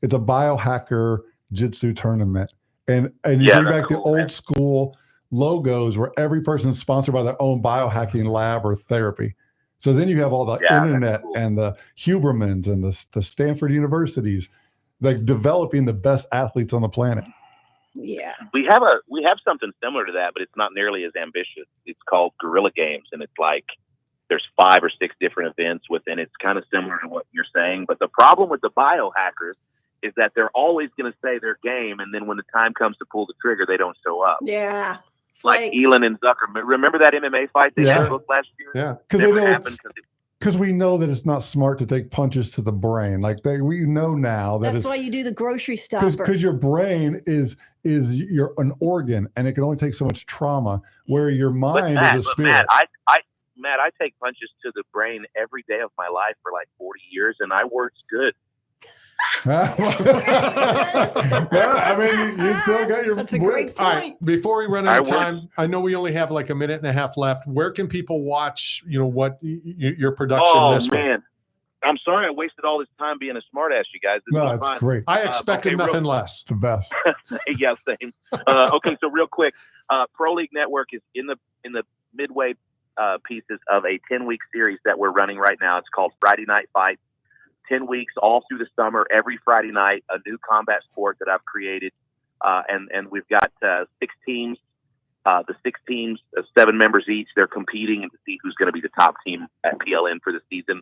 It's a biohacker jiu-jitsu tournament. And you bring back the old school logos where every person is sponsored by their own biohacking lab or therapy. So then you have all the internet and the Hubermans and the Stanford universities, like developing the best athletes on the planet.
Yeah.
We have something similar to that, but it's not nearly as ambitious. It's called Guerrilla Games, and it's like there's 5 or 6 different events within it. It's kind of similar to what you're saying, but the problem with the biohackers is that they're always going to say their game, and then when the time comes to pull the trigger, they don't show up.
Yeah.
Like Elon and Zucker. Remember that MMA fight they had booked last year?
Yeah, because we know that it's not smart to take punches to the brain. Like we know now that
That's
it's
why you do the grocery stopper.
because your brain is an organ and it can only take so much trauma. Where your mind is a spirit.
Matt, I take punches to the brain every day of my life for like 40 years, and I works good.
Yeah, I mean, you still got your.
That's a great point.
All right, before we run out of time, I know we only have like a minute and a half left. Where can people watch, what your production this week?
Man, I'm sorry I wasted all this time being a smartass, you guys. This
No,
was
it's
fun.
great.
I expected nothing less.
It's the best.
Yeah, same. Okay, so real quick, Pro League Network is in the midway pieces of a 10-week series that we're running right now. It's called Friday Night Fight. 10 weeks all through the summer, every Friday night, a new combat sport that I've created. And we've got 6 teams. The 6 teams, 7 members each, they're competing to see who's going to be the top team at PLN for the season.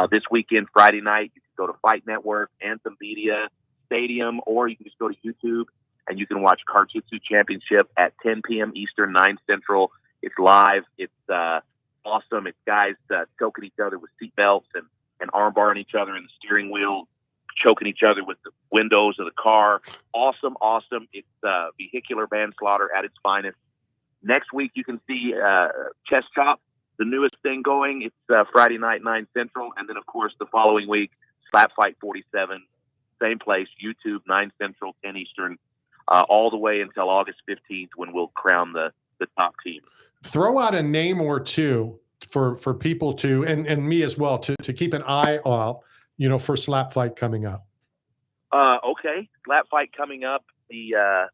This weekend, Friday night, you can go to Fight Network, Anthem Media, Stadium, or you can just go to YouTube and you can watch Jiu-Jitsu Championship at 10 p.m. Eastern, 9 Central. It's live. It's awesome. It's guys choking each other with seatbelts and armbarring each other in the steering wheel, choking each other with the windows of the car. Awesome. It's vehicular manslaughter at its finest. Next week, you can see Chest Chop, the newest thing going. It's Friday night, 9 Central. And then, of course, the following week, Slap Fight 47, same place, YouTube, 9 Central, 10 Eastern, all the way until August 15th when we'll crown the top team.
Throw out a name or two for people to, and me as well, to keep an eye out, for Slap Fight coming up.
Okay. Slap Fight coming up. The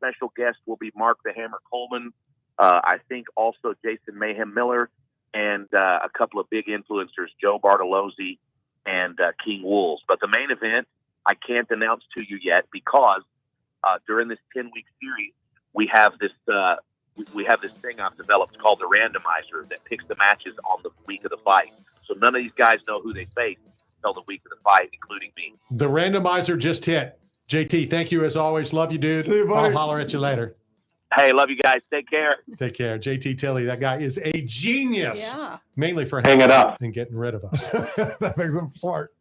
special guest will be Mark the Hammer Coleman. I think also Jason Mayhem Miller and a couple of big influencers, Joe Bartolozzi and King Wolves. But the main event, I can't announce to you yet because during this 10-week series, we have this thing I've developed called the randomizer that picks the matches on the week of the fight. So none of these guys know who they face until the week of the fight, including me.
The randomizer just hit. JT, thank you as always. Love you, dude.
See you, buddy.
I'll holler at you later.
Hey, love you guys. Take care.
Take care. JT Tilley, that guy is a genius.
Yeah.
Mainly for
Hang it up
and getting rid of us.
That makes him fart.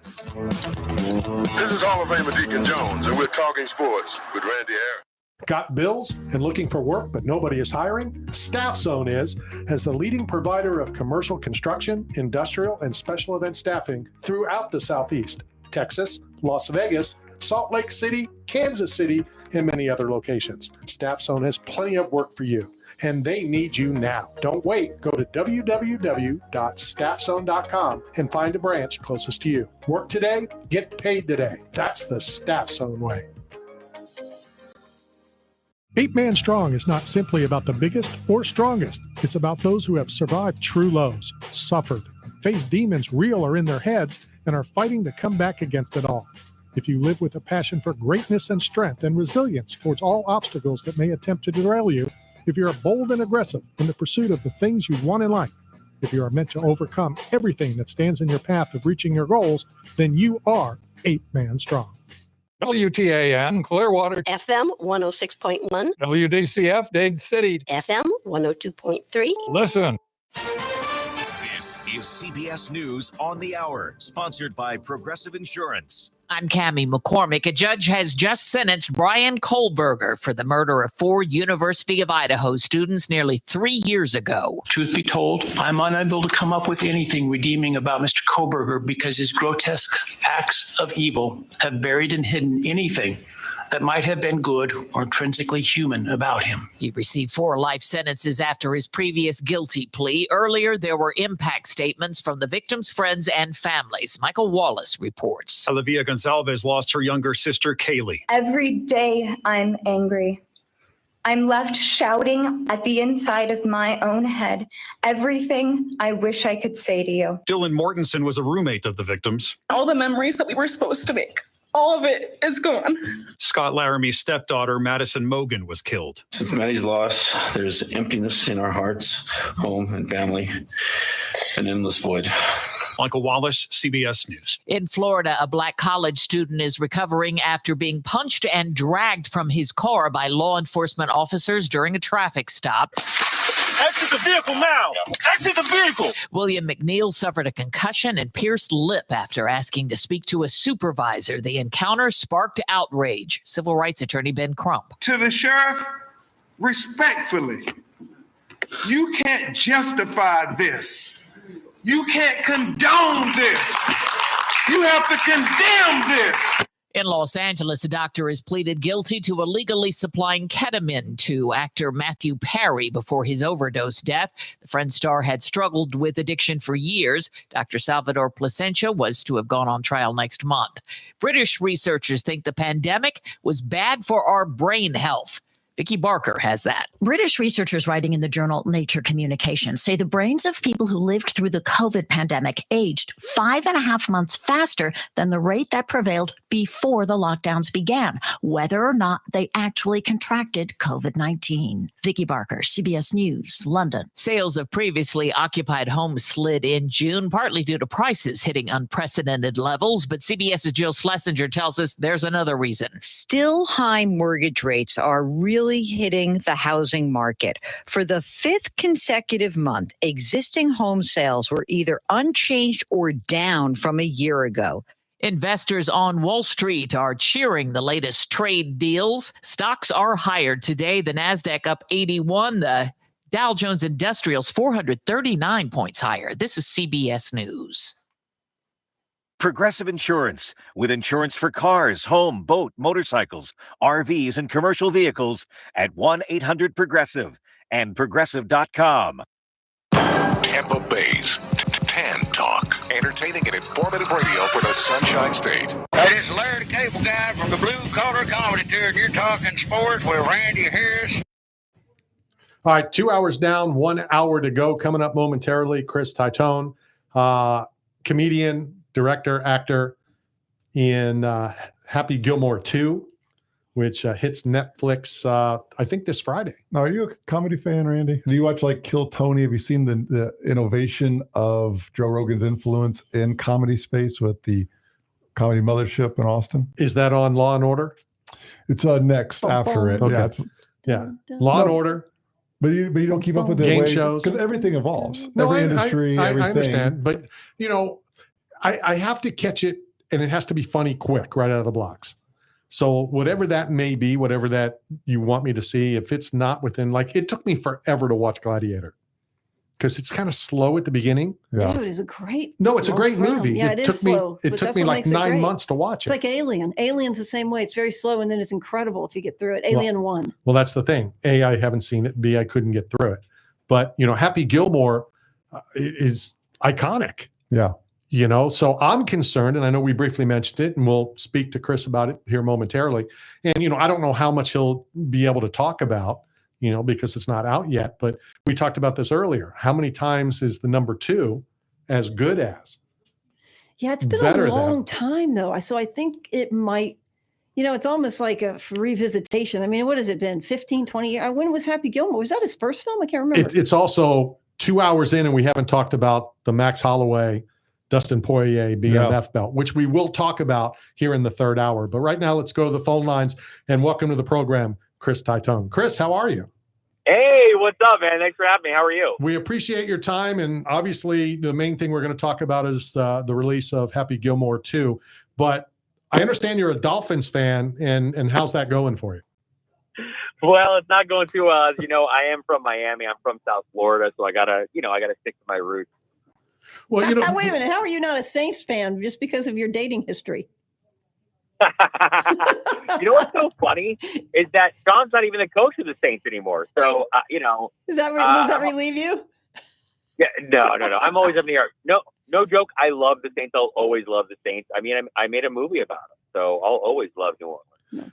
This is Hall of Famer Deacon Jones, and we're talking sports with Randy Harris.
Got bills and looking for work, but nobody is hiring? Staff Zone is, as the leading provider of commercial construction, industrial, and special event staffing throughout the Southeast, Texas, Las Vegas, Salt Lake City, Kansas City, and many other locations. Staff Zone has plenty of work for you, and they need you now. Don't wait. Go to www.staffzone.com and find a branch closest to you. Work today, get paid today. That's the Staff Zone way. 8-Man Strong is not simply about the biggest or strongest. It's about those who have survived true lows, suffered, faced demons real or in their heads, and are fighting to come back against it all. If you live with a passion for greatness and strength and resilience towards all obstacles that may attempt to derail you, if you are bold and aggressive in the pursuit of the things you want in life, if you are meant to overcome everything that stands in your path of reaching your goals, then you are 8-Man Strong.
WTAN, Clearwater.
FM 106.1.
WDCF, Dade City.
FM 102.3.
Listen.
This is CBS News on the Hour, sponsored by Progressive Insurance.
I'm Cammie McCormick. A judge has just sentenced Bryan Kohberger for the murder of 4 University of Idaho students nearly 3 years ago.
Truth be told, I'm unable to come up with anything redeeming about Mr. Kohberger because his grotesque acts of evil have buried and hidden anything that might have been good or intrinsically human about him.
He received 4 life sentences after his previous guilty plea. Earlier, there were impact statements from the victims' friends and families. Michael Wallace reports.
Olivia Gonzalez lost her younger sister, Kaylee.
Every day I'm angry. I'm left shouting at the inside of my own head everything I wish I could say to you.
Dylan Mortensen was a roommate of the victims.
All the memories that we were supposed to make. All of it is gone.
Scott Laramie's stepdaughter, Madison Mogan, was killed.
Since Maddie's loss, there's emptiness in our hearts, home and family, an endless void.
Michael Wallace, CBS News.
In Florida, a black college student is recovering after being punched and dragged from his car by law enforcement officers during a traffic stop.
Exit the vehicle now! Exit the vehicle!
William McNeil suffered a concussion and pierced lip after asking to speak to a supervisor. The encounter sparked outrage. Civil rights attorney Ben Crump.
To the sheriff, respectfully, you can't justify this. You can't condone this. You have to condemn this.
In Los Angeles, a doctor has pleaded guilty to illegally supplying ketamine to actor Matthew Perry before his overdose death. The Friends star had struggled with addiction for years. Dr. Salvador Plasencia was to have gone on trial next month. British researchers think the pandemic was bad for our brain health. Vicky Barker has that.
British researchers writing in the journal Nature Communications say the brains of people who lived through the COVID pandemic aged 5.5 months faster than the rate that prevailed before the lockdowns began, whether or not they actually contracted COVID-19. Vicky Barker, CBS News, London.
Sales of previously occupied homes slid in June, partly due to prices hitting unprecedented levels. But CBS's Jill Schlesinger tells us there's another reason.
Still high mortgage rates are really hitting the housing market. For the 5th consecutive month, existing home sales were either unchanged or down from a year ago.
Investors on Wall Street are cheering the latest trade deals. Stocks are higher today. The Nasdaq up 81. The Dow Jones Industrials 439 points higher. This is CBS News.
Progressive Insurance, with insurance for cars, home, boat, motorcycles, RVs, and commercial vehicles at 1-800-PROGRESSIVE and Progressive.com.
Tampa Bay's Tan Talk. Entertaining and informative radio for the Sunshine State.
Hey, this is Larry the Cable Guy from the Blue Collar Comedy Tour, and you're talking sports with Randy Harris.
All right, 2 hours down, 1 hour to go. Coming up momentarily, Chris Titone, comedian, director, actor in Happy Gilmore 2, which hits Netflix, I think, this Friday.
Now, are you a comedy fan, Randy? Do you watch like Kill Tony? Have you seen the innovation of Joe Rogan's influence in comedy space with the Comedy Mothership in Austin?
Is that on Law and Order?
It's next after it.
Okay.
Yeah,
Law and Order.
But you don't keep up with the
game shows,
because everything evolves.
No,
Every
I
industry, everything.
I understand, but I have to catch it, and it has to be funny quick right out of the blocks. So whatever that may be, whatever that you want me to see, if it's not within, like, it took me forever to watch Gladiator because it's kind of slow at the beginning.
Yeah, it is a great.
No, it's a great movie.
Yeah, it is slow.
It took me like 9 months to watch
it. It's like Alien. Alien's the same way. It's very slow, and then it's incredible if you get through it. Alien 1.
Well, that's the thing. A, I haven't seen it. B, I couldn't get through it. But, Happy Gilmore is iconic.
Yeah.
So I'm concerned, and I know we briefly mentioned it, and we'll speak to Chris about it here momentarily. And, I don't know how much he'll be able to talk about, because it's not out yet. But we talked about this earlier. How many times is the number 2 as good as?
Yeah, it's been a long time, though. So I think it might, it's almost like a revisitation. I mean, what has it been? 15, 20 years? When was Happy Gilmore? Was that his first film? I can't remember.
It's also 2 hours in, and we haven't talked about the Max Holloway, Dustin Poirier BMF belt, which we will talk about here in the third hour. But right now, let's go to the phone lines and welcome to the program, Chris Titone. Chris, how are you?
Hey, what's up, man? Thanks for having me. How are you?
We appreciate your time. And obviously, the main thing we're going to talk about is the release of Happy Gilmore 2. But I understand you're a Dolphins fan, and how's that going for you?
Well, it's not going too well. As you know, I am from Miami. I'm from South Florida, so I gotta stick to my roots.
Well,
wait a minute. How are you not a Saints fan just because of your dating history?
You know what's so funny is that Sean's not even the coach of the Saints anymore. So,
does that relieve you?
Yeah, no. I'm always up in the air. No joke. I love the Saints. I'll always love the Saints. I mean, I made a movie about them, so I'll always love New Orleans.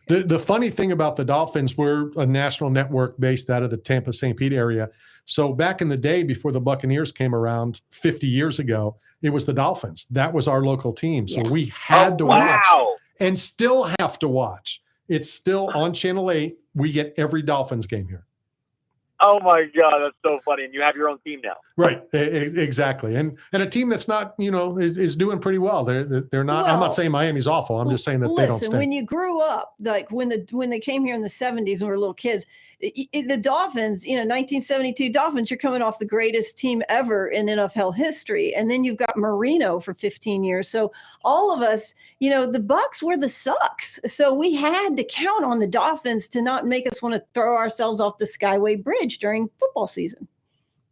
The funny thing about the Dolphins, we're a national network based out of the Tampa St. Pete area. So back in the day, before the Buccaneers came around 50 years ago, it was the Dolphins. That was our local team. So we had to watch and still have to watch. It's still on Channel 8. We get every Dolphins game here.
Oh my God, that's so funny! And you have your own team now,
right? Exactly, and a team that's not, is doing pretty well. They're not.
Well,
I'm not saying Miami's awful. I'm just saying that they don't stink.
When you grew up, like when they came here in the 70s when we were little kids, the Dolphins, 1972 Dolphins, you're coming off the greatest team ever in NFL history, and then you've got Marino for 15 years. So all of us, the Bucks were the sucks. So we had to count on the Dolphins to not make us want to throw ourselves off the Skyway Bridge during football season.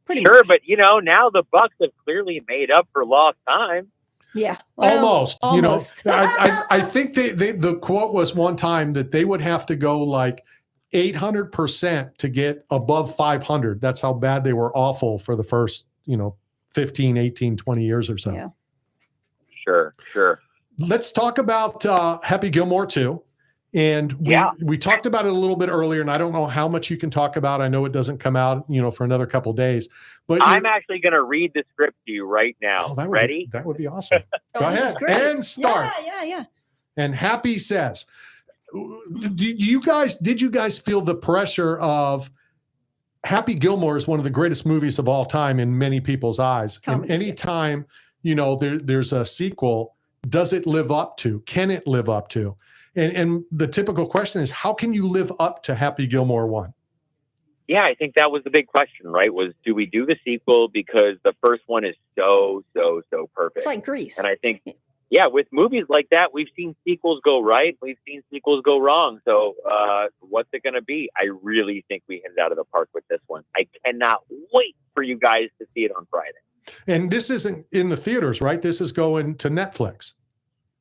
Pretty much.
But now the Bucks have clearly made up for lost time.
Yeah,
almost. I think the quote was one time that they would have to go like 800% to get above 500. That's how bad they were awful for the first, 15, 18, 20 years or so.
Yeah.
Sure.
Let's talk about Happy Gilmore 2. And we talked about it a little bit earlier, and I don't know how much you can talk about. I know it doesn't come out, for another couple of days. But
I'm actually going to read the script to you right now. Ready?
That would be awesome. Go ahead and start.
Yeah.
And Happy says, did you guys feel the pressure of Happy Gilmore is one of the greatest movies of all time in many people's eyes. And anytime, there's a sequel, does it live up to? Can it live up to? And the typical question is, how can you live up to Happy Gilmore 1?
Yeah, I think that was the big question, right? Was, do we do the sequel because the first one is so perfect?
It's like Grease.
And I think, with movies like that, we've seen sequels go right. We've seen sequels go wrong. So what's it going to be? I really think we hit it out of the park with this one. I cannot wait for you guys to see it on Friday.
And this isn't in the theaters, right? This is going to Netflix.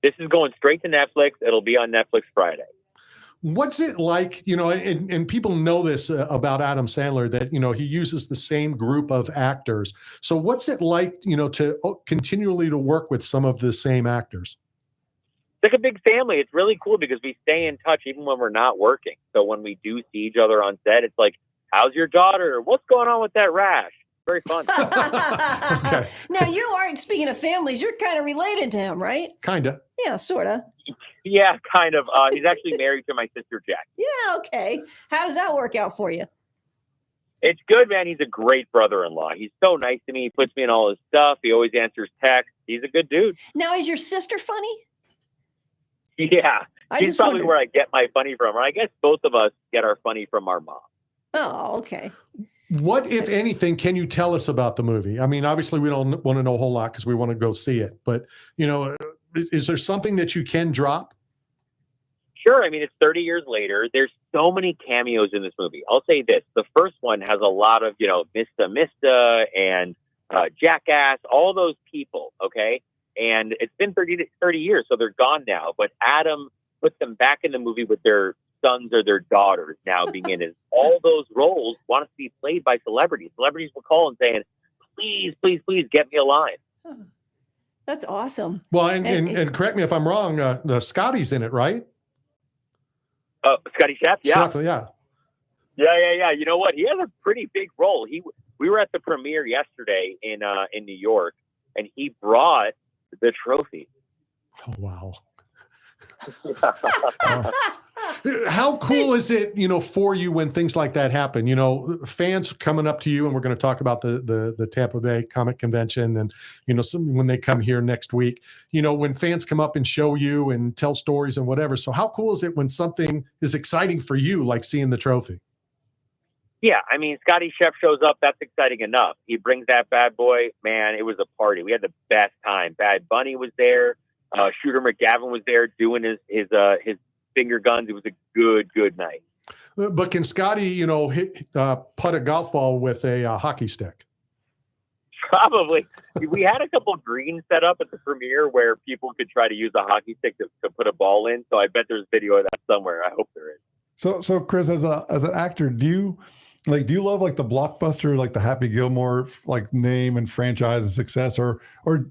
This is going straight to Netflix. It'll be on Netflix Friday.
What's it like, and people know this about Adam Sandler, that, he uses the same group of actors. So what's it like, to continually to work with some of the same actors?
It's like a big family. It's really cool because we stay in touch even when we're not working. So when we do see each other on set, it's like, how's your daughter? What's going on with that rash? Very fun.
Okay.
Now, you aren't, speaking of families, you're kind of related to him, right?
Kind of.
Yeah, sort of.
Yeah, kind of. He's actually married to my sister, Jack.
Yeah, okay. How does that work out for you?
It's good, man. He's a great brother-in-law. He's so nice to me. He puts me in all his stuff. He always answers texts. He's a good dude.
Now, is your sister funny?
Yeah.
I
She's
just
probably
wondered.
where I get my funny from. Or I guess both of us get our funny from our mom.
Oh, okay.
What, if anything, can you tell us about the movie? I mean, obviously we don't want to know a whole lot because we want to go see it, but is there something that you can drop?
Sure. I mean, it's 30 years later. There's so many cameos in this movie. I'll say this. The first one has a lot of, Mista and Jackass, all those people. Okay. And it's been 30 years, so they're gone now. But Adam puts them back in the movie with their sons or their daughters now being in it. All those roles want to be played by celebrities. Celebrities will call and saying, please, please, please get me a line.
That's awesome.
Well, and correct me if I'm wrong, Scotty's in it, right?
Scotty Chef, yeah.
Chef, yeah.
Yeah. You know what? He has a pretty big role. We were at the premiere yesterday in New York, and he brought the trophy.
Oh, wow. How cool is it, for you when things like that happen? Fans coming up to you, and we're going to talk about the Tampa Bay Comic Convention, and when they come here next week, when fans come up and show you and tell stories and whatever. So how cool is it when something is exciting for you, like seeing the trophy?
Yeah, I mean, Scotty Chef shows up. That's exciting enough. He brings that bad boy. Man, it was a party. We had the best time. Bad Bunny was there. Shooter McGavin was there doing his finger guns. It was a good night.
But can Scotty, putt a golf ball with a hockey stick?
Probably. We had a couple greens set up at the premiere where people could try to use a hockey stick to put a ball in. So I bet there's video of that somewhere. I hope there is.
So Chris, as an actor, do you love like the blockbuster, like the Happy Gilmore like name and franchise and success, or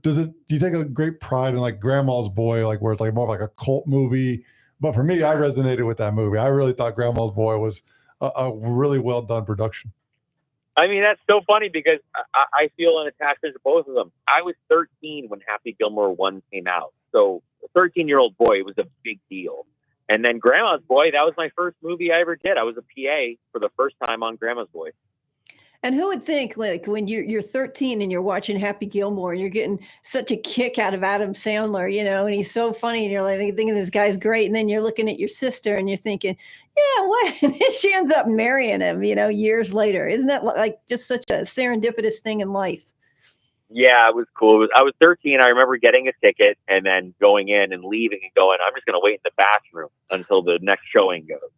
do you take a great pride in like Grandma's Boy, like where it's like more of like a cult movie? But for me, I resonated with that movie. I really thought Grandma's Boy was a really well done production.
I mean, that's so funny because I feel an attachment to both of them. I was 13 when Happy Gilmore 1 came out. So a 13-year-old boy, it was a big deal. And then Grandma's Boy, that was my first movie I ever did. I was a PA for the first time on Grandma's Boy.
And who would think, like, when you're 13 and you're watching Happy Gilmore and you're getting such a kick out of Adam Sandler, and he's so funny, and you're like thinking this guy's great, and then you're looking at your sister and you're thinking, yeah, what? And then she ends up marrying him, years later. Isn't that like just such a serendipitous thing in life?
Yeah, it was cool. I was 13. I remember getting a ticket and then going in and leaving and going, I'm just going to wait in the bathroom until the next showing goes.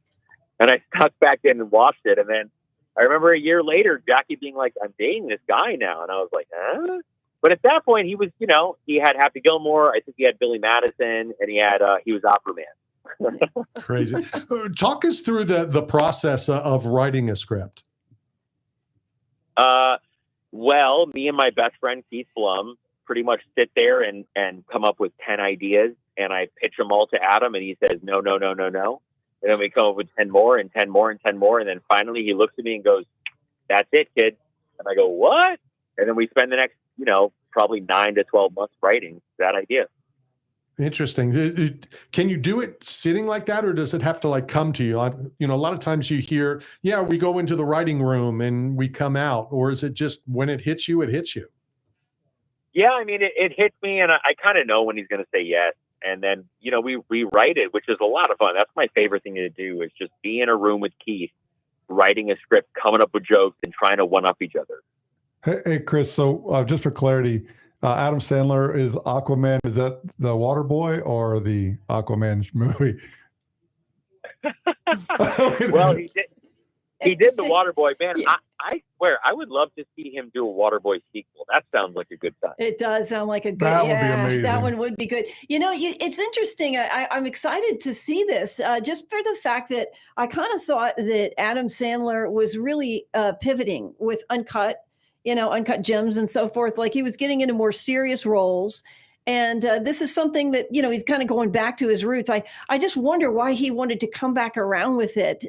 And I stuck back in and watched it. And then I remember a year later, Jackie being like, I'm dating this guy now. And I was like, huh? But at that point, he was, he had Happy Gilmore. I think he had Billy Madison, and he was Aquaman.
Crazy. Talk us through the process of writing a script.
Well, me and my best friend, Keith Blum, pretty much sit there and come up with 10 ideas, and I pitch them all to Adam, and he says, no. And then we come up with 10 more and 10 more and 10 more. And then finally he looks at me and goes, that's it, kid. And I go, what? And then we spend the next, probably 9 to 12 months writing that idea.
Interesting. Can you do it sitting like that, or does it have to like come to you? A lot of times you hear, yeah, we go into the writing room and we come out, or is it just when it hits you, it hits you?
Yeah, I mean, it hits me, and I kind of know when he's going to say yes. And then, we rewrite it, which is a lot of fun. That's my favorite thing to do, is just be in a room with Keith, writing a script, coming up with jokes, and trying to one-up each other.
Hey, Chris, so just for clarity, Adam Sandler is Aquaman. Is that the Water Boy or the Aquaman movie?
Well, he did. He did the Waterboy, man. Yeah. I swear, I would love to see him do a Waterboy sequel. That sounds like a good time.
It does sound like a good.
That would be amazing.
That one would be good. It's interesting. I'm excited to see this, just for the fact that I kind of thought that Adam Sandler was really pivoting with Uncut Gems and so forth. Like he was getting into more serious roles. And this is something that, he's kind of going back to his roots. I just wonder why he wanted to come back around with it,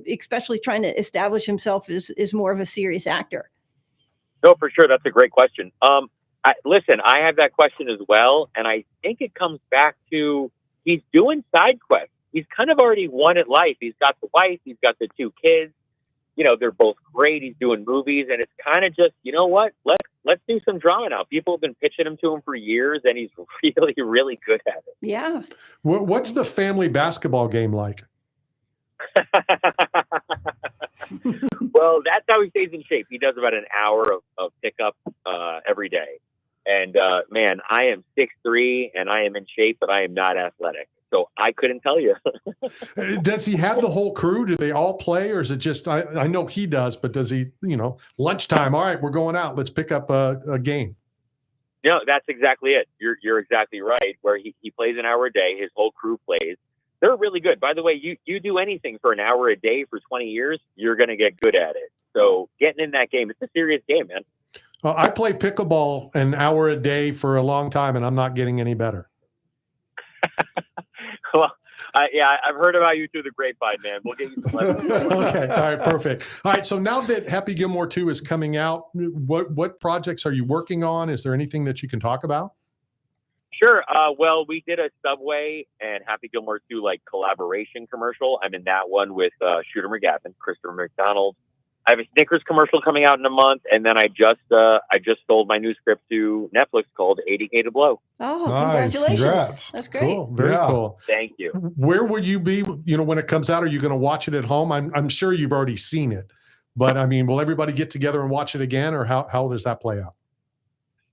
especially trying to establish himself as more of a serious actor.
No, for sure. That's a great question. Listen, I have that question as well. And I think it comes back to he's doing side quests. He's kind of already won at life. He's got the wife. He's got the 2 kids. They're both great. He's doing movies. And it's kind of just, you know what? Let's do some drama now. People have been pitching him to him for years, and he's really, really good at it.
Yeah.
What's the family basketball game like?
Well, that's how he stays in shape. He does about an hour of pickup every day. And, man, I am 6'3", and I am in shape, but I am not athletic. So I couldn't tell you.
Does he have the whole crew? Do they all play, or is it just, I know he does, but does he, lunchtime, all right, we're going out, let's pick up a game?
No, that's exactly it. You're exactly right. Where he plays an hour a day, his whole crew plays. They're really good. By the way, you do anything for an hour a day for 20 years, you're going to get good at it. So getting in that game, it's a serious game, man.
I play pickleball an hour a day for a long time, and I'm not getting any better.
Well, I've heard about you through the grapevine, man. We'll get you some lessons.
Okay, all right, perfect. All right, so now that Happy Gilmore 2 is coming out, what projects are you working on? Is there anything that you can talk about?
Sure. Well, we did a Subway and Happy Gilmore 2 collaboration commercial. I'm in that one with Shooter McGavin, Christopher McDonald. I have a Snickers commercial coming out in a month, and then I just sold my new script to Netflix called 80K to Blow.
Oh, nice. Congratulations! Congrats. That's great.
Cool. Very cool.
Thank you.
Where will you be? When it comes out, are you going to watch it at home? I'm sure you've already seen it, but I mean, will everybody get together and watch it again, or how does that play out?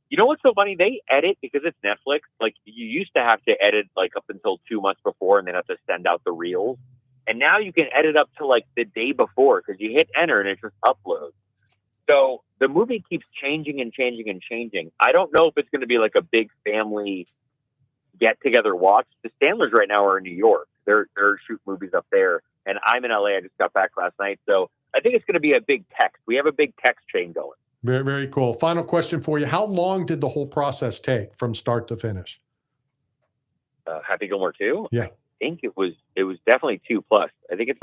You know what's so funny? They edit because it's Netflix. Like you used to have to edit up until 2 months before, and then have to send out the reels. And now you can edit up to the day before because you hit enter and it just uploads. So the movie keeps changing and changing and changing. I don't know if it's going to be a big family get together watch. The Sandlers right now are in New York. They're shooting movies up there, and I'm in LA. I just got back last night, so I think it's going to be a big text. We have a big text chain going.
Very, very cool. Final question for you: how long did the whole process take from start to finish?
Happy Gilmore 2?
Yeah.
I think it was definitely 2+. I think it's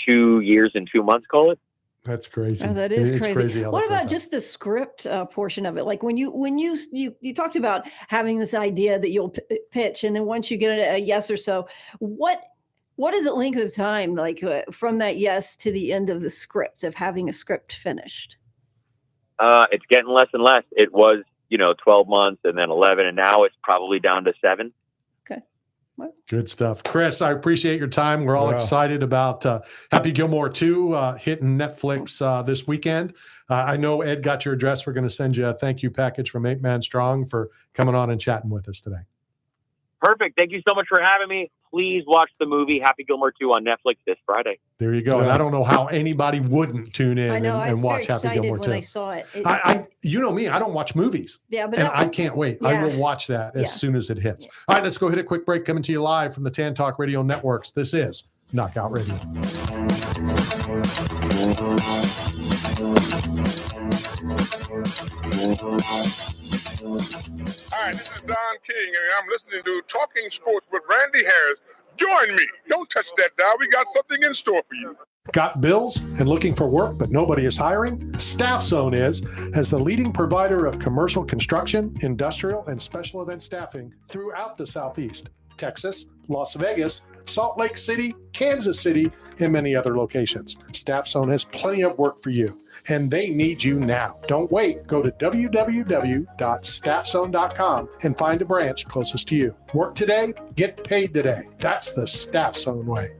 2 years and 2 months, call it.
That's crazy.
Oh, that is crazy.
What
about just the script portion of it? Like when you talked about having this idea that you'll pitch, and then once you get a yes or so, what is the length of time from that yes to the end of the script, of having a script finished?
It's getting less and less. It was 12 months, and then 11, and now it's probably down to 7.
Good stuff. Chris, I appreciate your time. We're all excited about Happy Gilmore 2 hitting Netflix this weekend. I know Ed got your address. We're going to send you a thank you package from 8 Man Strong for coming on and chatting with us today.
Perfect. Thank you so much for having me. Please watch the movie Happy Gilmore 2 on Netflix this Friday.
There you go. And I don't know how anybody wouldn't tune in and watch Happy Gilmore 2.
When I saw it.
You know me, I don't watch movies.
Yeah, but
I can't wait. Yeah. I will watch that as soon as it hits. Yeah. All right, let's go hit a quick break. Coming to you live from the Tan Talk Radio Networks. This is Knockout Radio.
Hi, this is Don King, and I'm listening to Talking Sports with Randy Harris. Join me. Don't touch that dial. We got something in store for you.
Got bills and looking for work, but nobody is hiring? Staff Zone is, as the leading provider of commercial construction, industrial, and special event staffing throughout the Southeast, Texas, Las Vegas, Salt Lake City, Kansas City, and many other locations. Staff Zone has plenty of work for you, and they need you now. Don't wait. Go to www.staffzone.com and find a branch closest to you. Work today, get paid today. That's the Staff Zone way.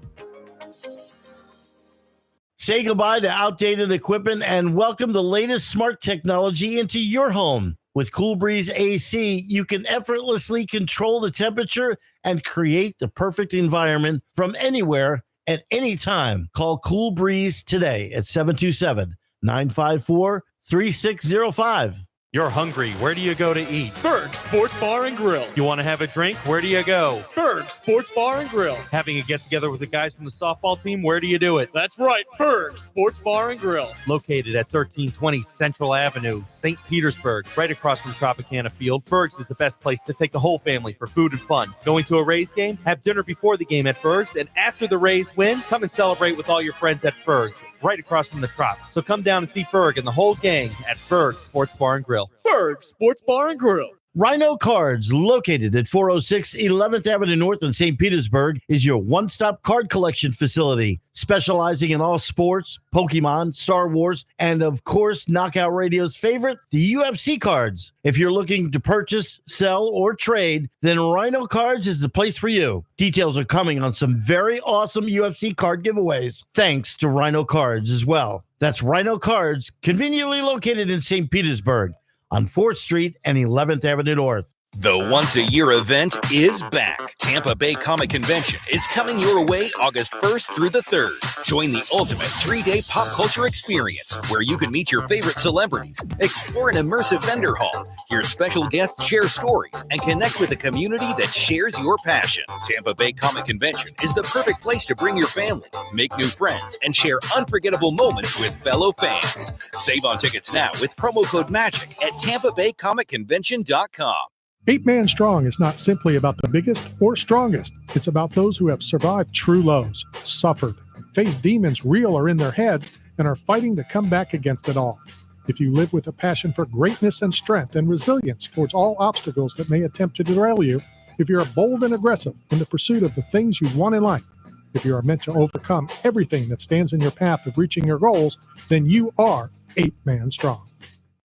Say goodbye to outdated equipment and welcome the latest smart technology into your home. With Cool Breeze AC, you can effortlessly control the temperature and create the perfect environment from anywhere, at any time. Call Cool Breeze today at 727-954-3605.
You're hungry. Where do you go to eat? Berg Sports Bar and Grill. You want to have a drink? Where do you go? Berg Sports Bar and Grill. Having a get-together with the guys from the softball team? Where do you do it? That's right, Berg Sports Bar and Grill. Located at 1320 Central Avenue, St. Petersburg, right across from Tropicana Field. Berg's is the best place to take the whole family for food and fun. Going to a Rays game? Have dinner before the game at Berg's, and after the Rays win, come and celebrate with all your friends at Berg's, right across from the Trop. So come down and see Berg and the whole gang at Berg Sports Bar and Grill. Berg Sports Bar and Grill.
Rhino Cards, located at 406 11th Avenue North in St. Petersburg, is your one-stop card collection facility, specializing in all sports, Pokemon, Star Wars, and of course, Knockout Radio's favorite, the UFC cards. If you're looking to purchase, sell, or trade, then Rhino Cards is the place for you. Details are coming on some very awesome UFC card giveaways, thanks to Rhino Cards as well. That's Rhino Cards, conveniently located in St. Petersburg, on 4th Street and 11th Avenue North.
The once-a-year event is back. Tampa Bay Comic Convention is coming your way August 1st through the 3rd. Join the ultimate 3-day pop culture experience where you can meet your favorite celebrities, explore an immersive vendor hall, hear special guests share stories, and connect with a community that shares your passion. Tampa Bay Comic Convention is the perfect place to bring your family, make new friends, and share unforgettable moments with fellow fans. Save on tickets now with promo code MAGIC at TampaBayComicConvention.com.
8 Man Strong is not simply about the biggest or strongest. It's about those who have survived true lows, suffered, faced demons real or in their heads, and are fighting to come back against it all. If you live with a passion for greatness and strength and resilience towards all obstacles that may attempt to derail you, if you're bold and aggressive in the pursuit of the things you want in life, if you are meant to overcome everything that stands in your path of reaching your goals, then you are 8 Man Strong.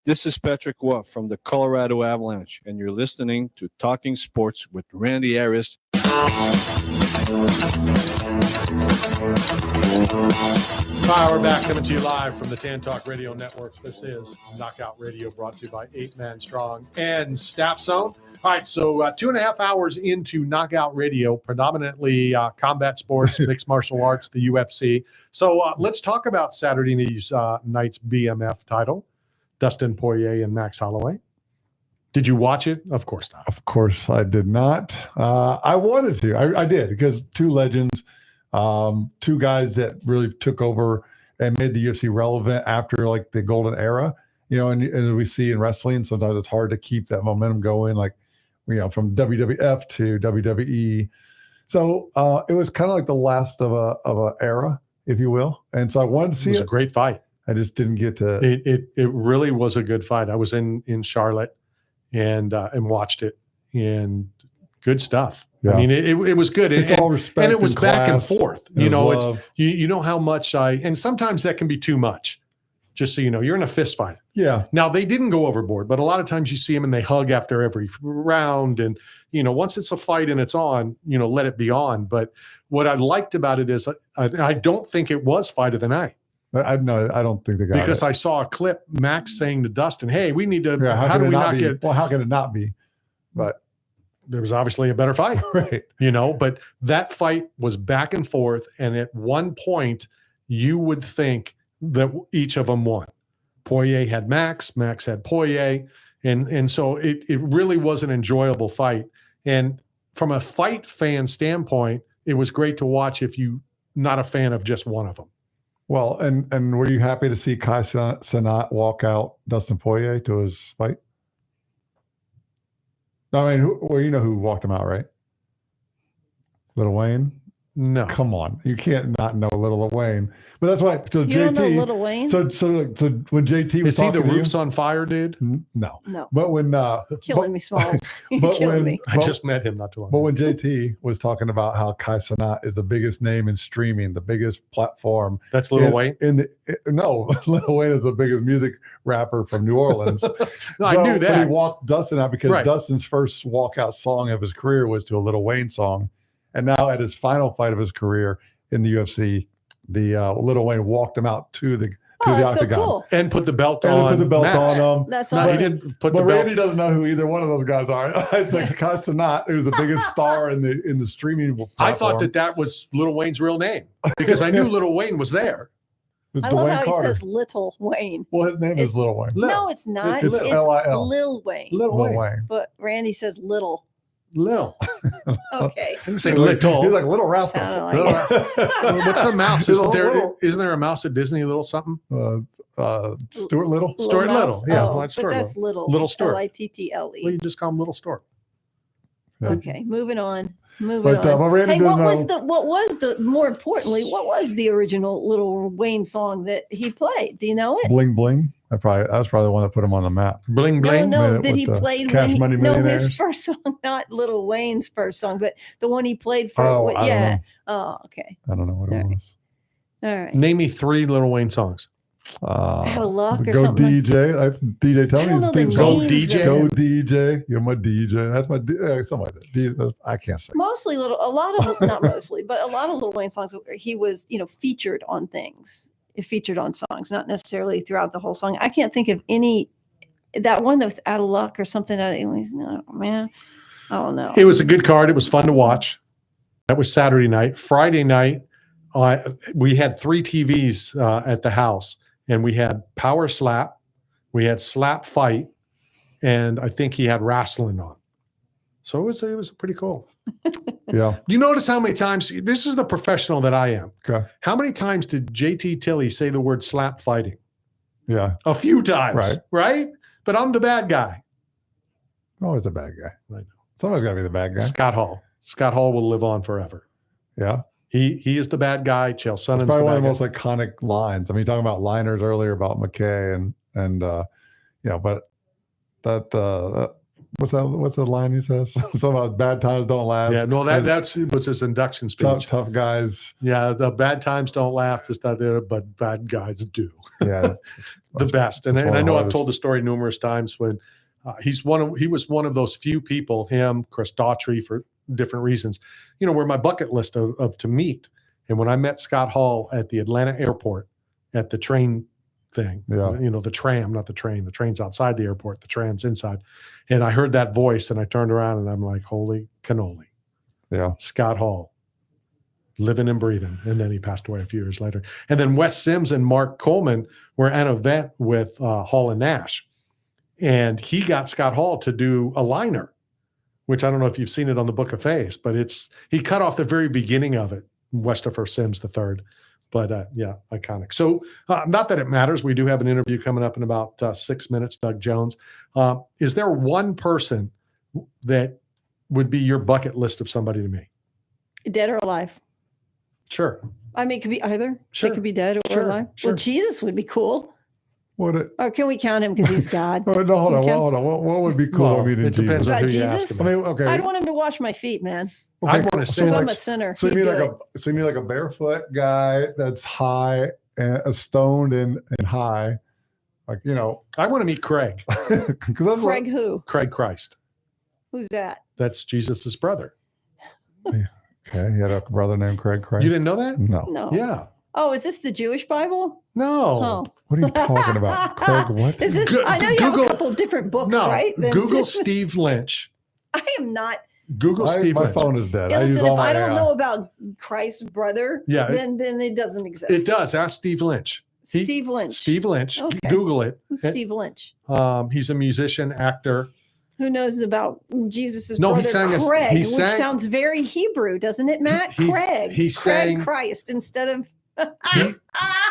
This is Patrick Waugh from the Colorado Avalanche, and you're listening to Talking Sports with Randy Harris.
Hi, we're back coming to you live from the Tan Talk Radio Network. This is Knockout Radio, brought to you by 8 Man Strong and Staff Zone. All right, so 2.5 hours into Knockout Radio, predominantly combat sports, mixed martial arts, the UFC. So let's talk about Saturday night's BMF title. Dustin Poirier and Max Holloway. Did you watch it? Of course not.
Of course I did not. I wanted to. I did, because two legends, two guys that really took over and made the UFC relevant after like the golden era. You know, and we see in wrestling, sometimes it's hard to keep that momentum going, like, you know, from WWF to WWE. So it was kind of like the last of a era, if you will. And so I wanted to see it.
It was a great fight.
I just didn't get to.
It really was a good fight. I was in Charlotte and watched it, and good stuff.
Yeah.
I mean, it was good.
It's all respect,
and it was back and
class,
forth.
and
You know,
love.
it's you know how much and sometimes that can be too much. Just so you know, you're in a fist fight.
Yeah.
Now they didn't go overboard, but a lot of times you see them and they hug after every round. And you know, once it's a fight and it's on, you know, let it be on. But what I liked about it is I don't think it was fight of the night.
I don't think they got
because
it.
I saw a clip, Max saying to Dustin, "Hey, we need to.
Yeah,
how do we not
be?
get?
Well, how can it not be?" But
there was obviously a better fight,
right?
You know, but that fight was back and forth, and at one point, you would think that each of them won. Poirier had Max had Poirier, and so it really was an enjoyable fight. And from a fight fan standpoint, it was great to watch if you're not a fan of just one of them.
Well, and were you happy to see Kai Cenat walk out Dustin Poirier to his fight? I mean, you know who walked him out, right? Lil Wayne?
No.
Come on. You can't not know Lil Wayne. But that's why. So
You don't know Lil Wayne?
So when JT was
Is he the
talking to
Roof's on Fire dude?
No.
No.
But when
Killing me, Smalls. You're
but
killing
when
me.
I just met him not too long
But
ago.
when JT was talking about how Kai Cenat is the biggest name in streaming, the biggest platform.
That's Lil Wayne?
No, Lil Wayne is the biggest music rapper from New Orleans.
No, I knew that.
But he walked Dustin out because
Right.
Dustin's first walkout song of his career was to a Lil Wayne song. And now at his final fight of his career in the UFC, the Lil Wayne walked him out to to the
that's so
octagon.
cool.
And put the belt
And
on.
they put the belt
Max.
on him.
That's
No, he
awesome.
didn't put
But
the belt.
Randy doesn't know who either one of those guys are. It's like Constantin, who's the biggest star in the streaming platform.
I thought that was Lil Wayne's real name because I knew Lil Wayne was there.
It's
I love
Dwayne
how
Carter.
he says Little Wayne.
Well, his name is Lil Wayne.
No, it's not.
It's
It's
Lil.
Lil Wayne.
Lil
Lil
Wayne.
Wayne.
But Randy says Little.
Lil.
Okay.
I didn't say little.
He's like Little Rascal.
I don't like it.
What's the mouse?
He's
Isn't
little.
there a mouse at Disney? Little something?
Stuart Little.
Stuart Little.
Mouse?
Yeah,
Oh,
well, that's
but
Stuart
that's
Little.
Little.
Little Stuart.
Little.
Well, you just call him Little Stuart.
Okay, moving on. Moving
But,
on.
but Randy
Hey,
doesn't
what was the more importantly, what was the original Little Wayne song that he played? Do you know it?
Bling Bling. That's probably the one that put him on the map.
Bling
No,
Bling.
no.
With
Did he
the
play
Cash
when
Money
no
Millionaires?
his first song, not Little Wayne's first song, but the one he played for?
Oh, I don't
yeah.
know.
Oh, okay.
I don't know what it was.
All right.
Name me 3 Lil Wayne songs.
Out of luck or
Go
something.
DJ. That's DJ. Tell
I
me
don't
his
know
theme
the
song.
names of
Go
them.
DJ. You're my DJ. That's my something like that. I can't say.
Mostly not mostly, but a lot of Lil Wayne songs, he was, featured on things. It featured on songs, not necessarily throughout the whole song. I can't think of any, that one that was Out of Luck or something. No, man, I don't know.
It was a good card. It was fun to watch. That was Saturday night. Friday night, we had 3 TVs at the house, and we had Power Slap, we had Slap Fight, and I think he had wrestling on. So it was pretty cool.
Yeah.
You notice how many times, this is the professional that I am.
Okay.
How many times did JT Tilly say the word slap fighting?
Yeah.
A few times, right? But I'm the bad guy.
Always the bad guy.
I know.
Somebody's got to be the bad guy.
Scott Hall. Scott Hall will live on forever.
Yeah.
He is the bad guy. Chael Sonnen's
It's
the
probably one
bad
of the
guy.
most iconic lines. I mean, talking about liners earlier about McKay and but what's the line he says? Something about bad times don't last.
Yeah, no, that was his induction speech.
tough guys.
Yeah, the bad times don't laugh. It's not there, but bad guys do.
Yeah,
the best. And
that's one
I
of
know
the
I've told the story numerous times when he was one of those few people, him, Chris Daughtry, for different reasons, were my bucket list of to meet. And when I met Scott Hall at the Atlanta airport at the train thing, the tram, not the train, the train's outside the airport, the tram's inside. And I heard that voice and I turned around and I'm like, holy cannoli.
Yeah.
Scott Hall, living and breathing. And then he passed away a few years later. And then Wes Sims and Mark Coleman were at an event with Hall and Nash. And he got Scott Hall to do a liner, which I don't know if you've seen it on the Book of Face, but he cut off the very beginning of it, Westopher Sims III. But iconic. So not that it matters. We do have an interview coming up in about 6 minutes, Doug Jones. Is there one person that would be your bucket list of somebody to meet?
Dead or alive?
Sure.
I mean, it could be either.
Sure.
It could be dead or
Sure.
alive.
Sure.
Well, Jesus would be cool.
What?
Or can we count him because he's God?
Oh, no, hold on.
Okay.
Hold on. What would be cool?
Well,
meeting
it depends
Jesus?
on who you
Jesus?
ask
I
him.
mean, okay.
I'd want him to wash my feet, man.
I'd want to
so
say
If
like,
I'm a sinner.
So you
he'd
mean
do it.
like a barefoot guy that's high, and stoned and high, like
I want to meet Craig.
Craig who?
Craig Christ.
Who's that?
That's Jesus's brother.
Okay, he had a brother named Craig Christ.
You didn't know that?
No.
No.
Yeah.
Oh, is this the Jewish Bible?
No.
Oh.
What are you talking about, Craig? What?
Is this? I know you have a couple different books,
No.
right? Then-
Google Steve Lynch.
I am not.
Google Steve
My
Lynch.
phone is dead.
Yeah,
I use
listen,
all
if
my
I don't
AI.
know about Christ's brother,
Yeah,
then it doesn't exist.
It does. Ask Steve Lynch.
Steve Lynch.
Steve Lynch.
Okay.
Google it.
Who's Steve Lynch?
He's a musician, actor.
Who knows about Jesus's
No, he
brother
sang
Craig,
he
which
sang-
sounds very Hebrew, doesn't it, Matt?
He-
Craig.
he
Craig
sang-
Christ instead of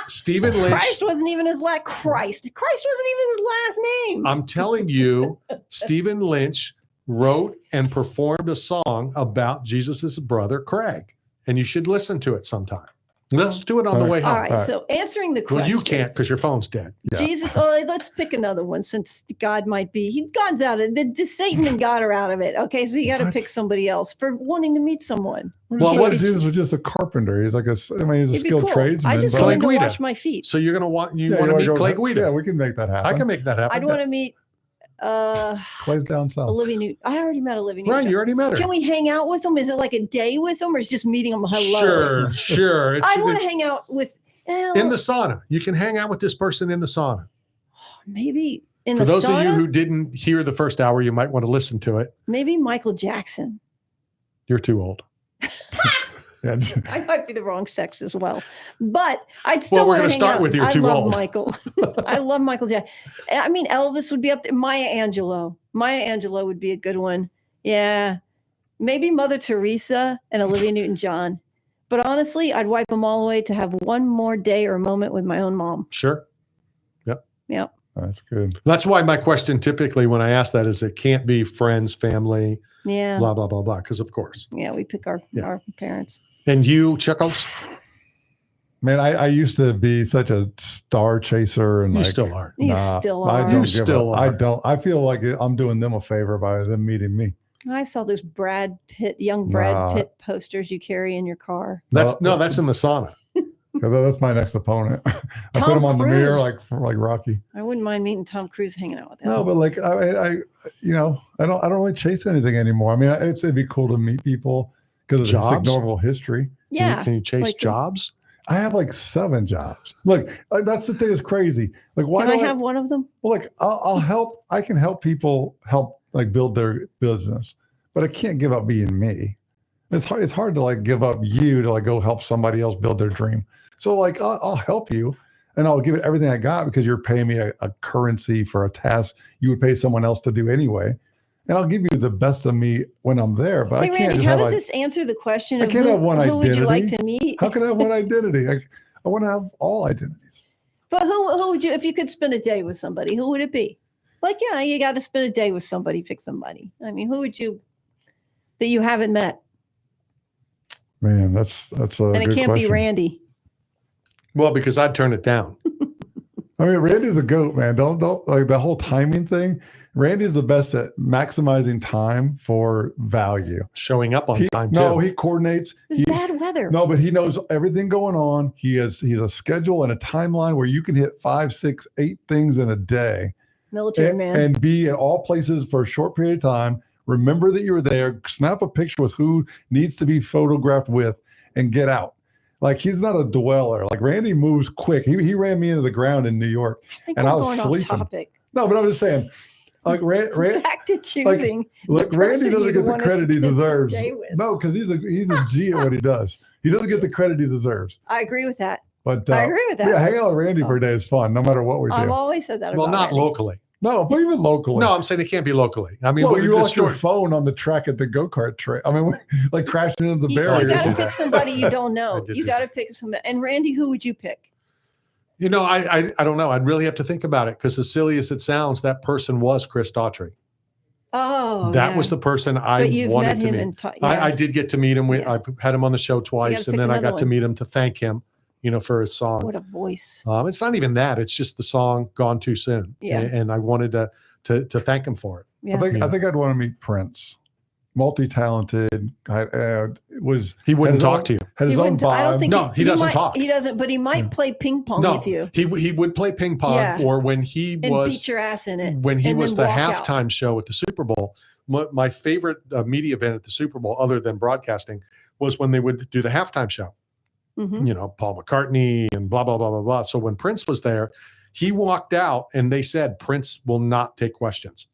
Stephen Lynch.
Christ wasn't even his last Christ. Christ wasn't even his last name.
I'm telling you, Stephen Lynch wrote and performed a song about Jesus's brother Craig, and you should listen to it sometime. Let's do it on the way home.
All right. So answering the question.
Well, you can't because your phone's dead.
Jesus. Oh, let's pick another one since God might be. God's out of it. Satan and God are out of it. Okay, so you got to pick somebody else for wanting to meet someone.
What if Jesus was just a carpenter? He's like he's a
He'd be
skilled
cool.
tradesman.
I just
but-
want him to wash my feet.
So you're gonna want
Yeah,
want to meet
go-
Clay Guida?
Yeah, we can make that happen.
I can make that happen.
I'd want to meet
Clay's down south.
Olivia Newton. I already met Olivia Newton.
Right, you already met her.
Can we hang out with them? Is it like a day with them, or is it just meeting them? Hello.
Sure.
I'd want to hang out with
In the sauna. You can hang out with this person in the sauna.
Maybe in
For
the
those
sauna.
of you who didn't hear the first hour, you might want to listen to it.
Maybe Michael Jackson.
You're too old.
I might be the wrong sex as well, but I'd still
Well, we're
want
gonna
to hang
start
out.
with you're
I
too
love
old.
Michael. I love Michael Jackson. I mean, Elvis would be up there. Maya Angelou. Maya Angelou would be a good one. Yeah, maybe Mother Teresa and Olivia Newton-John. But honestly, I'd wipe them all away to have one more day or moment with my own mom.
Sure. Yep.
Yep.
That's good.
That's why my question typically when I ask that is it can't be friends, family,
Yeah.
blah, blah, blah, blah. Because of course.
Yeah, we pick our parents.
And you, Chuckles?
Man, I used to be such a star chaser, and
You
like,
still are.
You still
I
are.
don't
You
give
still
up.
are.
I don't. I feel like I'm doing them a favor by them meeting me.
I saw those young Brad
Nah.
Pitt posters you carry in your car.
That's that's in the sauna.
That's my next opponent. I put
Tom
him on the mirror
Cruise.
like Rocky.
I wouldn't mind meeting Tom Cruise hanging out with him.
No, but like I don't really chase anything anymore. I mean, it'd be cool to meet people because of
Jobs?
this ignorable history.
Yeah.
Can you chase
like the-
jobs?
I have like 7 jobs. Look, that's the thing that's crazy. Like, why
Can I
do
have one of them?
Well, like I'll help. I can help people like build their business, but I can't give up being me. It's hard. It's hard to like give up you to like go help somebody else build their dream. So like I'll help you, and I'll give it everything I got because you're paying me a currency for a task you would pay someone else to do anyway. And I'll give you the best of me when I'm there. But
Hey,
I can't.
Randy,
just
how
have,
does
like,
this answer the question
I
of
can't
who,
have one
who would you like
identity.
to meet?
How can I have one identity? I want to have all identities.
But who would you, if you could spend a day with somebody, who would it be? Like, yeah, you got to spend a day with somebody, pick somebody. I mean, who would you, that you haven't met?
Man, that's a
And
good
it can't
question.
be Randy.
Well, because I'd turn it down.
I mean, Randy's a goat, man. Don't like the whole timing thing. Randy's the best at maximizing time for value.
Showing up on time,
No,
too.
he coordinates.
It was bad weather.
No, but he knows everything going on. He's a schedule and a timeline where you can hit 5, 6, 8 things in a day.
Military
and,
man.
and be at all places for a short period of time. Remember that you're there. Snap a picture with who needs to be photographed with, and get out. Like, he's not a dweller. Like, Randy moves quick. He ran me into the ground in New York,
I think
and
we're
I was
going off
sleeping.
topic.
No, but I'm just saying. Like
Back to choosing.
Like
the
Randy
person
doesn't
you'd
get the
wanna
credit he
spend the
deserves.
day with.
No, because he's a G at what he does. He doesn't get the credit he deserves.
I agree with that.
But
I agree with that.
Yeah, hanging out with Randy for a day is fun, no matter what we do.
I've always said that
Well,
about
not
Randy.
locally.
No, but even locally.
No, I'm saying it can't be locally. I mean,
well,
what
you
the
lost your
story-
phone on the track at the go-kart track. I mean, like crashing into the barrier.
You got to pick somebody you don't know.
did
You
do
got to pick somebody. And Randy, who would you pick?
You know, I don't know. I'd really have to think about it because as silly as it sounds, that person was Chris Daughtry.
Oh,
That
yeah.
was the person I
But you've
wanted
met
to
him
meet.
and yeah.
I did get to meet him. I had him on the show twice,
gotta
and
pick
then I
another
got to
one.
meet him to thank him, for his song.
What a voice.
It's not even that. It's just the song "Gone Too Soon,"
Yeah.
and I wanted to thank him for it.
Yeah.
I think I'd want to meet Prince. Multi-talented.
He wouldn't
had his
talk
own-
to you.
Had his
He
own
wouldn't- I don't
vibe.
think
No, he doesn't
might,
talk.
He doesn't, but he might play ping pong
No,
with you
he would play ping pong,
Yeah.
or when he
and
was
beat your ass in it.
when he
and
was
then
the
walk out.
halftime show at the Super Bowl. My favorite media event at the Super Bowl, other than broadcasting, was when they would do the halftime show.
Mhm.
Paul McCartney and blah, blah, blah, blah, blah. So when Prince was there, he walked out and they said Prince will not take questions,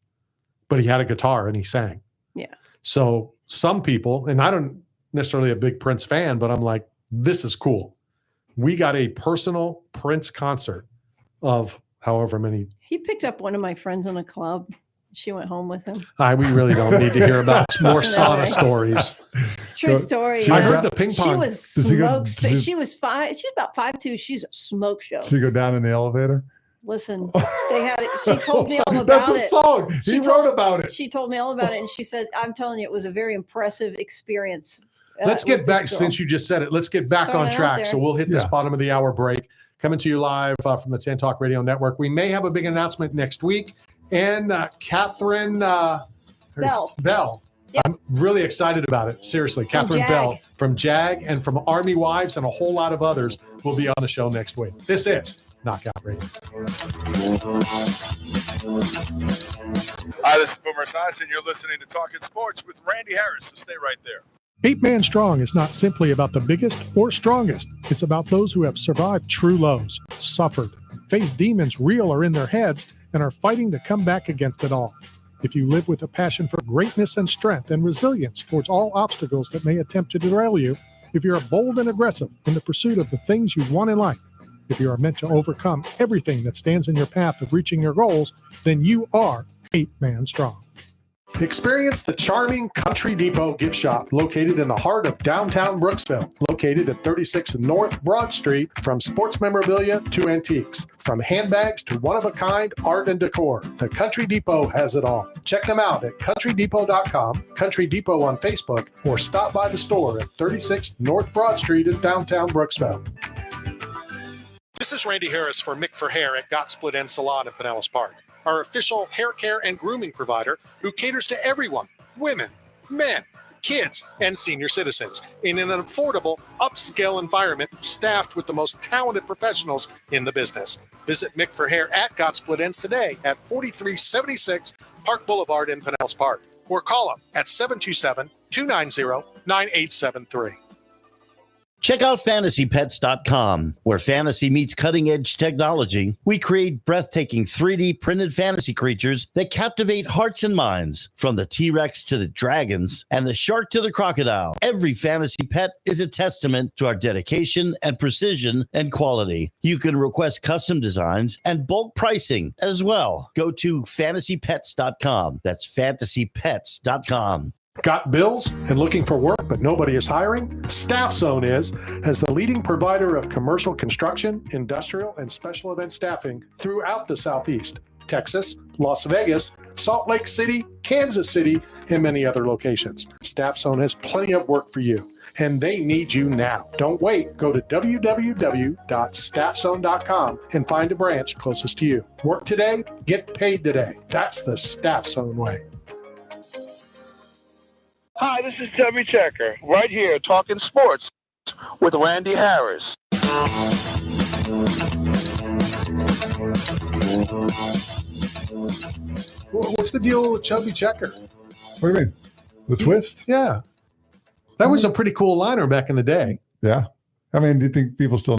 but he had a guitar and he sang.
Yeah.
So some people, and I don't necessarily a big Prince fan, but I'm like, this is cool. We got a personal Prince concert of however many.
He picked up one of my friends in a club. She went home with him.
We really don't need to hear about more
No
sauna
way.
stories.
It's a true story.
I heard the ping
She
pong.
was
Does he go-
smoke.
does he-
She was about 5'2". She's a smoke show.
So you go down in the elevator.
Listen, they had it. She told me all about
That's a
it.
song. He wrote about it.
She told me all about it, and she said, "I'm telling you, it was a very impressive experience."
Let's get back, since you just said it, let's get back
throwing
on
it out
track.
there.
So we'll hit this
Yeah.
bottom of the hour break. Coming to you live from the 10 Talk Radio Network. We may have a big announcement next week. And Catherine Bell.
Yep.
I'm really excited about it. Seriously, Catherine
JAG.
Bell from JAG and from Army Wives and a whole lot of others will be on the show next week. This is Knockout Radio.
Hi, this is Boomer Esiason. You're listening to Talking Sports with Randy Harris, so stay right there.
8-Man Strong is not simply about the biggest or strongest. It's about those who have survived true lows, suffered, faced demons real or in their heads, and are fighting to come back against it all. If you live with a passion for greatness and strength and resilience towards all obstacles that may attempt to derail you, if you are bold and aggressive in the pursuit of the things you want in life, if you are meant to overcome everything that stands in your path of reaching your goals, then you are 8-Man Strong.
Experience the charming Country Depot gift shop located in the heart of downtown Brooksville, located at 36 North Broad Street. From sports memorabilia to antiques, from handbags to one-of-a-kind art and decor, the Country Depot has it all. Check them out at countrydepot.com, Country Depot on Facebook, or stop by the store at 36 North Broad Street in downtown Brooksville. This is Randy Harris for Mick for Hair at Got Split End Salon in Pinellas Park, our official hair care and grooming provider who caters to everyone, women, men, kids, and senior citizens in an affordable, upscale environment staffed with the most talented professionals in the business. Visit Mick for Hair at Got Split Ends today at 4376 Park Boulevard in Pinellas Park, or call them at 727-290-9873.
Check out fantasypets.com, where fantasy meets cutting-edge technology. We create breathtaking 3D printed fantasy creatures that captivate hearts and minds, from the T-Rex to the dragons and the shark to the crocodile. Every fantasy pet is a testament to our dedication and precision and quality. You can request custom designs and bulk pricing as well. Go to fantasypets.com. That's fantasypets.com.
Got bills and looking for work but nobody is hiring? Staff Zone is, as the leading provider of commercial construction, industrial, and special event staffing throughout the Southeast, Texas, Las Vegas, Salt Lake City, Kansas City, and many other locations. Staff Zone has plenty of work for you, and they need you now. Don't wait. Go to www.staffzone.com and find a branch closest to you. Work today, get paid today. That's the Staff Zone way.
Hi, this is Terry Checker, right here talking sports with Randy Harris.
What's the deal with Chubby Checker?
What do you mean? The twist?
Yeah. That was a pretty cool liner back in the day.
Yeah. I mean, do you think people still